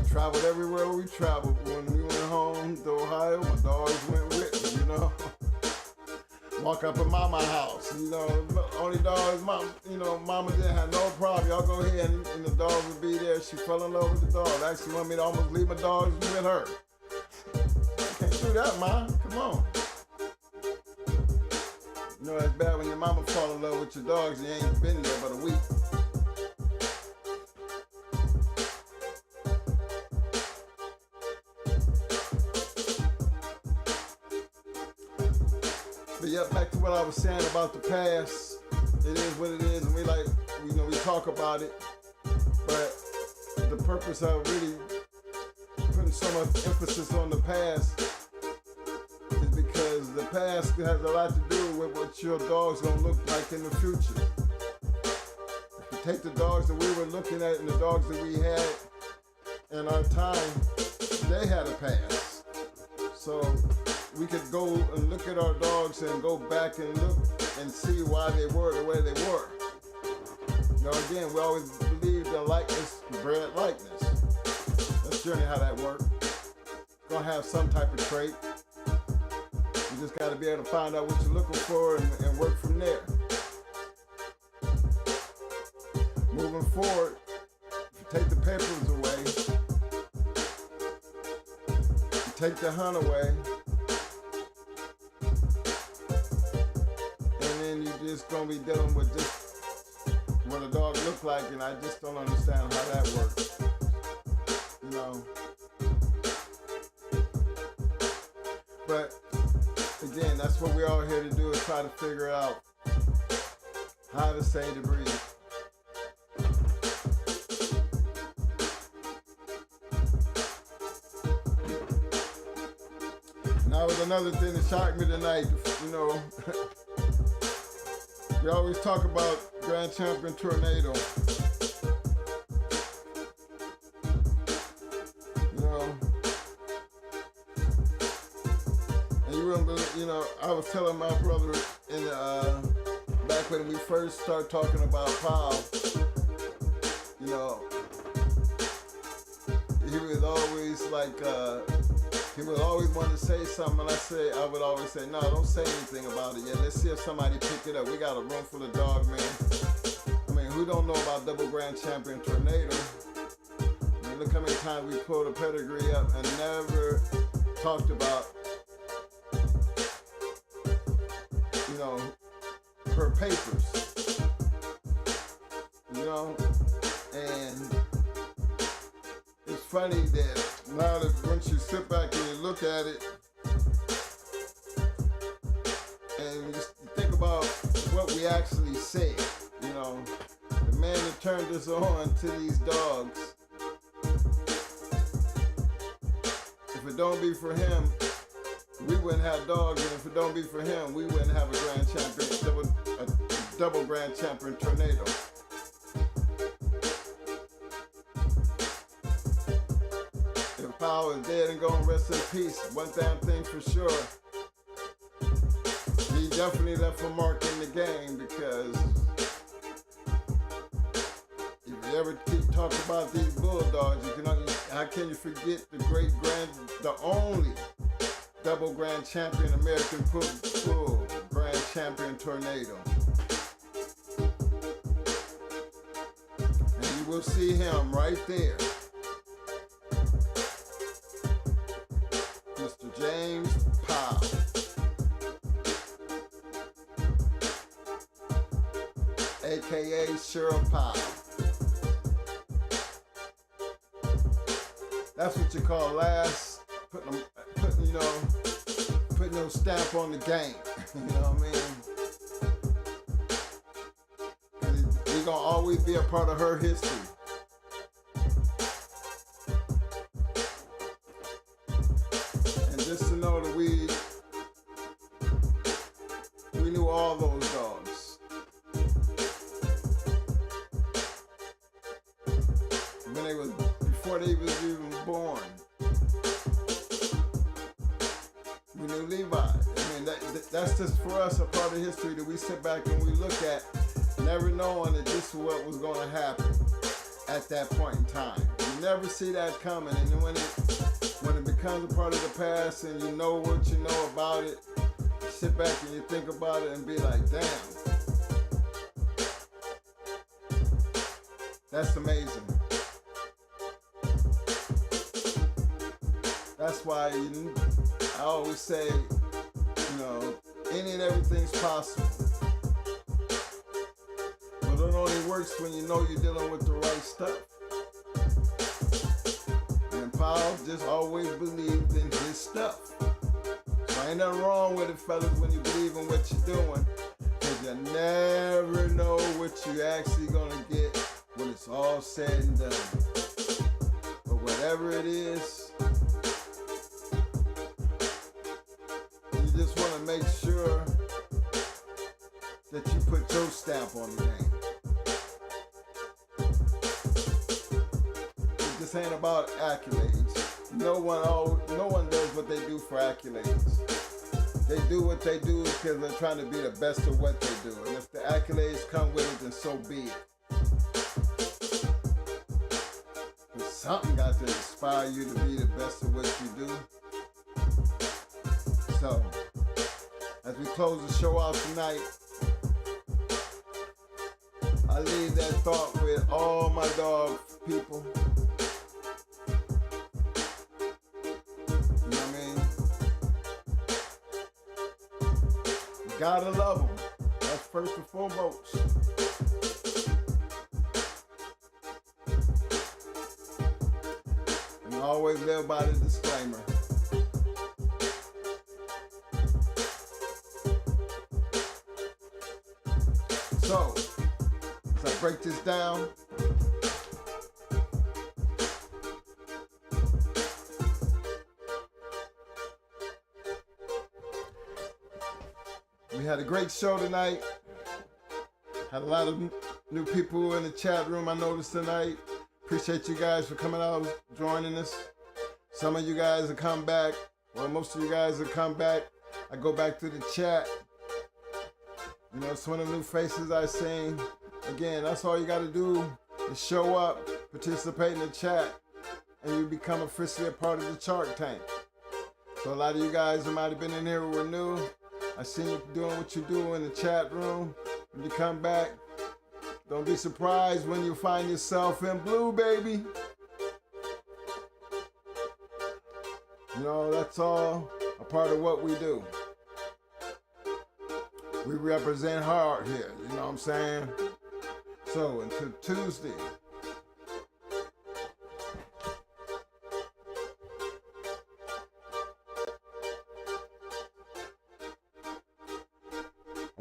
Traveled everywhere we traveled. When we went home to Ohio, my dogs went with me, you know. Walk up at mama's house, you know, only dogs, you know, mama didn't have no problem. Y'all go ahead and the dog would be there. She fell in love with the dog. Actually wanted me to almost leave my dogs with her. Can't do that, ma. Come on. You know, it's bad when your mama fall in love with your dogs and you ain't been there but a week. But yeah, back to what I was saying about the past. It is what it is, and we talk about it. But the purpose of really putting so much emphasis on the past is because the past has a lot to do with what your dog's gonna look like in the future. If you take the dogs that we were looking at and the dogs that we had in our time, they had a past. So we could go and look at our dogs and go back and look and see why they were the way they were. You know, again, we always believe in likeness, bred likeness. That's generally how that works. Gonna have some type of trait. You just gotta be able to find out what you're looking for and work from there. Moving forward, if you take the papers away, you take the hunt away, just gonna be dealing with just what a dog looks like, and I just don't understand how that works. You know. But again, that's what we're all here to do, is try to figure out how to save the breed. And that was another thing that shocked me tonight, you know. We always talk about Grand Champion Tornado. You know, and you wouldn't believe, you know, I was telling my brother in back when we first started talking about Paul, you know, he was always like, he would always want to say something, and I would always say, no, don't say anything about it yet. Let's see if somebody picked it up. We got a room full of DOGMAN. I mean, who don't know about double Grand Champion Tornado? I mean, look how many times we pulled a pedigree up and never talked about, you know, her papers. You know, and it's funny that now that once you sit back and you look at it, and you think about what we actually say, you know, the man that turned us on to these dogs, if it don't be for him, we wouldn't have dogs, and if it don't be for him, we wouldn't have a grand champion, a double grand champion tornado. If Powell is dead and gone, rest in peace. One damn thing for sure. He definitely left a mark in the game, because if you ever keep talking about these Bulldogs, how can you forget the only double grand champion American Pool grand champion Tornado? And you will see him right there. Mr. James Powell. AKA Cheryl Powell. That's what you call putting no stamp on the game. You know what I mean? He's gonna always be a part of her history. And just to know that we knew all those dogs. Before they was even born. We knew Levi. I mean, that's just for us a part of history that we sit back and we look at, never knowing that this is what was going to happen at that point in time. You never see that coming, and then when it becomes a part of the past and you know what you know about it, you sit back and you think about it and be like, damn, that's amazing. That's why I always say, you know, any and everything's possible. But it only works when you know you're dealing with the right stuff. And Powell just always believed in his stuff. So ain't nothing wrong with it, fellas, when you believe in what you're doing. Because you never know what you're actually going to get when it's all said and done. But whatever it is, just want to make sure that you put your stamp on the game. It just ain't about accolades. No one does what they do for accolades. They do what they do because they're trying to be the best of what they do. And if the accolades come with it, then so be it. But something got to inspire you to be the best of what you do. So, as we close the show out tonight, I leave that thought with all my dog people. You know what I mean? You gotta love them. That's first and foremost. And always live by the disclaimer. So, as I break this down, we had a great show tonight. Had a lot of new people in the chat room I noticed tonight. Appreciate you guys for coming out, joining us. Some of you guys have come back. Well, most of you guys have come back. I go back to the chat. You know, some of the new faces I've seen. Again, that's all you got to do is show up, participate in the chat, and you become officially a part of the Shark Tank. So a lot of you guys that might have been in here who were new, I seen you doing what you do in the chat room. When you come back, don't be surprised when you find yourself in blue, baby. You know, that's all a part of what we do. We represent hard here, you know what I'm saying? So until Tuesday.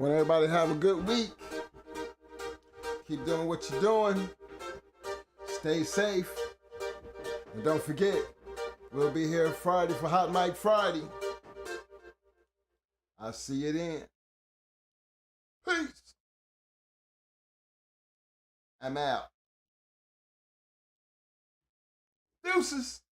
I want everybody to have a good week. Keep doing what you're doing. Stay safe. And don't forget, we'll be here Friday for Hot Mic Friday. I'll see you then. Peace. I'm out. Deuces.